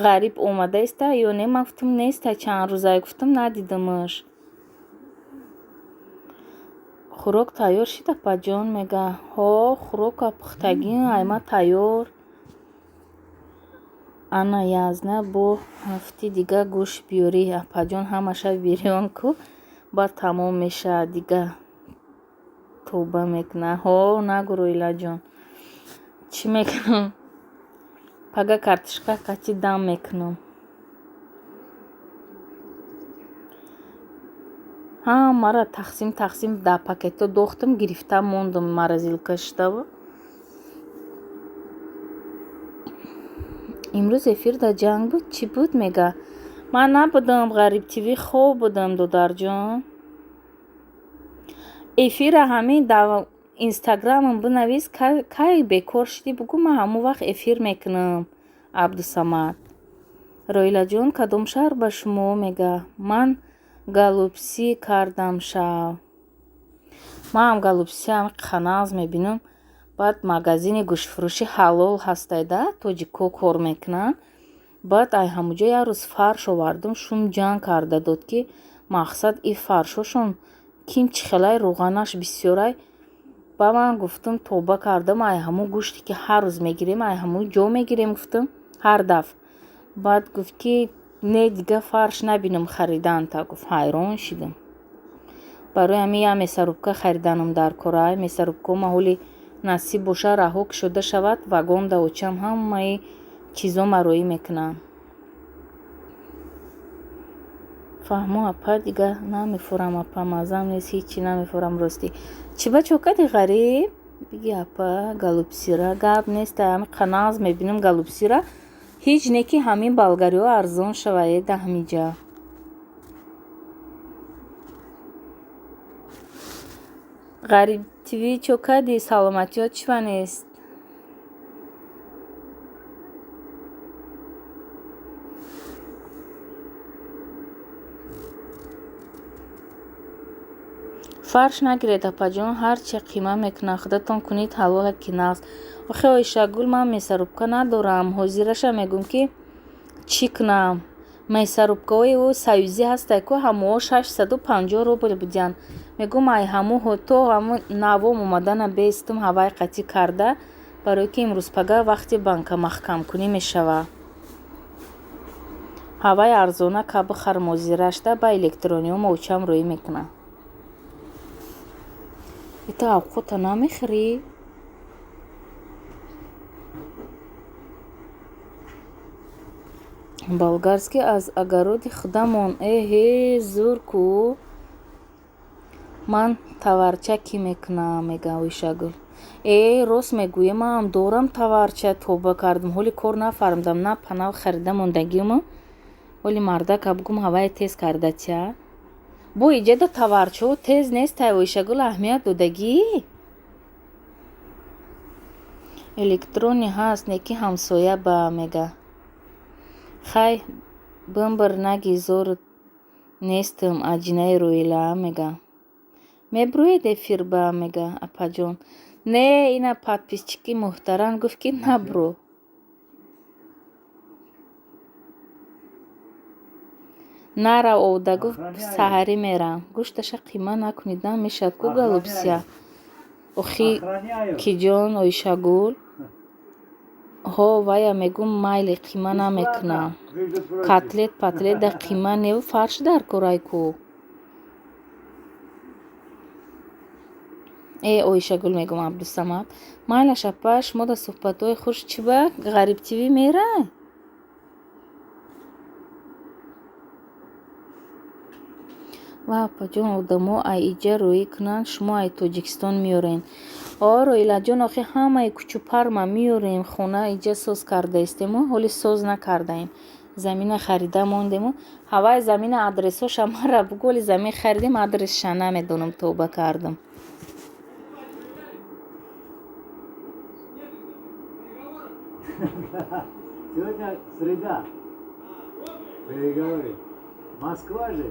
ғариб омадааста ё не? Ман гуфтам неста, чанд рӯзае гуфтам надидамаш. хӯрок тайёр шид апаҷон? Мега ҳо хӯрока пухтагӣ айма тайёр. Ана язна бо ҳафти дига гӯшт биёрӣ апаҷон, ҳамаша бирён ку баъд тамом мешавад дига. توبه میکنه ها نگو رویلا جان چی میکنم پگه کارتشکا کچی دم میکنم ها مرا تقسیم در پاکتو دوختم گرفتم موندم مرزیلکا شده امروز افیر در جنگ بود چی بود میگه من نبودم غریب تیوی خوب بودم دودر جان افیر همین در اینستاگرامم بنویس کی بکار شدی بگو من همون وقت افیر میکنم عبدالصمد رویلا جان کدوم شهر به شما میگه من галупси кардам шав ман ҳам галупси ҳам қаназ мебинам баъд магазини гӯштфурӯши ҳалол ҳастайда тоҷико кор мекунанд баъд ай ҳамуҷо як рӯз фарш овардам шум ҷанг карда дод ки мақсад и фаршошон ким чихелай рӯғанаш бисёрай ба ман гуфтам тоба кардам ай ҳамун гӯште ки ҳар рӯз мегирем ай ҳамун ҷо мегирем гуфтам ҳар даф баъд гуфт ки не дига фарш набинам харидан та гуфт ҳайрон шидам барои ҳамин як месарубка хариданам дар кора месарубка маҳоли насиб боша раҳо кушода шавад вагон давочам ҳамаи чизо мароӣ мекунанд фаҳмо апа дига намефурам апа мазам нест ҳечи намефурам ростӣ чӣ ба чокади ғариб биги апа галупсира гап нест ҳами қаназ мебинам галупсира ҳеҷ не ки ҳамин болгариҳо арзон шавад даҳмиҷа ғариб тиви чокади саломатиёт чива нест фарш нагиред апаҷон ҳарчи қима мекунад худатон кунед ҳалола ки нағз охе ойшагул ман месарубка надорам ҳозираша мегӯм ки чӣ кунам месарубкаҳои ӯ союзӣ ҳастай ку ҳамоҳо 650 рубл будянд мегӯм ай ҳамоҳо то ҳамун навом омадана бестам ҳавай қатӣ карда барое ки имрӯз пага вақти банка маҳкамкунӣ мешавад ҳавай арзона ка бихарм ҳозирашда ба электрониҳо мовчам рӯӣ мекунад ито авқота намехӯрӣ болгарский аз огороди худамон эҳе зур ку ман таварчакӣ мекунам мега ойшагул рост мегӯям ман ҳам дорам таварча тоба кардам ҳоли кор нафаҳмидам на панал харида мондагима ҳоли мардака бугум ҳавай тез кардатя бо иҷода таварчаҳо тез нестай ойшагул аҳамият додагӣ электрони ҳаст не ки ҳамсоя ба мега хай бимбир наги зор нестам аҷинаи рӯила мега мебрӯед эфир ба мега апаҷон не ина подписчики муҳтарам гуфт ки набро нара овда гуфт саҳарӣ мерам гӯшташа қима накунид намешавад ку галупсия охи киҷон ойшагул ҳо вая мегӯм майли қима намекунам котлет патлет да қима не фарш дар корай ку Оишагул мегум Абдусамад. Майла шапаш мода суҳбатҳои хуш чӣ ба Ғариб ТВ мерай? Ва апаҷон одамо ай иҷа рӯӣ кунанд, шумо ай Тоҷикистон меёрен. Роилаҷон охи ҳамаи кучу парма меёрем, хона иҷа соз кардаистему, ҳоли соз накардаем. Замина харида мондему. Ҳавай замина адресоша мара бугу, ҳоли замин харидем, адресша намедонам тоба кардам. Сегодня среда. Переговоры. Москва же.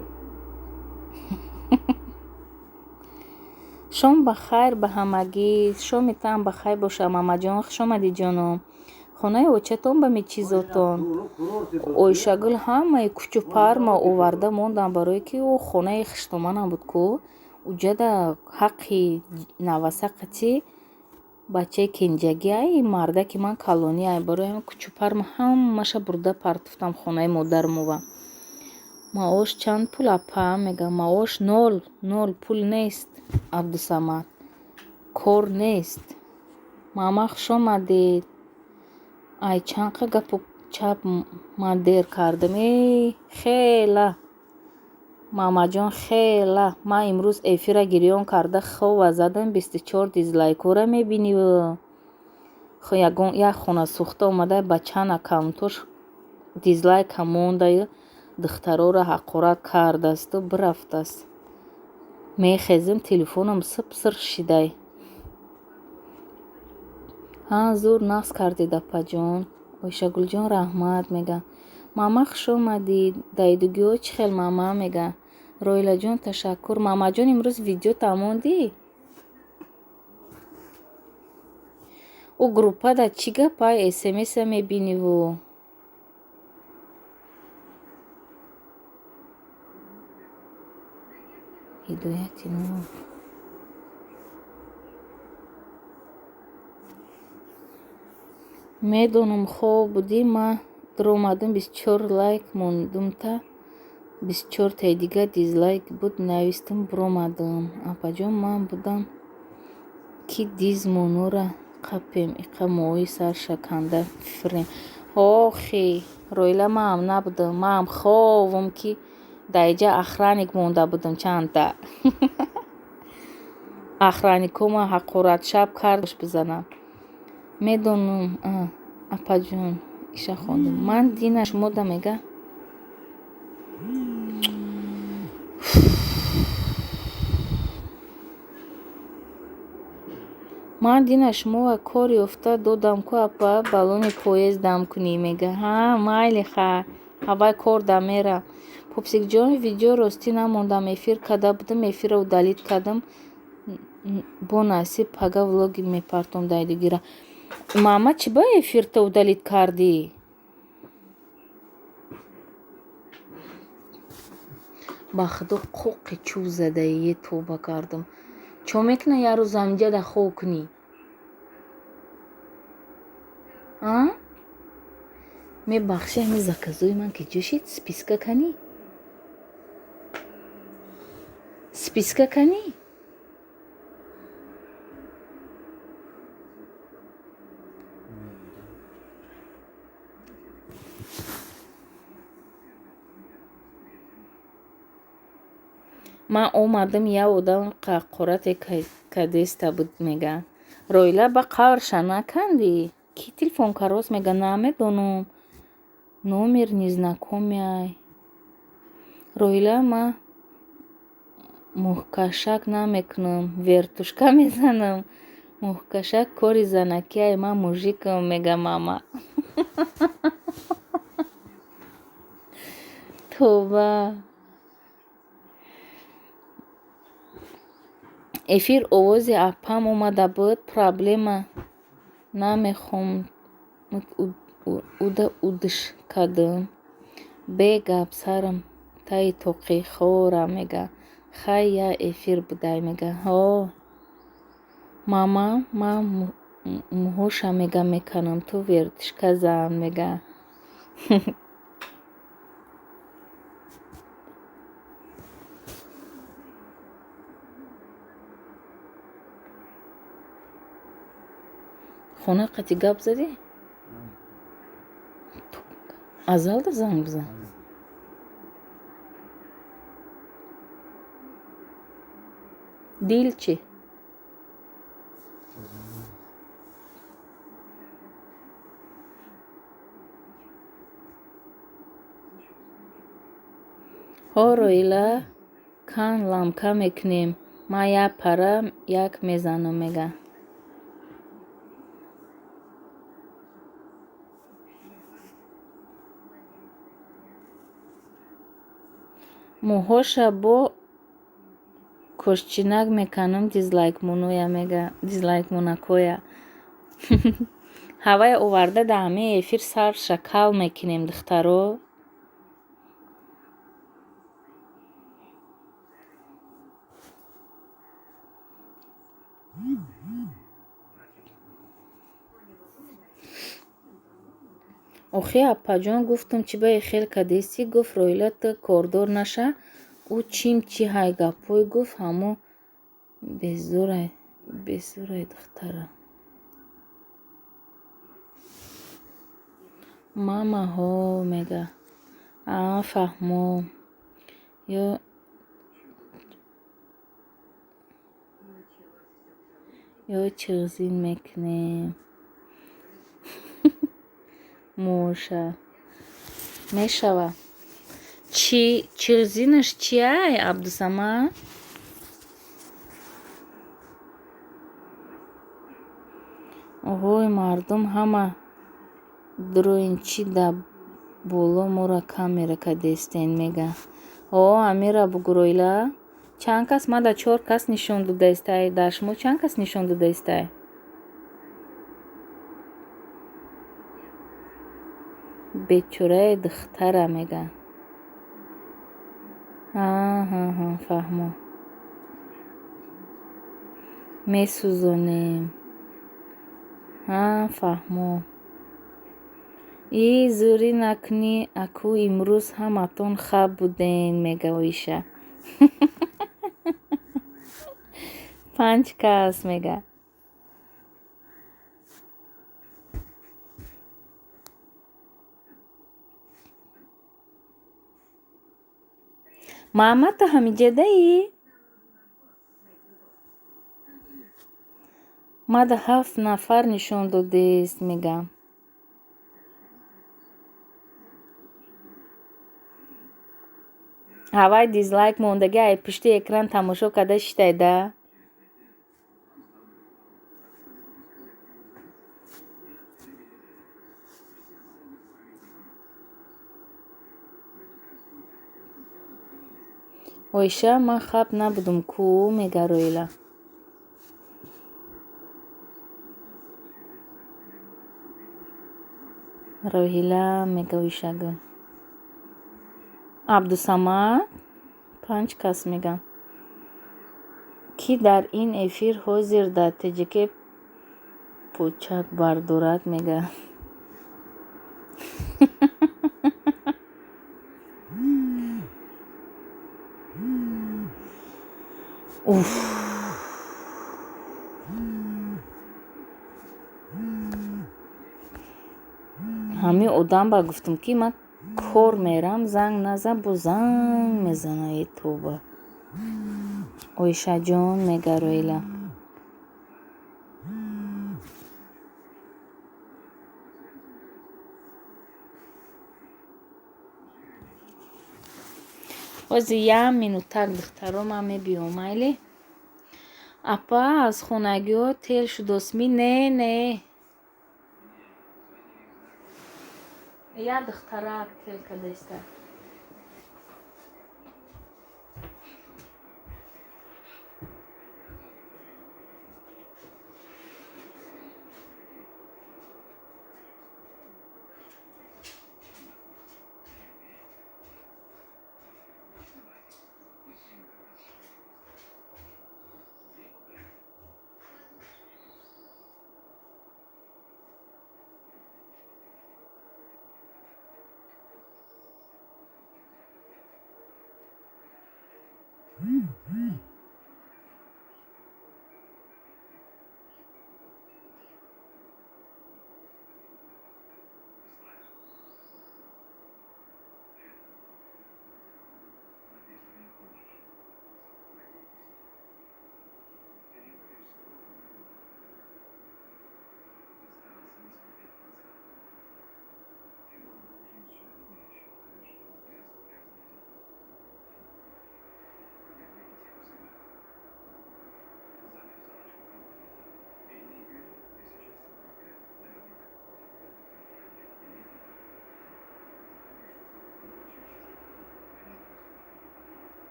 Шом бахайр ба ҳамагӣ. Шометан бахайр боша мамаҷон. Хушомадиҷоном. Хонаи очатон ба ме чизотон. Оишагул ҳамаи кучу парма оварда мондан, барое ки ӯ хонаи хиштоманам буд ку. Уҷада ҳаққи навасақати бачаи кенҷагӣ ай мардаки ман калони ай барои ҳамин кучу парма ҳамаша бурда партофтам хонаи модармова. Маош чанд пул апа? Мегам маош нол пул нест Абдусамад. Кор нест. Мама хушомадед. Ай чанқа гапу чап ман дер кардам. Хела мамаҷон хела. Ман имрӯз эфира гирён карда хова задам 24 дизлайкора мебиниву. Як хона сӯхта омада ба чанд аккаунтош дизлайка мондаю духтарора ҳақорат кардасту бирафтаст. Мехезем телефонам сипсир шидай. Зур нақс кардед апаҷон. Оишагулҷон раҳмат мега. Мама хушомадид. Дайдугиҳо чӣ хел мама мега. Роилаҷон ташаккур. Мамаҷон имрӯз видео тамондӣ? Ӯ группада чӣ гапай смс-а мебиниву? ҳидояти нур. Медонам хоб будӣ, ма диромадам 24 лайк мондумта 24 таи дига дизлайк буд, навистам биромадам. Апаҷон ман будам ки дизмонура қапем иқа моҳои саршаканда фирем. Охи Роила маам набудам, маам ховам ки даиҷа охранник монда будам чандта. Охранникома ҳақорат шаб кардаш бизанам. Медонам апаҷон иша хондам. Ман динаш мода мега. Ман дина шумова кор ёфта додам ку апа баллони поезд дам кунӣ мега. Майли ха. Ҳавай кор да мерам. Пупсикҷон видео ростӣ намондам, эфир када будам, эфирро удалит кардам. Бо насиб пага влоги мепартом дайдугира. Мама чӣ ба эфирта удалит кардӣ? Ба худо қоқи чӯб задаие тоба кардам. Чо мекуна як рӯз амҷада хо кунӣ? Мебахшӣ ҳамин заказои ман ки ҷӯшид списка канӣ? Списка канӣ? Ман омадам як одам қақорате кадеста буд мега. Роила ба қаврша накандӣ? Ки телефон карос мега намедонам. Номер незнакомяй. Роила ма муҳкашак намекунам, вертушка мезанам. Муҳкашак кори занакиай, ман мужикам мега мама. Тоба. Эфир овози апам омада буд, проблема намехом уда удиш кардам. Бегап сарам таи тоқи хора мега. Хай я эфир будай мега. Мама ман муҳоша мега меканам, ту вертушка зан мега. хона қати гап задӣ? Азалда занг бизан. Дил чӣ? ҳо Роила, кан ламка мекунем. Ман як пара як мезанам мега. Мӯҳоша бо кӯшчинак меканам дизлайкмунӯя мега. Дизлайкмунакоя. Ҳавай оварда дар ҳамаи эфир сар шакал мекунем духтаро. охи аппаҷон гуфтам чӣ ба хел кадестӣ? Гуфт Роила ту кордор наша. Ӯ чим чӣ ҳай гапҳои гуфт ҳамо безурай духтара. Мамаҳо мега. Фаҳмо. Ё чигъзин мекунем. Моша. Мешава. Чигъзинаш чӣ ай, Абдусамад? Вой, мардум ҳама дуроин чӣ да боло моро камера кадестен мега. Амира бугу Роила. Чанд кас? Мада 4 кас нишон дода истай. Дар шумо чанд кас нишон дода истай? Бечораи духтара мега. Фаҳмо. Месӯзонем. Фаҳмо. Зӯрӣ накунӣ, аку имрӯз ҳаматон хаб буден, мега Оиша. 5 кас мега. Маҳаммад, ту ҳамиҷадаӣ? Мада 7 нафар нишон додест мегам. ҳавай дизлайк мондагӣ ай пишти экран тамошо карда шитайда. Оиша, ман хаб набудум ку, мега Роила. Роҳила мега Оишагул. Абдусамад 5 кас мегам. Ки дар ин эфир ҳозир дар ТЖК почак бардорад мега. ҳамин одам ба гуфтам ки ман кор мерам, занг назан, бо занг мезана. Тоба. Оишаҷон мега Роила. ҳозир 1 минутак духтаро ман мебиём майли. Апа аз хонагиҳо тел шудосми? Не. Я духтарак тел кадеста.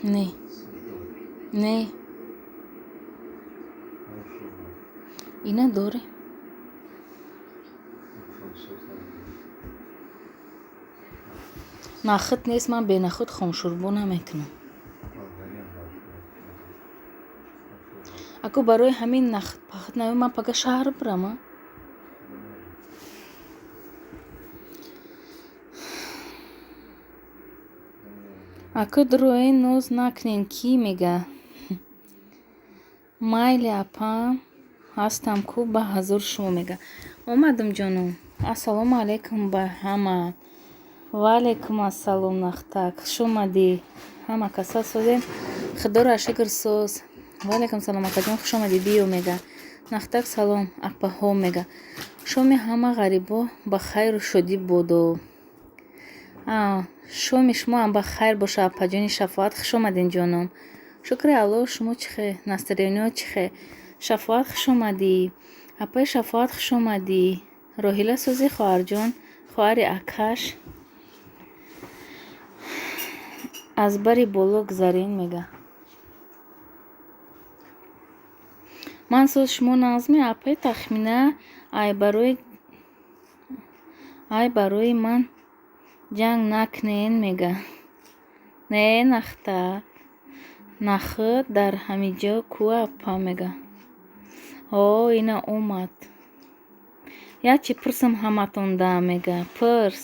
Не. Не. Ина доре. нахит нест, ман бенахит хомшурбо намекунам. ако барои ҳамин нахит пахит нави ман пага шаҳр бирама. ако дурои ноз накунен кӣ мега майли апам ҳастам ку ба ҳазур шумо мега. омадам ҷонум. ассалому алайкум ба ҳама. ваалайкум ассалом нахтак. хуш омадӣ. ҳама каса созем. худоро шукр соз. ваалайкум салом акаҷон хуш омадӣ биё мега. нахтак салом апаҳо мега. шоми ҳама ғарибо ба хайру шодӣ бодо. шоми шумоам ба хайр боша апаҷони шафоат. хуш омадин ҷонум. шукри алло. шумо чӣ хе? настроениё чӣ хе? шафоат хуш омадӣ. апаи шафоат хуш омадӣ. роҳила сӯзи хоҳарҷон. хоҳари акаш аз бари боло гузарен мега. ман соз шумо назми апаи тахмина ай барои ман ҷанг накунен мега. не нахтак. нахит дар ҳамиҷо ку апа мега. ина омад. ячи пурсам ҳаматон да мега. пурс.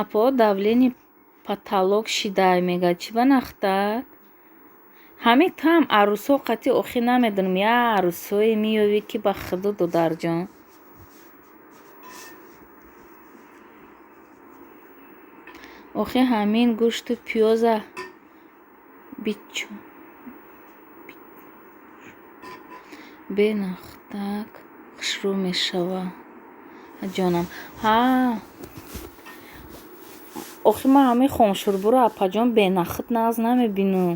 апао давлени потолок шидай мега. чӣ ба нахтак? ҳамин туам арӯсҳо қатъи охир намедонам я арӯсҳое меёвӣ ки ба худо додарҷон. охир ҳамин гӯшту пиёза бенахтак хушрӯ мешава ҷонам. охир ман ҳамин хомшурборо апаҷон бенахит нағз намебинам.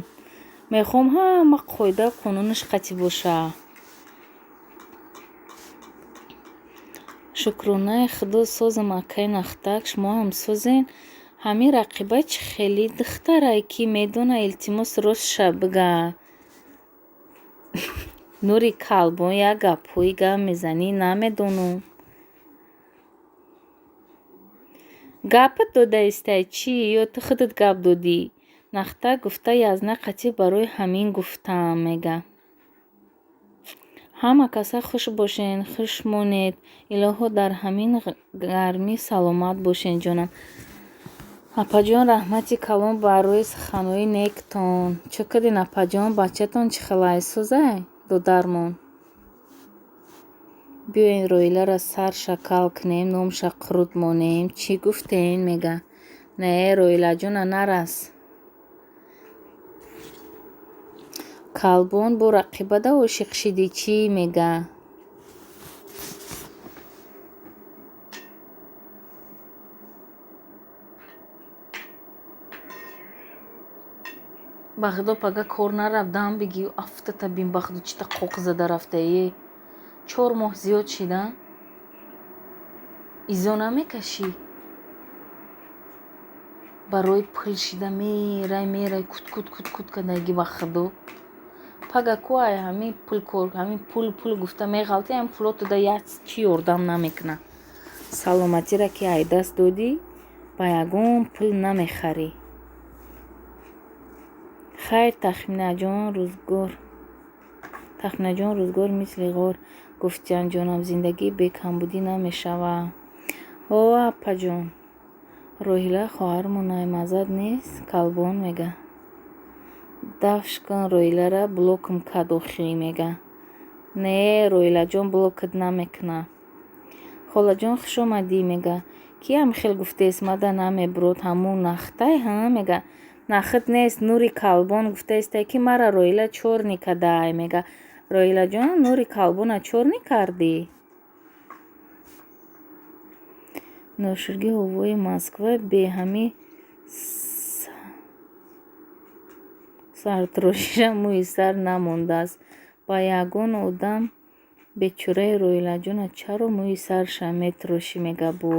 мехоҳам ҳама қоида қонунаш қатъӣ боша. шукронаи худо созам акаи нахтак. шумоам созен. ҳамин рақиба чӣ хеле духтарае ки медона илтимос ростша бига. нури калбон як гапҳои гап мезанӣ намедонам. гапат додаистай чӣ ё ту худат гап додӣ? нахтак гуфта язна қатъӣ барои ҳамин гуфтаам мега. ҳама каса хуш бошен. хуш монед. илоҳо дар ҳамин гармӣ саломат бошен ҷонам. апаҷон раҳмати калон барои суханои нектон. чӯ кардин апаҷон? бачатон чӣ хелай созай? додармон. биёен роҳиларо сар шакал кунем номша қурут монем. чӣ гуфтен мега. не роҳилаҷона нарас. калбон бо рақибада ошиқ шидӣ чӣ мега. ба худо пага кор нарафтам биги афтата бин ба худо чита қоқ зада рафтае. 4 моҳ зиёд шида. изо намекашӣ. барои пул шида мерай кут кадаги ба худо. пага куай ҳамин пулкор ҳамин пул гуфта меғалти ҳамин пуло туда як чӣ ёрдам намекуна. саломатиро ки айдаст додӣ ба ягон пул намехарӣ. хайр тахминаҷон рӯзгор мисли ғор. Гуфтиянд ҷонам зиндагӣ бе камбудӣ намешавад. О аппаҷон, Роҳила хоҳармон наймаззат нест? Калбон мега. Дафш кун Роҳилара блокм кад охӣ мега. Не, Роҳилаҷон блокат намекуна. Холаҷон хушомадӣ мега. Киям хел гуфтест мада намебурод ҳамун нахтай мега. Нахат нест, Нури Калбон гуфтаестай ки мара Роҳила чорни кадай мега. Роҳилаҷон, Нури Калбона чорни кардӣ? Ноширги ҳавои Москва бе ҳами сартрошиша мӯи сар намондааст. Ба ягон одам бечораи Роҳилаҷона чаро мӯи сарша метарошӣ мега бо.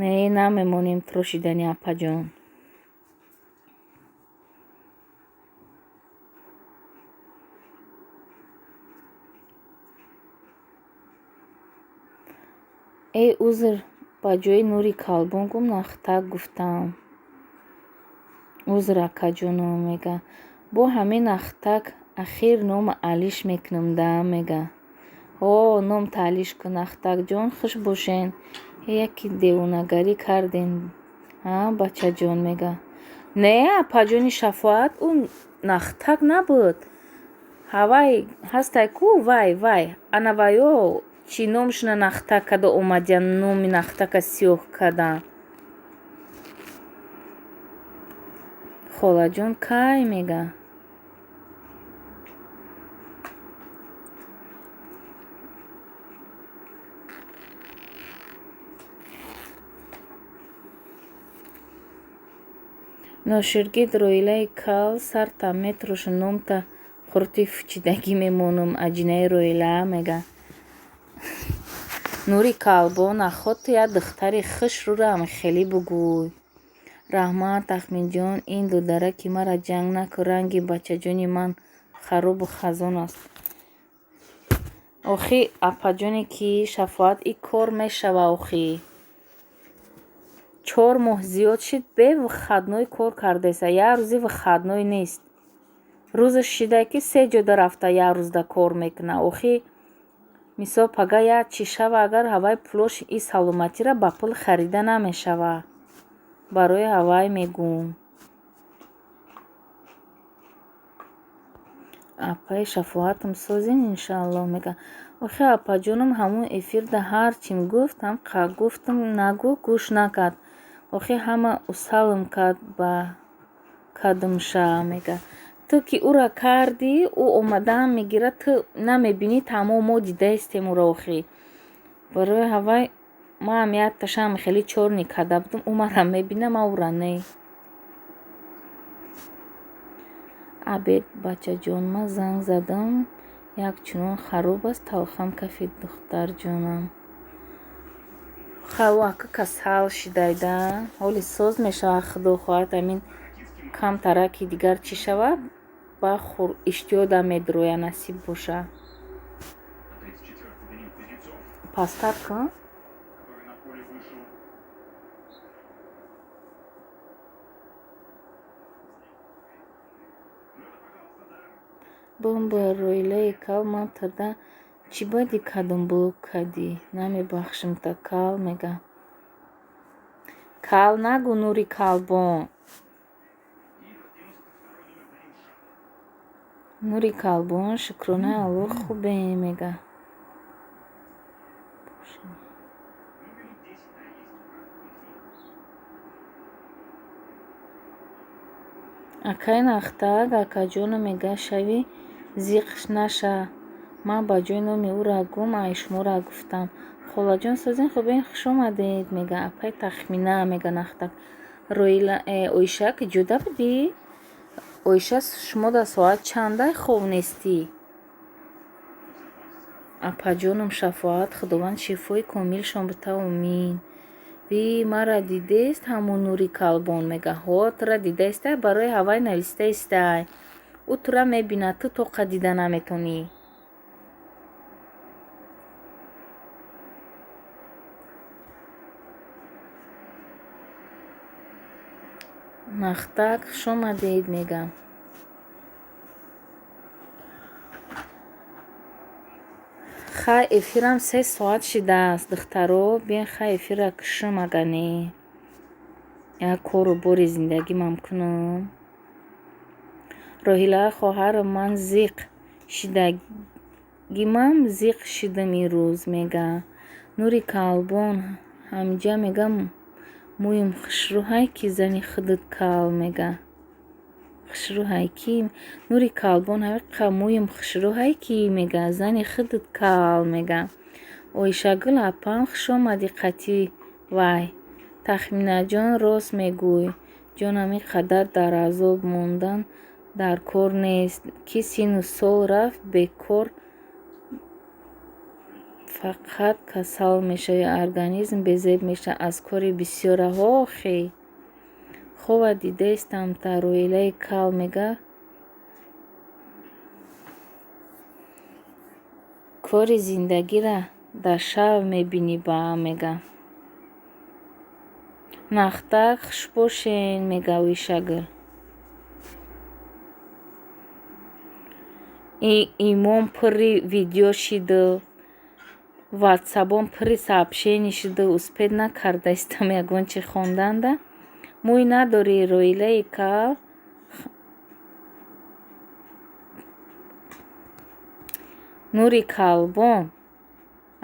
Не, намемонем тарошидани аппаҷон. Узр, ба ҷои Нури Калбон гум нахтак гуфтам. Узр акаҷоном мега. Бо ҳамин нахтак ахир нома Алиш мекунам да мега. О, ном таълиш кун нахтакҷон, хуш бошен. Яки девонагарӣ кардем, бачаҷон мега. Не, аппаҷони Шафоат, ӯ нахтак набуд. Ҳавай ҳастай ку вай. Ана вайо чӣ номшона нахтак када омадиян, номи нахтака сиёҳ кадан. Холаҷон кай мега. Ноширгид Роҳилаи кал сарта метароша номта хурти фучидагӣ мемонам аҷинаи Роҳила мега. Нури Калбон ахот як духтари хуш рӯрам хелӣ бугӯй. Раҳмат тахминҷон, ин додараки мара ҷанг накун, ранги бачаҷони ман харобу хазон аст. Охи аппаҷоне ки Шафоат и кор мешава охи. 4 моҳ зиёд шид бевыходной кор кардаеса, як рӯзи выходной нест. Рӯзаш шидай ки 3 ҷода рафта як рӯзда кор мекуна. Охи мисол пага як чӣ шава агар ҳавай пулош и саломатиро ба пул харида намешавад. Барои ҳавай мегӯм. Аппаи Шафоатам созин иншаллоҳ мега. Охи аппаҷонам ҳамун эфирда ҳарчим гуфтам гуфтам нагӯ гӯш накард. Охи ҳама усалм кард ба кадмша мега. Ту ки ӯра кардӣ, ӯ омадаам мегира, ту намебинӣ, тамом мо дидаистем ӯро охи. Барои ҳавай маам якташам хеле чорни када будам, ӯ мара мебина, ман ӯра не. Абед бачаҷон, ман занг задам, якчунон хароб аст, талхам кафи духтарҷонам. Хав ака касал шидайда, ҳоли соз мешавад, худо хоҳад амин камтараки дигар чӣ шавад, ба иштиёда медроя, насиб боша. Пастар кун. Бомба Роҳилаи кал ман тарда чӣ бади кадам блок кадӣ? Намебахшимта кал мега. Кал нагӯ Нури Калбон. Нури Калбон шукронаи Аллоҳ хубе мега. Акай нахтак акаҷонам мега шави зиқ наша. Ман ба ҷои номи ӯра гум шуморо гуфтам. Холаҷон созин хубен, хушомадед мега. Аппай тахмина мега нахтак. Роҳила Оиша ки ҷуда будӣ? Оиша шумо да соат чандай хоб нестӣ? Аппаҷонам Шафоат, худованд шифои комилшон бита омин. Ви мара дидест ҳамун Нури Калбон мега. Ҳо тура дидаестай, барои ҳавай навистаестай. Ӯ тура мебинад, ту тоқа дида наметонӣ. нахтак хуш омадед мегам. хай эфирам 3 соат шидааст духтаро, биен хай эфирра кушам агане як кору бори зиндагимам кунам. Роҳила хоҳар ман зиқ шидагимам зиқ шидам ирӯз мега. Нури калбон ҳамҷа мега мӯйим хушрӯҳай ки зани худат кал мега. хушрӯҳай ки нури калбон ҳавиққа мӯйим хушрӯҳай ки мега зани худат кал мега. Оишагул апам хуш омадӣ қатӣ вай. Тахминаҷон рост мегӯй. Ҷонам ин қадар дар азоб мондан дар кор нест, ки сину сол рафт бекор фақат касал мешавад, организм безеб мешавад аз кори бисёра. охи хова дидаистам дар оилаи кал мега кори зиндагиро дар шав мебинӣ ба мега. нахтак хуш бошен мега оишагул. имон пурри видео шидал, ватсапон пурри сообщение шидал, успед накардаистам ягон чи хонданда. мӯй надори роилаи кал нури калбон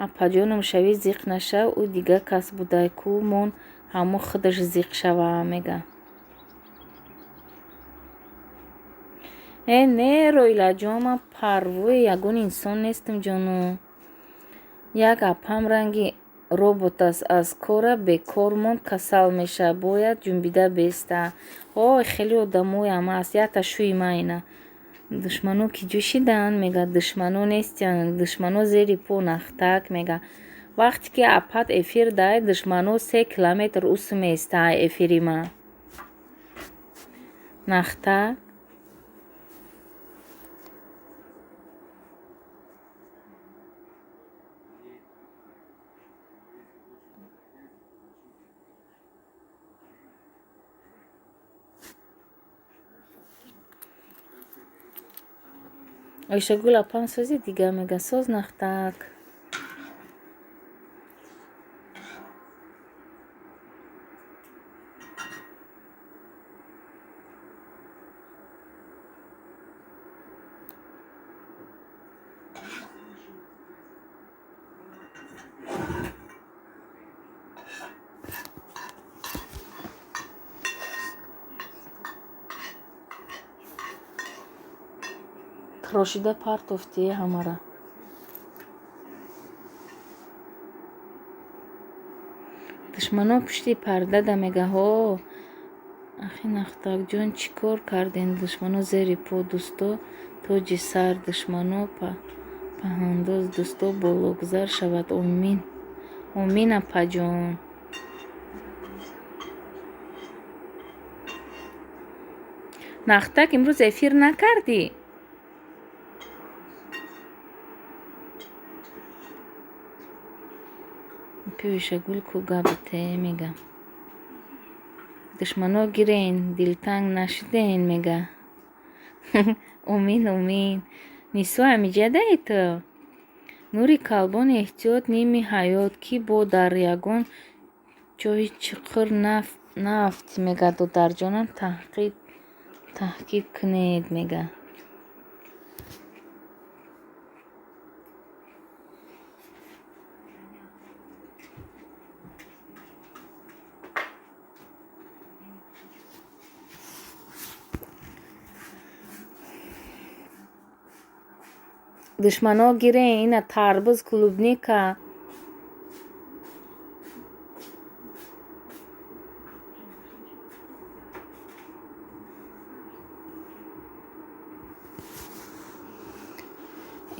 апаҷонам шави зиқ нашав, ӯ дигар кас будай ку мон ҳамо худаш зиқ шава мега. не роилаҷон, ман парвои ягон инсон нестам ҷону. як апам ранги робот аст, аз кора бекор монд, касал мешавад, бояд ҷунбида беста. ой хеле одамоям аст, ята шӯи майна. душмано ки ҷӯ шидаанд мега, душмано нестиянд, душмано зери по нахтак мега. вақте ки апат эфир дай, душмано 3 километр усу меистаи эфири ман. нахтак оишагул апам сози дига мега. соз нахтак. трошида партофтӣ ҳамара. душманон пушти пардада мега. ҳо ахи нахтакҷон чӣ кор кардем? душмано зери по дӯсто тоҷи сар, душмано паҳандоз, дӯсто болохузар шавад. омин омин апаҷон. нахтак имрӯз эфир накардӣ? пиёшагул ку габите мега. душмано гирен, дилтанг нашиден мега. омин омин. нисо амиҷадаи ту? нури калбон эҳтиёт ними ҳаёт, ки бо дар ягон ҷои чуқур нафти мега. додарҷонам таҳқиқ кунед мега. душмано гирен, ина тарбуз клубника.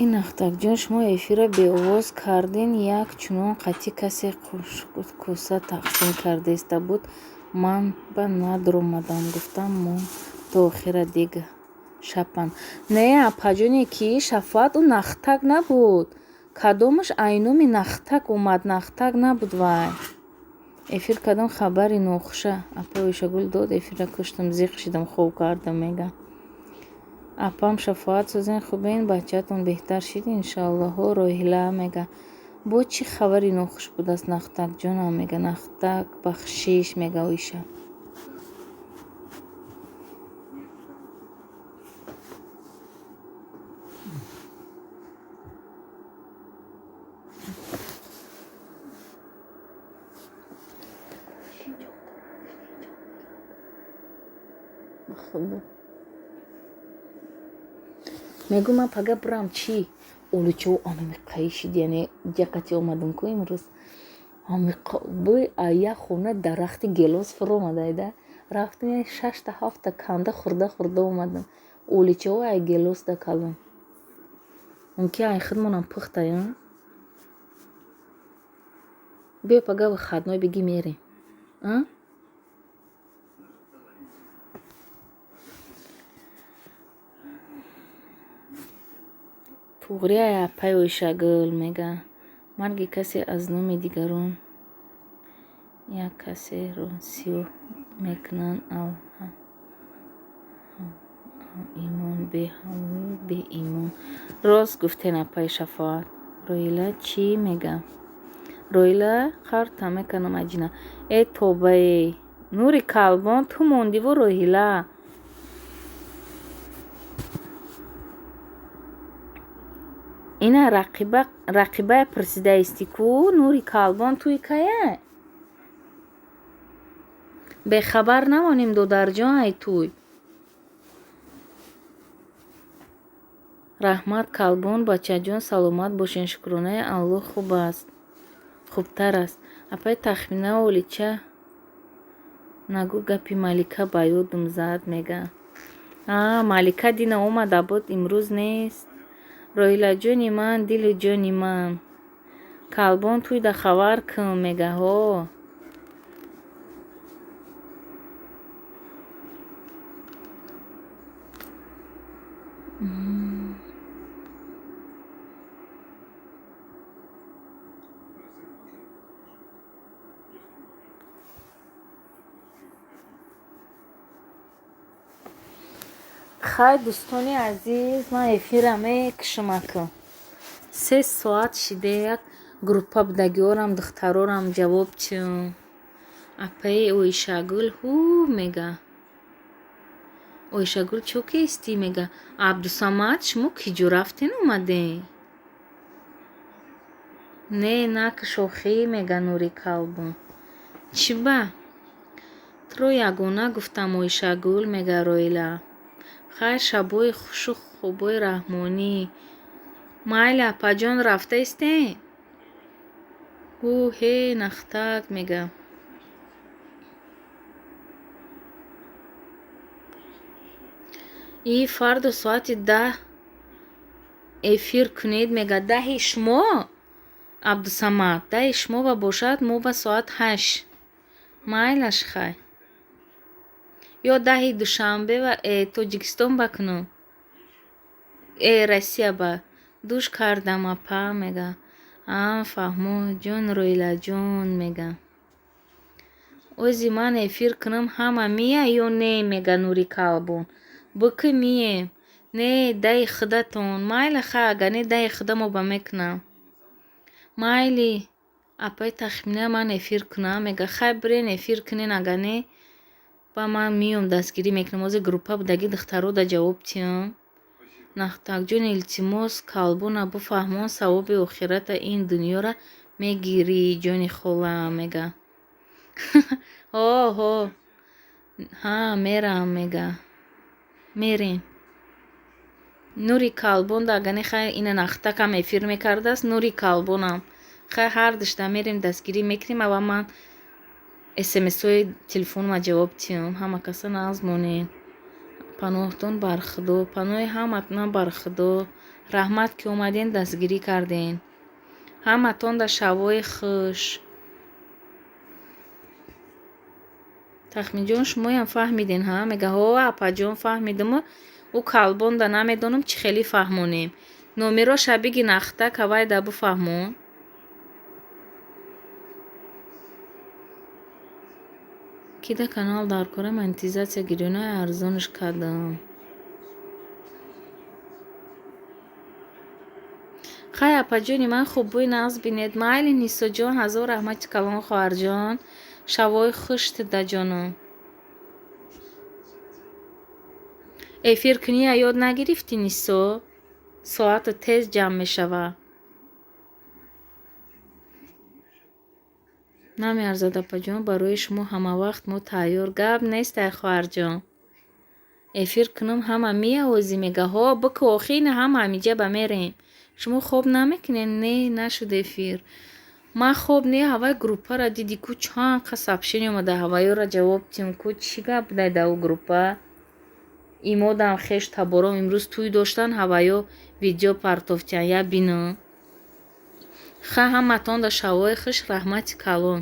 ин нахтакҷон, шумо эфирро беовоз кардин, як чунон қатӣ касе кӯса тақсим кардаиста буд. ман ба надромадам, гуфтам мон то охира дига шапан. не апаҷоне ки шафоат ӯ нахтак набуд. кадомаш айноми нахтак омад? нахтак набуд вай. эфир кардам, хабари нохуша. Апа Ойшагул дод, эфирра куштам, зиқ шидам, хуб кардам мега. Апам шафоат созен, хубин бачаатон беҳтар шид иншоаллоҳо. Роҳила мега бо чӣ хабари нохуш будааст Нахтак ҷонам мега. Нахтак бахшиш мега Ойша. мегӯ ман пага бурам чӣ олучаву амиқаи шид, яъне ҷақати омадам ку имрӯз амиқабу як хона дарахти гелос фурӯ омадайда, рафтам 6-7 канда хурда омадам. Олучаву ай гелос да калон мумкин ай худмонам пухтая. Бё пага выходной беги мерем, а? туғрияи апаи Ойшагул мега марги касе аз номи дигарон як касеро сиёҳ мекунанд. имон беимон. Рост гуфтен апаи Шафоат. Роҳила чӣ мега? Роҳила қарта мекунам аҷина. Тобае нури калбон ту мондиву Роҳила. Ина рақибае пирсидаистӣ ку нури калбон туи кая? Бехабар намонем додарҷон ай туй. Раҳмат калбон бачаҷон саломат бошен, шукронаи Аллоҳ хуб аст, хубтар аст. Апаи тахмина олича нагӯ гапи Малика ба ёдум зад мега. Малика дина омада буд имрӯз нест. Роҳила ҷони ман, дили ҷони ман, калбон туйда хабар кун мегаҳо. хай дӯстони азиз, ман эфирра мекушам акӯ. 3 соат шиде як группа будагиорам духтарорам ҷавоб чун. Апаи Ойшагул ҳу мега. Ойшагул чӯ кисти мега? Абдусамад шумо киҷо рафтин омаден? Не наки шохӣ мега нури калбон. Чӣ ба? туро ягона гуфтам Ойшагул мега Роҳила. Хай шабои хушу хубои раҳмонӣ. Майли апаҷон рафтаистен? Ҳе Нахтак мега. И фарду соати 10 эфир кунед мега. 10 шумо? Абдусамад 10 шумо ба бошад, мо ба соат 8. Майлаш хай. ё 10 душанбе ва Тоҷикистон бакунам. Россия ба душ кардам апа мега. Фаҳмо ҷон Роҳилаҷон мега. Ози ман эфир кунам ҳама мия ё не мега нури калбон. Буки мием. Не 10 худатон. Майли хай ага не 10 худа мо ба мекунам. Майли апаи тахмина ман эфир кунам мега. Хай бирен эфир кунен ага не ба ман миём дастгирӣ мекунам. Ози группа будаги духтаро да ҷавоб тиём. Нахтакҷон илтимос калбона буфаҳмон савоби охирата ин дунёра мегирӣ ҷони холам мега. Ҳо мерам мега. Мерем. Нури калбон да агане хай ина Нахтакам эфир мекардааст. Нури калбонам. Хай ҳар душта мерем дастгирӣ мекунем. Ава ман смсои телефонма ҷавоб тиём. Ҳама каса назмонен. Паноҳдон бар Худо. Паноҳи ҳаматонам бар Худо. Раҳмат ки омаден дастгирӣ карден. Ҳаматон да шавои хуш. Тахминҷон шумоям фаҳмиден ҳа? Мега ҳо апаҷон фаҳмидиму ӯ калбон да намедонам чӣ хеле фаҳмонем. Номеро шабиги Нахтак авай да буфаҳмон. кида канал дар кори монетизация гирёнаи арзонаш кардам. хай апаҷони ман хуббӯи нағз бинед. майли нисоҷон, ҳазор раҳмати калон хоҳарҷон. Шавои хуш тидаҷонам. эфир кунӣ ёд нагирифтӣ нисо? соату тез ҷамъ мешава. намеарзад апаҷон, барои шумо ҳамавақт мо тайёр. гап нестай хоҳарҷон. эфир кунам ҳама меовозӣ мега ҳо бику охина ҳама ҳамиҷа ба мерем. шумо хоб намекунед? Не, нашуд эфир. ман хоб не ҳавай группара диди ку чанд қа сообщение омада ҳавайёра ҷавоб дидем ку чӣ гап будай да у группа. имодам хеш табором имрӯз тӯй доштан ҳавайё видео партофтиян я бинӯ. ха ҳаматонда шавои хуш раҳмати калон.